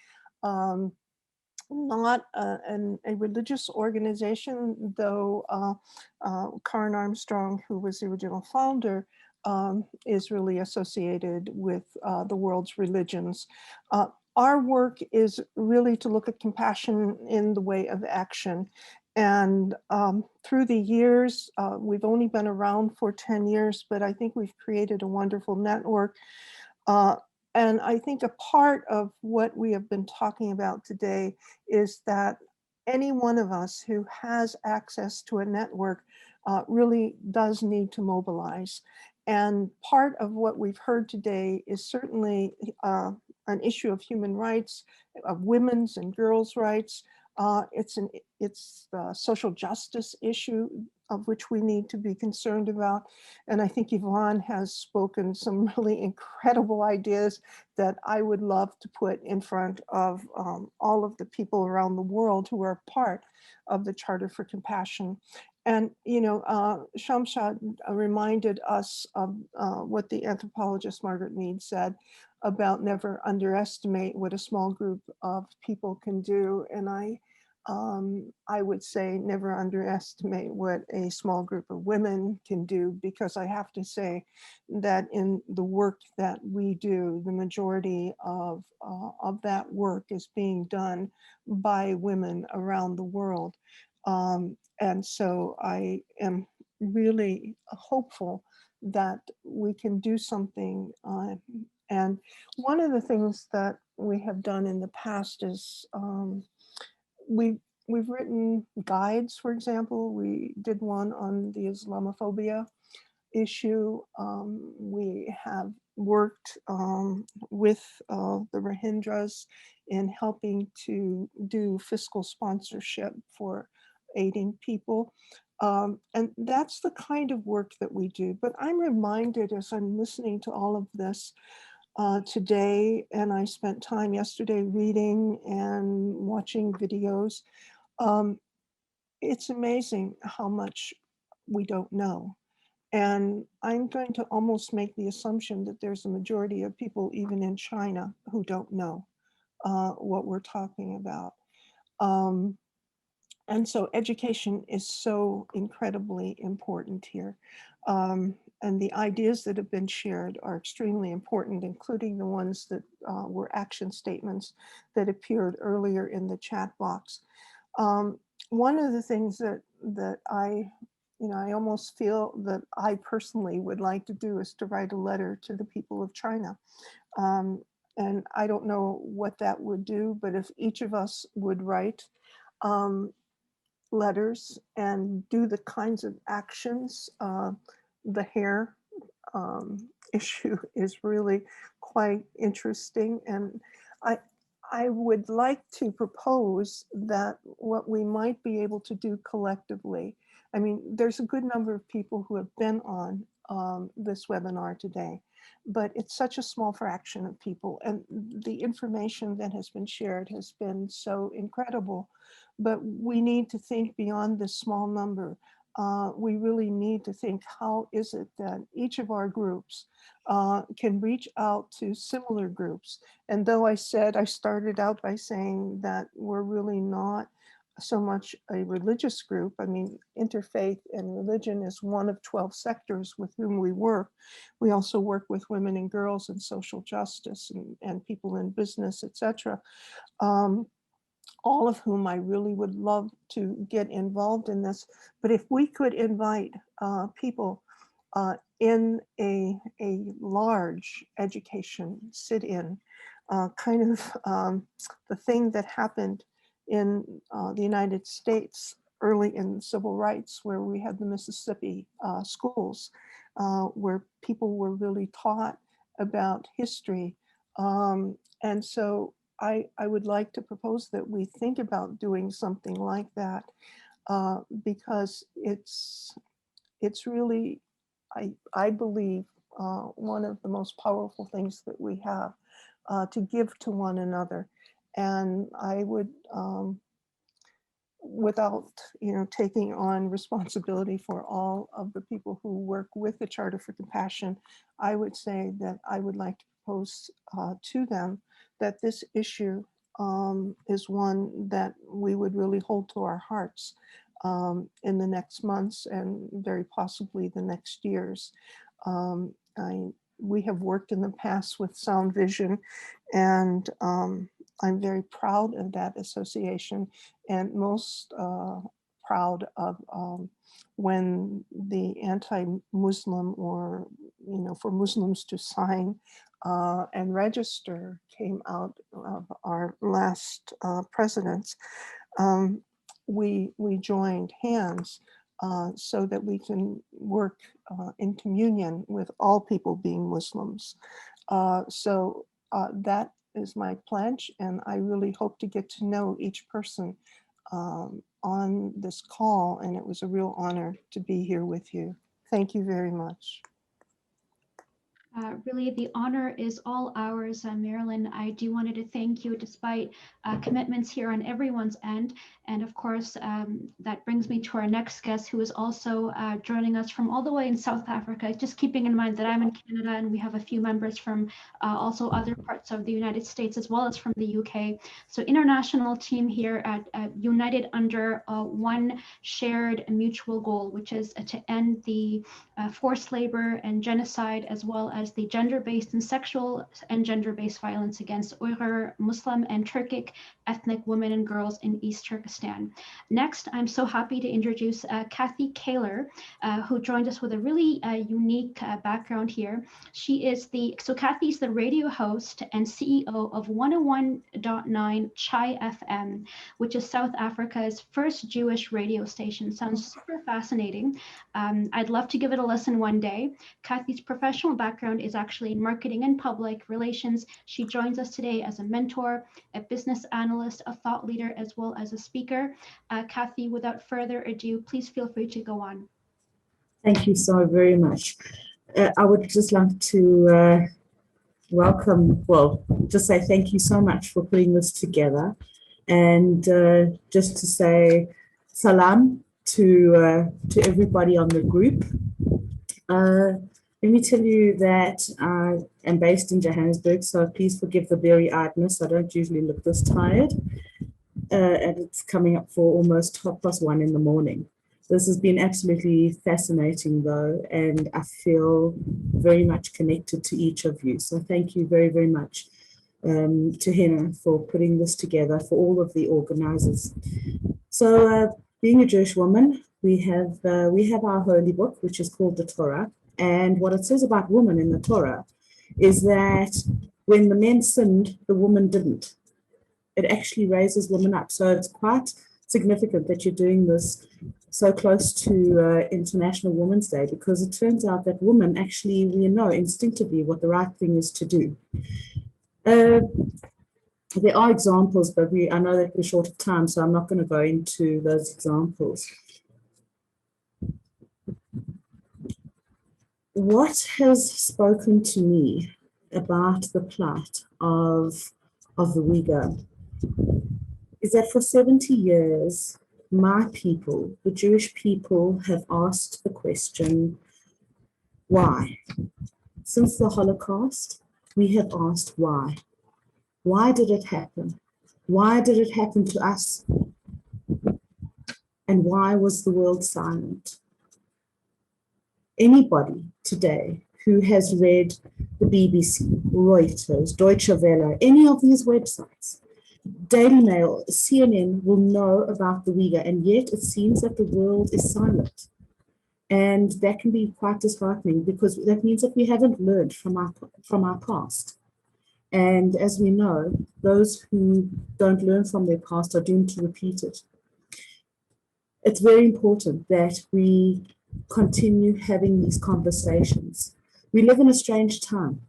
not a religious organization, though Karen Armstrong, who was the original founder, is really associated with the world's religions. Our work is really to look at compassion in the way of action. And through the years, we've only been around for 10 years, but I think we've created a wonderful network. And I think a part of what we have been talking about today is that any one of us who has access to a network really does need to mobilize. And part of what we've heard today is certainly, I an issue of human rights, of women's and girls' rights. It's a social justice issue of which we need to be concerned about. And I think Yvonne has spoken some really incredible ideas that I would love to put in front of all of the people around the world who are part of the Charter for Compassion. And, you know, Shamsaden reminded us of what the anthropologist Margaret Mead said about never underestimate what a small group of people can do. And I would say never underestimate what a small group of women can do, because I have to say that in the work that we do, the majority of that work is being done by women around the world. And so I am really hopeful that we can do something. And one of the things that we have done in the past is we've written guides, for example. We did one on the Islamophobia issue. We have worked with the Rohingyas in helping to do fiscal sponsorship for aiding people. And that's the kind of work that we do. But I'm reminded as I'm listening to all of this today, and I spent time yesterday reading and watching videos. It's amazing how much we don't know. And I'm going to almost make the assumption that there's a majority of people, even in China, who don't know what we're talking about. And so education is so incredibly important here. And the ideas that have been shared are extremely important, including the ones that were action statements that appeared earlier in the chat box. One of the things that I almost feel that I personally would like to do is to write a letter to the people of China. And I don't know what that would do, but if each of us would write letters and do the kinds of actions, the hair issue is really quite interesting. And I would like to propose that what we might be able to do collectively, I mean, there's a good number of people who have been on this webinar today, but it's such a small fraction of people. And the information that has been shared has been so incredible, but we need to think beyond this small number. We really need to think, how is it that each of our groups can reach out to similar groups? And though I started out by saying that we're really not so much a religious group. I mean, interfaith and religion is one of 12 sectors with whom we work. We also work with women and girls and social justice and people in business, etc. All of whom I really would love to get involved in this. But if we could invite people in a large education sit-in, kind of the thing that happened in the United States early in civil rights, where we had the Mississippi schools, where people were really taught about history. And so I would like to propose that we think about doing something like that, because it's really, I believe, one of the most powerful things that we have to give to one another. And I would, without taking on responsibility for all of the people who work with the Charter for Compassion, I would say that I would like to propose to them that this issue is one that we would really hold to our hearts in the next months and very possibly the next years. We have worked in the past with Sound Vision, and I'm very proud of that association, and most proud of when the anti-Muslim, or for Muslims to sign and register, came out of our last presidents. We joined hands so that we can work in communion with all people being Muslims. So that is my pledge, and I really hope to get to know each person on this call, and it was a real honor to be here with you. Thank you very much. Really, the honor is all ours, Marilyn. I do wanted to thank you despite commitments here on everyone's end. And of course, that brings me to our next guest, who is also joining us from all the way in South Africa, just keeping in mind that I'm in Canada and we have a few members from also other parts of the United States, as well as from the UK. So international team here at united under one shared mutual goal, which is to end the forced labor and genocide, as well as the gender-based and sexual and gender-based violence against Uyghur, Muslim, and Turkic ethnic women and girls in East Turkestan. Next, I'm so happy to introduce Kathy Kaler, who joined us with a really unique background here. Kathy's the radio host and CEO of 101.9 Chai FM, which is South Africa's first Jewish radio station. Sounds super fascinating. I'd love to give it a listen one day. Kathy's professional background is actually in marketing and public relations. She joins us today as a mentor, a business analyst, a thought leader, as well as a speaker. Kathy, without further ado, please feel free to go on. Thank you so very much. I would just like to just say thank you so much for putting this together, and just to say salam to everybody on the group. Let me tell you that I am based in Johannesburg, so please forgive the blurry-eyedness. I don't usually look this tired, and it's coming up for almost 1:30 in the morning. This has been absolutely fascinating, though, and I feel very much connected to each of you. So thank you very, very much to Hena for putting this together, for all of the organizers. So being a Jewish woman, we have our holy book, which is called the Torah. And what it says about women in the Torah is that when the men sinned, the woman didn't. It actually raises women up. So it's quite significant that you're doing this so close to International Women's Day, because it turns out that women actually, we know instinctively what the right thing is to do. There are examples, but I know that we're short of time, so I'm not going to go into those examples. What has spoken to me about the plight of the Uyghur is that for 70 years, my people, the Jewish people, have asked the question, why? Since the Holocaust, we have asked why. Why did it happen? Why did it happen to us? And why was the world silent? Anybody today who has read the BBC, Reuters, Deutsche Welle, any of these websites, Daily Mail, CNN, will know about the Uyghur, and yet it seems that the world is silent. And that can be quite disheartening, because that means that we haven't learned from our past. And as we know, those who don't learn from their past are doomed to repeat it. It's very important that we continue having these conversations. We live in a strange time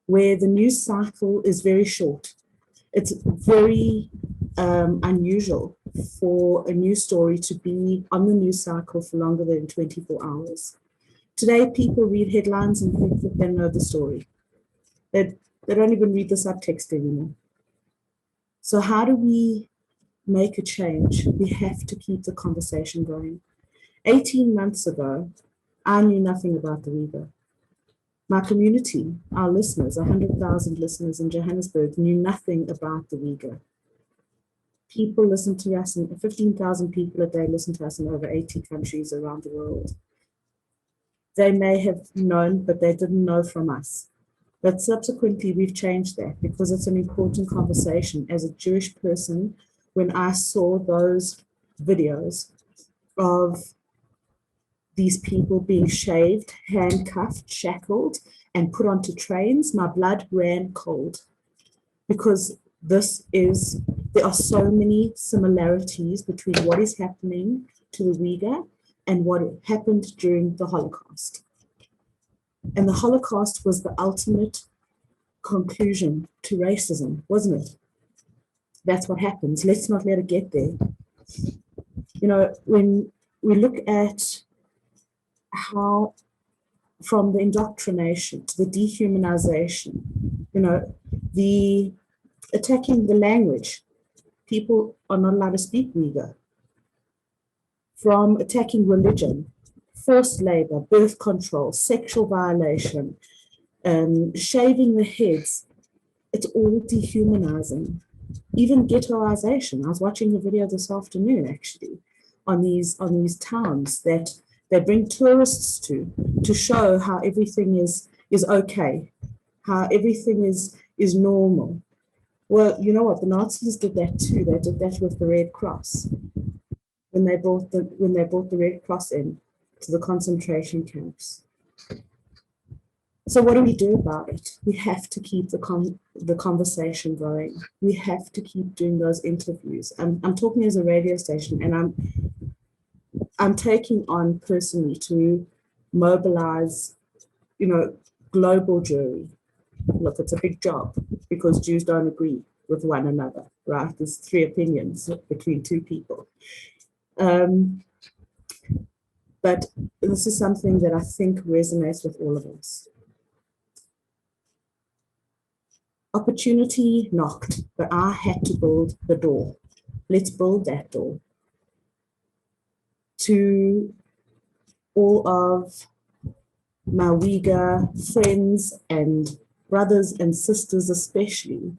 where the news cycle is very short. It's very unusual for a news story to be on the news cycle for longer than 24 hours. Today, people read headlines and think that they know the story. They don't even read the subtext anymore. So how do we make a change? We have to keep the conversation going. 18 months ago, I knew nothing about the Uyghur. My community, our listeners, 100,000 listeners in Johannesburg, knew nothing about the Uyghur. People listen to us, and 15,000 people a day listen to us in over 80 countries around the world. They may have known, but they didn't know from us. But subsequently, we've changed that, because it's an important conversation. As a Jewish person, when I saw those videos of these people being shaved, handcuffed, shackled, and put onto trains, my blood ran cold, because there are so many similarities between what is happening to the Uyghur and what happened during the Holocaust. And the Holocaust was the ultimate conclusion to racism, wasn't it? That's what happens. Let's not let it get there. You know, when we look at how from the indoctrination to the dehumanization, you know, the attacking the language, people are not allowed to speak Uyghur, from attacking religion, forced labor, birth control, sexual violation, shaving the heads, it's all dehumanizing. Even ghettoization. I was watching a video this afternoon actually on these towns that they bring tourists to show how everything is okay, how everything is normal. Well, you know what? The Nazis did that too. They did that with the Red Cross when they brought the Red Cross in to the concentration camps. So what do we do about it? We have to keep the conversation going. We have to keep doing those interviews. I'm talking as a radio station, and I'm taking on personally to mobilize, you know, global jury. Look, it's a big job because Jews don't agree with one another, right? There's 3 opinions between 2 people. But this is something that I think resonates with all of us. Opportunity knocked, but I had to build the door. Let's build that door. To all of my Uyghur friends and brothers and sisters especially,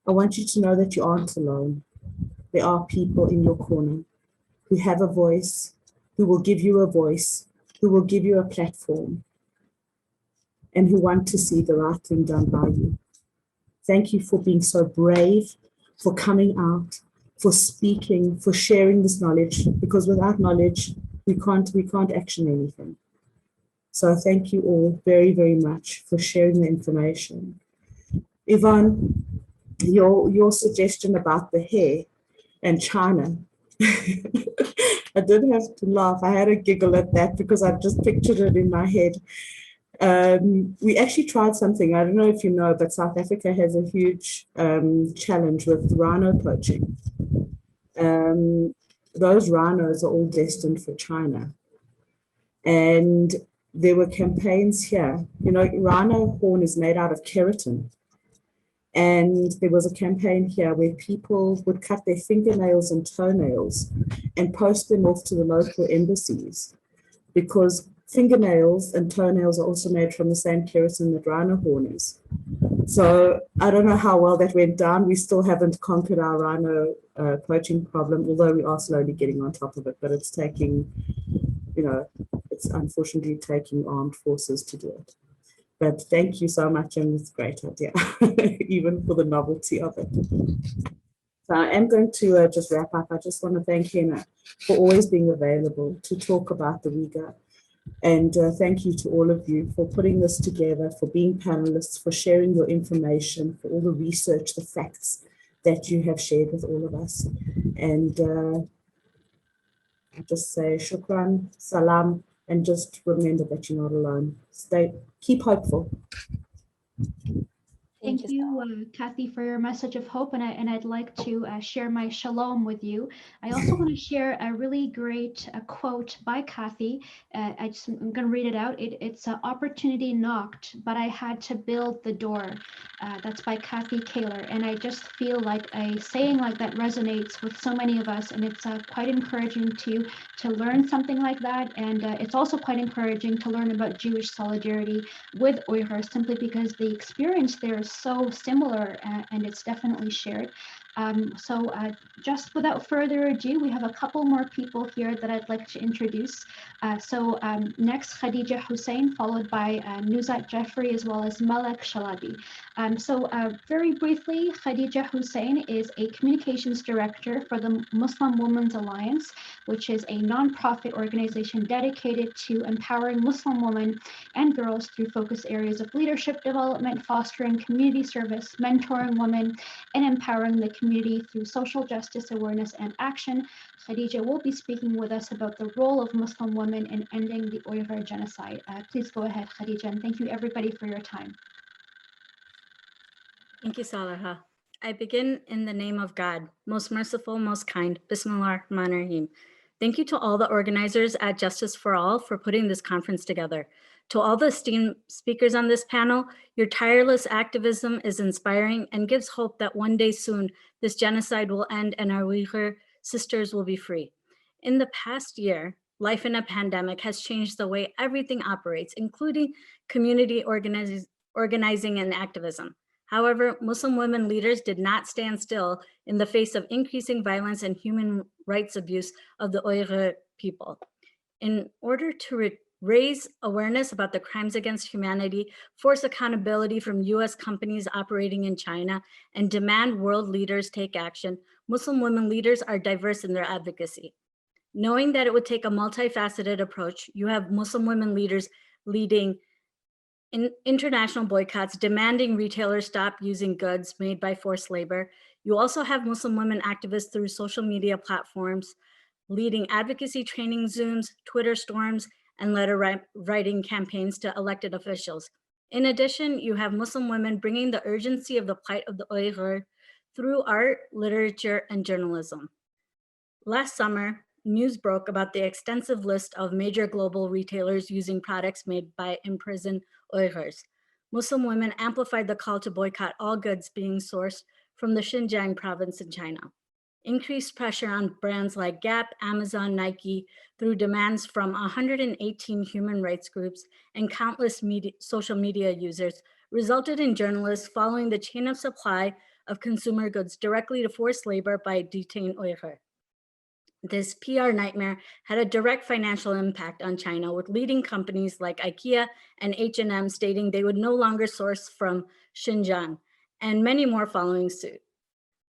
I want you to know that you aren't alone. There are people in your corner who have a voice, who will give you a voice, who will give you a platform, and who want to see the right thing done by you. Thank you for being so brave, for coming out, for speaking, for sharing this knowledge, because without knowledge, we can't action anything. So thank you all very, very much for sharing the information. Yvonne, your suggestion about the hair and China, I did have to laugh. I had a giggle at that because I just pictured it in my head. We actually tried something, I don't know if you know, but South Africa has a huge challenge with rhino poaching. Those rhinos are all destined for China. And there were campaigns here. You know, rhino horn is made out of keratin. And there was a campaign here where people would cut their fingernails and toenails and post them off to the local embassies, because fingernails and toenails are also made from the same keratin that rhino horn is. So I don't know how well that went down. We still haven't conquered our rhino poaching problem, although we are slowly getting on top of it, but it's taking, you know, it's unfortunately taking armed forces to do it. But thank you so much, and it's a great idea, even for the novelty of it. So I am going to just wrap up. I just want to thank Hena for always being available to talk about the Uyghur. And thank you to all of you for putting this together, for being panelists, for sharing your information, for all the research, the facts that you have shared with all of us. And I just say shukran, salam, and just remember that you're not alone. Keep hopeful. Thank you, Kathy, for your message of hope, and I'd like to share my shalom with you. I also want to share a really great quote by Kathy. I'm going to read it out. It's opportunity knocked, but I had to build the door. That's by Kathy Kaler, and I just feel like a saying like that resonates with so many of us, and it's quite encouraging to learn something like that. And it's also quite encouraging to learn about Jewish solidarity with Uyghurs, simply because the experience there is so similar, and it's definitely shared. So just without further ado, we have a couple more people here that I'd like to introduce. Next, Khadija Huseyin, followed by Nuzat Jeffrey, as well as Malek Shalabi. Very briefly, Khadija Huseyin is a communications director for the Muslim Women's Alliance, which is a nonprofit organization dedicated to empowering Muslim women and girls through focus areas of leadership development, fostering community service, mentoring women, and empowering the community through social justice awareness and action. Khadija will be speaking with us about the role of Muslim women in ending the Uyghur genocide. Please go ahead, Khadija, and thank you everybody for your time. Thank you, Salaha. I begin in the name of God, most merciful, most kind. Bismillah ar-Rahman ar-Rahim. Thank you to all the organizers at Justice for All for putting this conference together. To all the esteemed speakers on this panel, your tireless activism is inspiring and gives hope that one day soon this genocide will end and our Uyghur sisters will be free. In the past year, life in a pandemic has changed the way everything operates, including community organizing and activism. However, Muslim women leaders did not stand still in the face of increasing violence and human rights abuse of the Uyghur people. In order to raise awareness about the crimes against humanity, force accountability from US companies operating in China, and demand world leaders take action, Muslim women leaders are diverse in their advocacy. Knowing that it would take a multifaceted approach, you have Muslim women leaders leading international boycotts, demanding retailers stop using goods made by forced labor. You also have Muslim women activists through social media platforms, leading advocacy training Zooms, Twitter storms, and letter writing campaigns to elected officials. In addition, you have Muslim women bringing the urgency of the plight of the Uighur through art, literature, and journalism. Last summer, news broke about the extensive list of major global retailers using products made by imprisoned Uyghurs. Muslim women amplified the call to boycott all goods being sourced from the Xinjiang province in China. Increased pressure on brands like Gap, Amazon, Nike, through demands from 118 human rights groups and countless social media users, resulted in journalists following the chain of supply of consumer goods directly to forced labor by detained Uyghur. This PR nightmare had a direct financial impact on China, with leading companies like IKEA and H&M stating they would no longer source from Xinjiang, and many more following suit.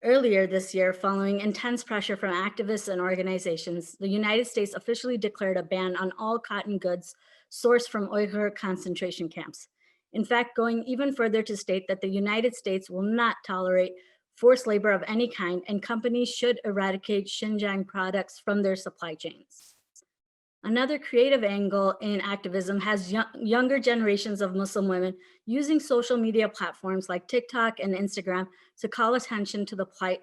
Earlier this year, following intense pressure from activists and organizations, the United States officially declared a ban on all cotton goods sourced from Uyghur concentration camps. In fact, going even further to state that the United States will not tolerate forced labor of any kind, and companies should eradicate Xinjiang products from their supply chains. Another creative angle in activism has younger generations of Muslim women using social media platforms like TikTok and Instagram to call attention to the plight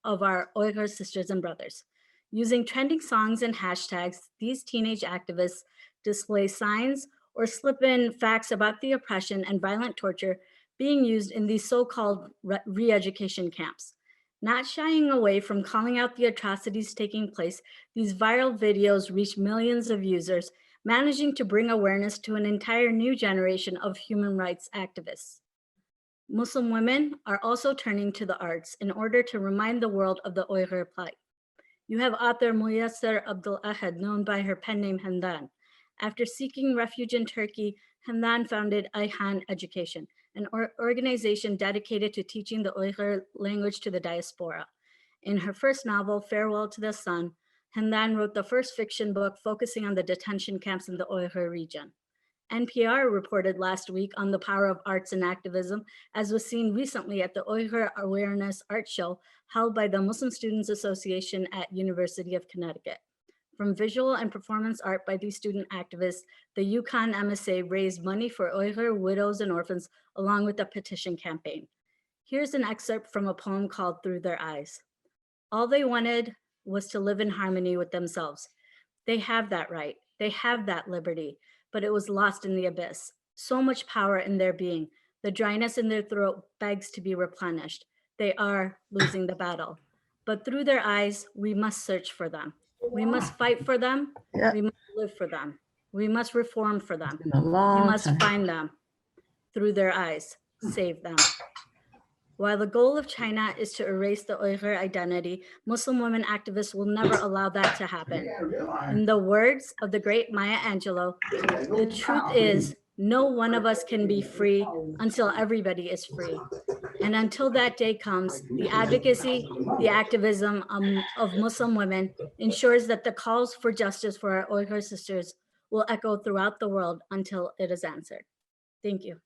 of our Uyghur sisters and brothers. Using trending songs and hashtags, these teenage activists display signs or slip in facts about the oppression and violent torture being used in these so-called re-education camps. Not shying away from calling out the atrocities taking place, these viral videos reach millions of users, managing to bring awareness to an entire new generation of human rights activists. Muslim women are also turning to the arts in order to remind the world of the Uyghur plight. You have author Muyassar Abdul Ahad, known by her pen name Hendan. After seeking refuge in Turkey, Hendan founded Ayhan Education, an organization dedicated to teaching the Uyghur language to the diaspora. In her first novel, Farewell to the Sun, Hendan wrote the first fiction book focusing on the detention camps in the Uyghur region. NPR reported last week on the power of arts and activism, as was seen recently at the Uyghur Awareness Art Show held by the Muslim Students Association at University of Connecticut. From visual and performance art by these student activists, the Yukon MSA raised money for Uyghur widows and orphans along with a petition campaign. Here's an excerpt from a poem called Through Their Eyes. All they wanted was to live in harmony with themselves. They have that right, they have that liberty, but it was lost in the abyss. So much power in their being. The dryness in their throat begs to be replenished. They are losing the battle. But through their eyes, we must search for them. We must fight for them. We must live for them. We must reform for them. We must find them through their eyes, save them. While the goal of China is to erase the Uyghur identity, Muslim women activists will never allow that to happen. In the words of the great Maya Angelou, the truth is, no one of us can be free until everybody is free. And until that day comes, the advocacy, the activism of Muslim women ensures that the calls for justice for our Uyghur sisters will echo throughout the world until it is answered. Thank you.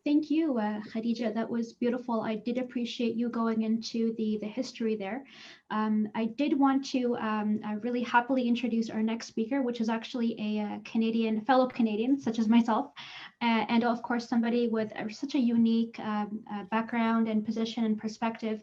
Thank you, Khadija. That was beautiful. I did appreciate you going into the history there. I did want to really happily introduce our next speaker, which is actually a Canadian, fellow Canadian, such as myself, and of course somebody with such a unique background and position and perspective,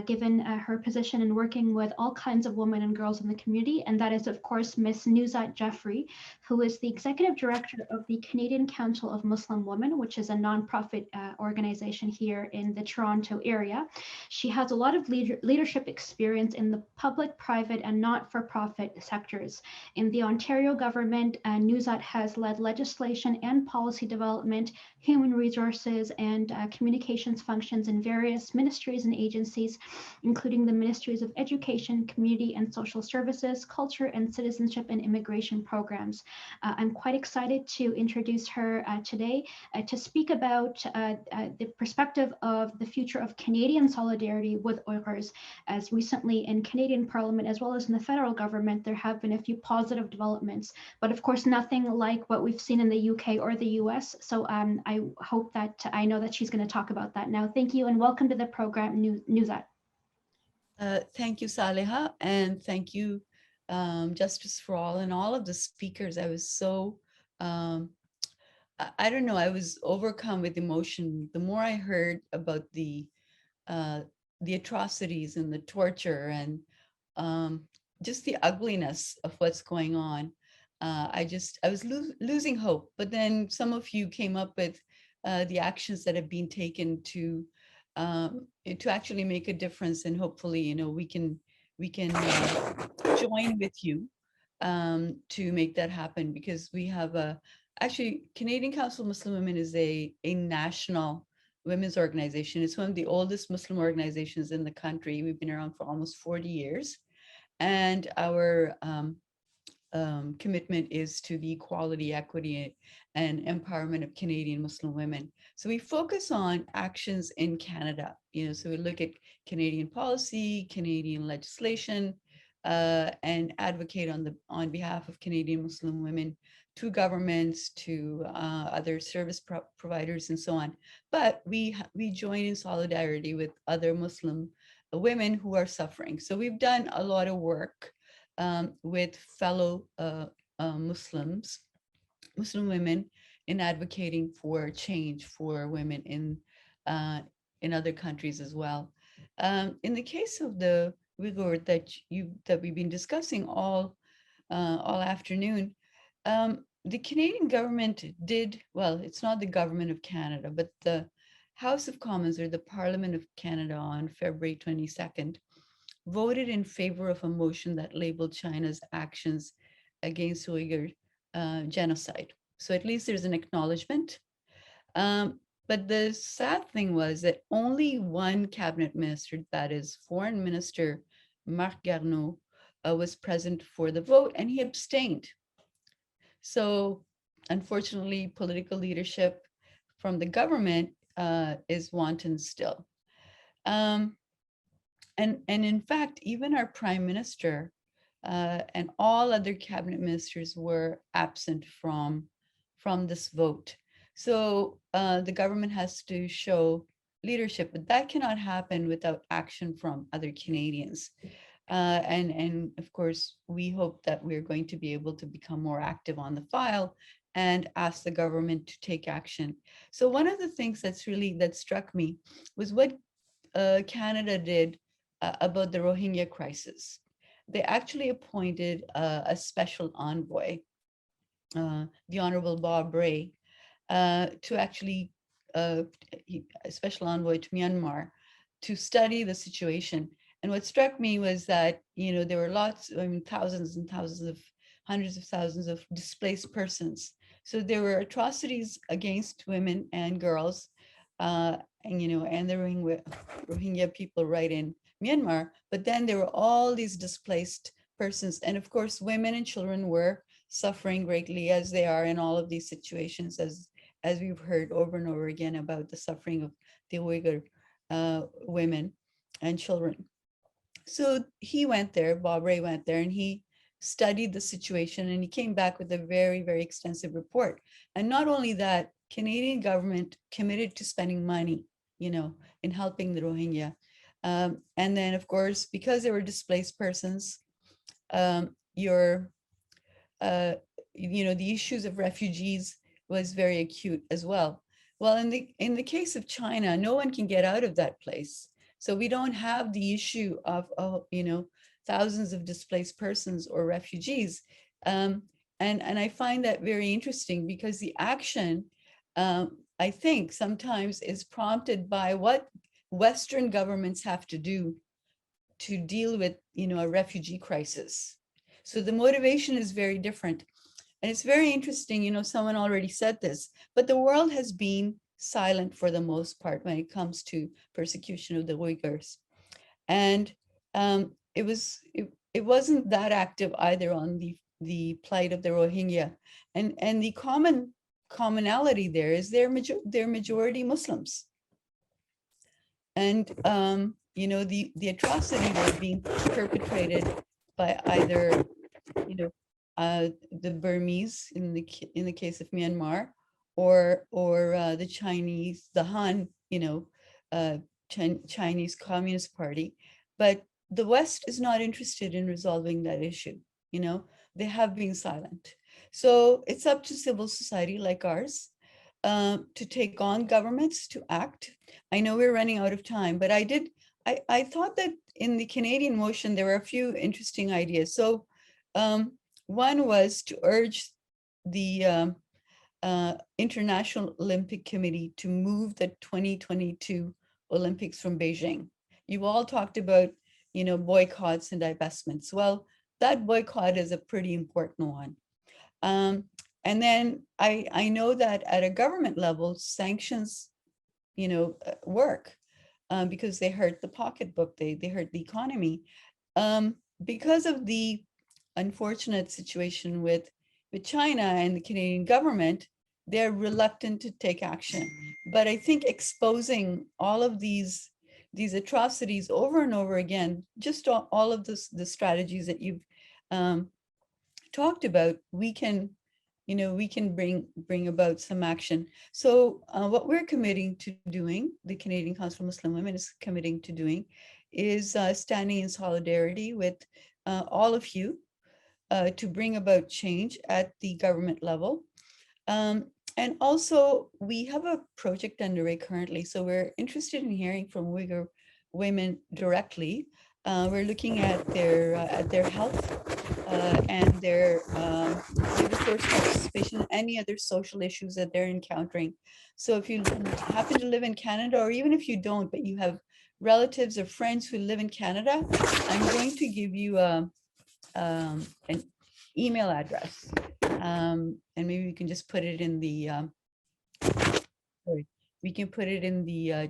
given her position in working with all kinds of women and girls in the community, and that is of course Miss Nuzat Jeffrey, who is the Executive Director of the Canadian Council of Muslim Women, which is a nonprofit organization here in the Toronto area. She has a lot of leadership experience in the public, private, and not-for-profit sectors. In the Ontario government, Nuzat has led legislation and policy development, human resources, and communications functions in various ministries and agencies, including the Ministries of Education, Community and Social Services, Culture and Citizenship and Immigration Programs. I'm quite excited to introduce her today to speak about the perspective of the future of Canadian solidarity with Uyghurs, as recently in Canadian Parliament, as well as in the federal government, there have been a few positive developments, but of course, nothing like what we've seen in the UK or the US. So I hope that I know that she's going to talk about that now. Thank you and welcome to the program, Nuzat. Thank you, Saleha, and thank you, Justice for All, and all of the speakers. I was so, I don't know, I was overcome with emotion. The more I heard about the atrocities and the torture and just the ugliness of what's going on, I was losing hope. But then some of you came up with the actions that have been taken to actually make a difference, and hopefully, you know, we can join with you to make that happen, because we have actually Canadian Council of Muslim Women is a national women's organization. It's one of the oldest Muslim organizations in the country. We've been around for almost 40 years, and our commitment is to the equality, equity, and empowerment of Canadian Muslim women. So we focus on actions in Canada, you know, so we look at Canadian policy, Canadian legislation, and advocate on behalf of Canadian Muslim women to governments, to other service providers, and so on. But we join in solidarity with other Muslim women who are suffering. So we've done a lot of work with fellow Muslim women in advocating for change for women in other countries as well. In the case of the Uighur that we've been discussing all afternoon, the Canadian government did, well, it's not the government of Canada, but the House of Commons, or the Parliament of Canada, on February 22nd, voted in favor of a motion that labeled China's actions against Uyghur genocide. So at least there's an acknowledgement. But the sad thing was that only one cabinet minister, that is Foreign Minister Marc Garneau, was present for the vote, and he abstained. So unfortunately, political leadership from the government is wanton still. And in fact, even our Prime Minister and all other cabinet ministers were absent from this vote. So the government has to show leadership, but that cannot happen without action from other Canadians. And of course, we hope that we're going to be able to become more active on the file and ask the government to take action. So one of the things that struck me was what Canada did about the Rohingya crisis. They actually appointed a special envoy, the Honorable Bob Rae, to actually, a special envoy to Myanmar, to study the situation. And what struck me was that, you know, there were thousands and thousands of, hundreds of thousands of displaced persons. So there were atrocities against women and girls, and the Rohingya people right in Myanmar, but then there were all these displaced persons. And of course, women and children were suffering greatly, as they are in all of these situations, as we've heard over and over again about the suffering of the Uyghur women and children. So he went there, Bob Rae went there, and he studied the situation, and he came back with a very, very extensive report. And not only that, Canadian government committed to spending money, in helping the Rohingya. And then, of course, because they were displaced persons, the issues of refugees was very acute as well. Well, in the case of China, no one can get out of that place. So we don't have the issue of thousands of displaced persons or refugees. And I find that very interesting because the action, I think, sometimes is prompted by what Western governments have to do to deal with, a refugee crisis. So the motivation is very different. And it's very interesting, someone already said this, but the world has been silent for the most part when it comes to persecution of the Uyghurs. And it wasn't that active either on the plight of the Rohingya. And the commonality there is they're majority Muslims. And the atrocity was being perpetrated by either the Burmese in the case of Myanmar, or the Chinese, the Han, Chinese Communist Party. But the West is not interested in resolving that issue. They have been silent. So it's up to civil society like ours to take on governments to act. I know we're running out of time, but I thought that in the Canadian motion, there were a few interesting ideas. So one was to urge the International Olympic Committee to move the 2022 Olympics from Beijing. You all talked about, boycotts and divestments. Well, that boycott is a pretty important one. And then I know that at a government level, sanctions, work because they hurt the pocketbook, they hurt the economy. Because of the unfortunate situation with China and the Canadian government, they're reluctant to take action. But I think exposing all of these atrocities over and over again, just all of the strategies that you've talked about, we can bring about some action. So what we're committing to doing, the Canadian Council of Muslim Women is committing to doing, is standing in solidarity with all of you to bring about change at the government level. And also, we have a project underway currently, so we're interested in hearing from Uyghur women directly. We're looking at their health and their resource participation, and any other social issues that they're encountering. So if you happen to live in Canada, or even if you don't, but you have relatives or friends who live in Canada, I'm going to give you an email address. And maybe we can just put it in the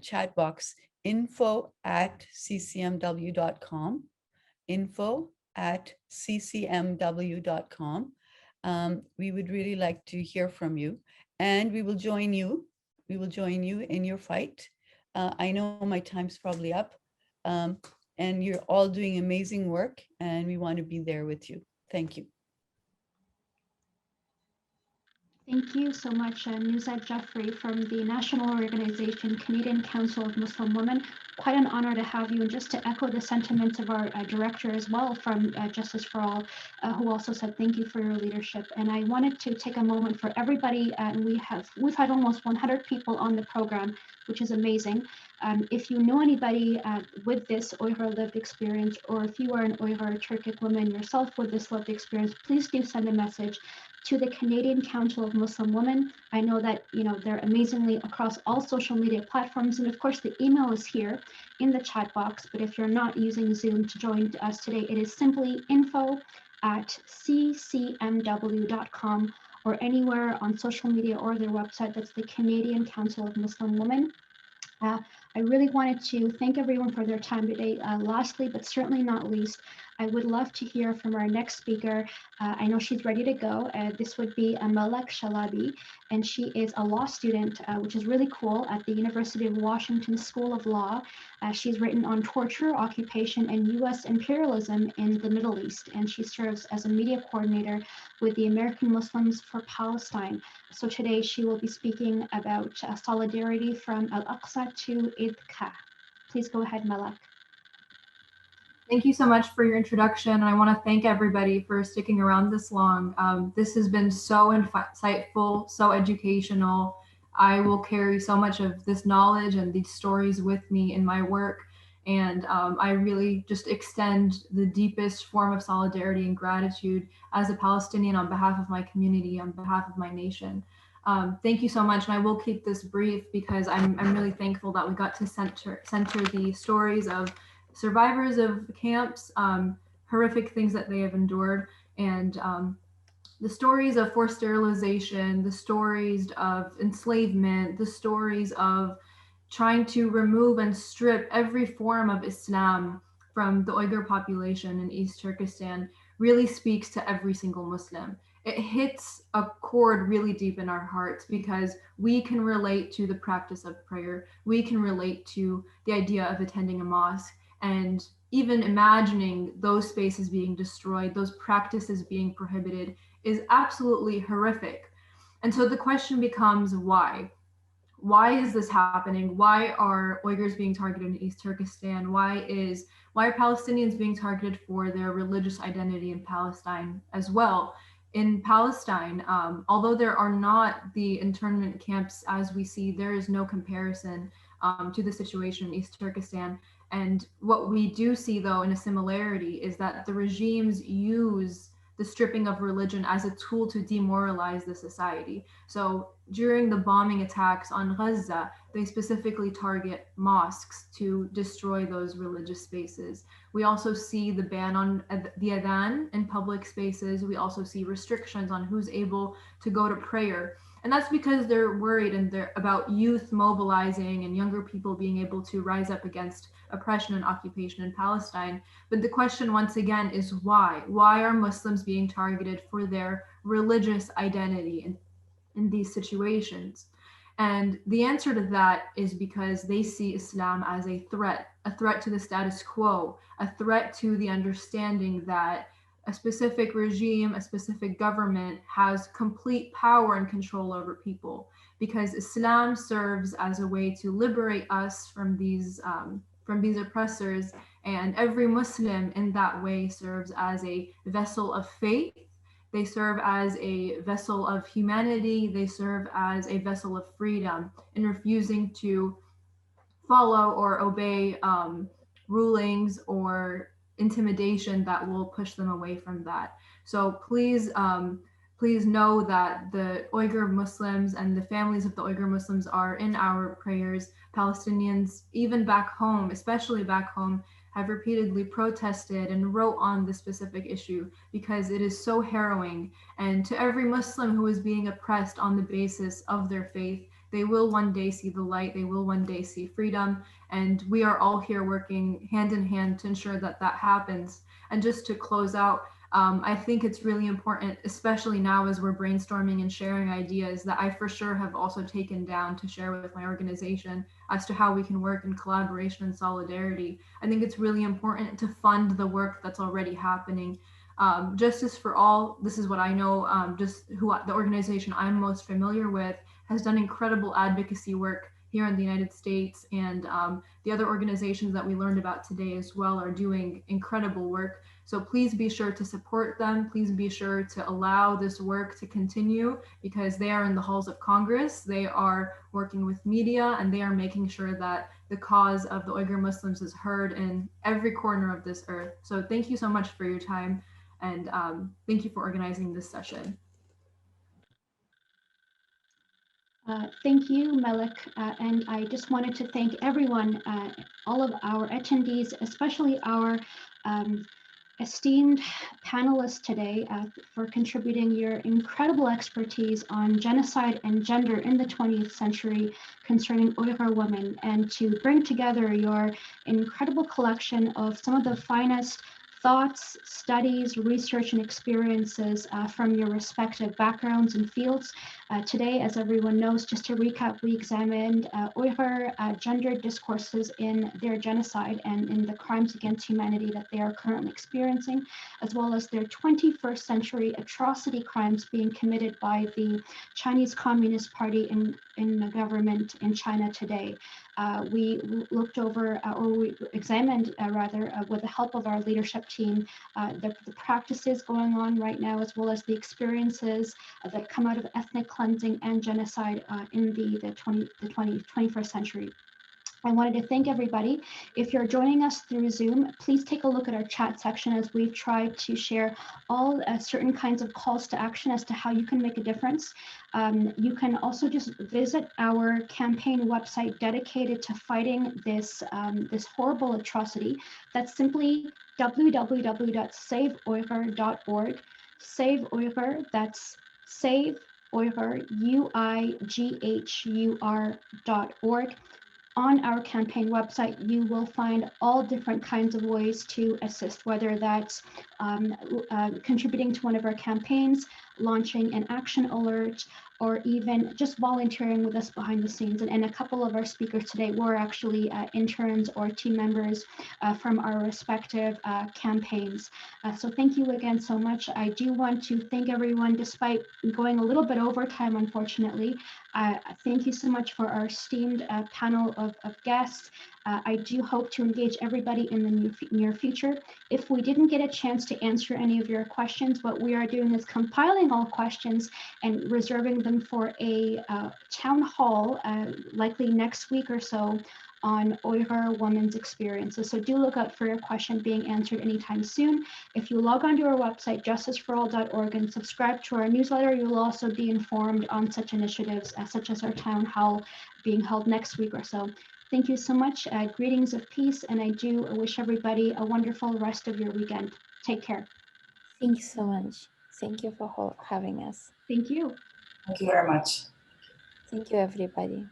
chat box, info@ccmw.com, info@ccmw.com. We would really like to hear from you, and we will join you in your fight. I know my time's probably up, and you're all doing amazing work, and we want to be there with you. Thank you. Thank you so much, Nuzad Jeffrey from the National Organization Canadian Council of Muslim Women. Quite an honor to have you, and just to echo the sentiments of our director as well from Justice for All, who also said thank you for your leadership. And I wanted to take a moment for everybody, and we've had almost 100 people on the program, which is amazing. If you know anybody with this Uyghur lived experience, or if you are an Uyghur Turkic woman yourself with this lived experience, please do send a message to the Canadian Council of Muslim Women. I know that they're amazingly across all social media platforms, and of course the email is here in the chat box. But if you're not using Zoom to join us today, it is simply info@ccmw.com, or anywhere on social media or their website. That's the Canadian Council of Muslim Women. I really wanted to thank everyone for their time today. Lastly, but certainly not least, I would love to hear from our next speaker. I know she's ready to go. This would be Malak Shalabi, and she is a law student, which is really cool, at the University of Washington School of Law. She's written on torture, occupation, and US imperialism in the Middle East, and she serves as a media coordinator with the American Muslims for Palestine. So today she will be speaking about solidarity from Al-Aqsa to Idka. Please go ahead, Malak. Thank you so much for your introduction. I want to thank everybody for sticking around this long. This has been so insightful, so educational. I will carry so much of this knowledge and these stories with me in my work. And I really just extend the deepest form of solidarity and gratitude as a Palestinian on behalf of my community, on behalf of my nation. Thank you so much. And I will keep this brief because I'm really thankful that we got to center the stories of survivors of camps, horrific things that they have endured, and the stories of forced sterilization, the stories of enslavement, the stories of trying to remove and strip every form of Islam from the Uyghur population in East Turkestan really speaks to every single Muslim. It hits a chord really deep in our hearts because we can relate to the practice of prayer. We can relate to the idea of attending a mosque. And even imagining those spaces being destroyed, those practices being prohibited, is absolutely horrific. And so the question becomes why? Why is this happening? Why are Uyghurs being targeted in East Turkestan? Why are Palestinians being targeted for their religious identity in Palestine as well? In Palestine, although there are not the internment camps as we see, there is no comparison to the situation in East Turkestan. And what we do see, though, in a similarity is that the regimes use the stripping of religion as a tool to demoralize the society. So during the bombing attacks on Gaza, they specifically target mosques to destroy those religious spaces. We also see the ban on the adhan in public spaces. We also see restrictions on who's able to go to prayer. And that's because they're worried about youth mobilizing and younger people being able to rise up against oppression and occupation in Palestine. But the question once again is why? Why are Muslims being targeted for their religious identity in these situations? And the answer to that is because they see Islam as a threat to the status quo, a threat to the understanding that a specific regime, a specific government has complete power and control over people, because Islam serves as a way to liberate us from these oppressors, and every Muslim in that way serves as a vessel of faith. They serve as a vessel of humanity. They serve as a vessel of freedom in refusing to follow or obey rulings or intimidation that will push them away from that. So please know that the Uyghur Muslims and the families of the Uyghur Muslims are in our prayers. Palestinians, even back home, especially back home, have repeatedly protested and wrote on the specific issue because it is so harrowing. And to every Muslim who is being oppressed on the basis of their faith, they will one day see the light, they will one day see freedom. And we are all here working hand in hand to ensure that that happens. And just to close out, I think it's really important, especially now as we're brainstorming and sharing ideas, that I for sure have also taken down to share with my organization as to how we can work in collaboration and solidarity. I think it's really important to fund the work that's already happening. Justice for All, this is what I know, the organization I'm most familiar with has done incredible advocacy work here in the United States, and the other organizations that we learned about today as well are doing incredible work. So please be sure to support them. Please be sure to allow this work to continue, because they are in the halls of Congress. They are working with media, and they are making sure that the cause of the Uyghur Muslims is heard in every corner of this earth. So thank you so much for your time, and thank you for organizing this session. Thank you, Malak. And I just wanted to thank everyone, all of our attendees, especially our esteemed panelists today for contributing your incredible expertise on genocide and gender in the 20th century concerning Uyghur women, and to bring together your incredible collection of some of the finest thoughts, studies, research, and experiences from your respective backgrounds and fields. Today, as everyone knows, just to recap, we examined Uyghur gender discourses in their genocide and in the crimes against humanity that they are currently experiencing, as well as their 21st century atrocity crimes being committed by the Chinese Communist Party in the government in China today. We looked over, or we examined rather, with the help of our leadership team, the practices going on right now, as well as the experiences that come out of ethnic cleansing and genocide in the 21st century. I wanted to thank everybody. If you're joining us through Zoom, please take a look at our chat section as we've tried to share all certain kinds of calls to action as to how you can make a difference. You can also just visit our campaign website dedicated to fighting this, this horrible atrocity. That's simply www.saveuyghur.org. Save Uyghur, that's Save Uyghur, UIGHUR.org. On our campaign website, you will find all different kinds of ways to assist, whether that's contributing to one of our campaigns, launching an action alert, or even just volunteering with us behind the scenes. And a couple of our speakers today were actually interns or team members from our respective campaigns. So thank you again so much. I do want to thank everyone, despite going a little bit over time, unfortunately. Thank you so much for our esteemed panel of guests. I do hope to engage everybody in the near future. If we didn't get a chance to answer any of your questions, what we are doing is compiling all questions and reserving them for a town hall, likely next week or so, on Uyghur women's experiences. So do look out for your question being answered anytime soon. If you log onto our website, justiceforall.org, and subscribe to our newsletter, you'll also be informed on such initiatives such as our town hall being held next week or so. Thank you so much. Greetings of peace, and I do wish everybody a wonderful rest of your weekend. Take care. Thank you so much. Thank you for having us. Thank you. Thank you very much. Thank you, everybody.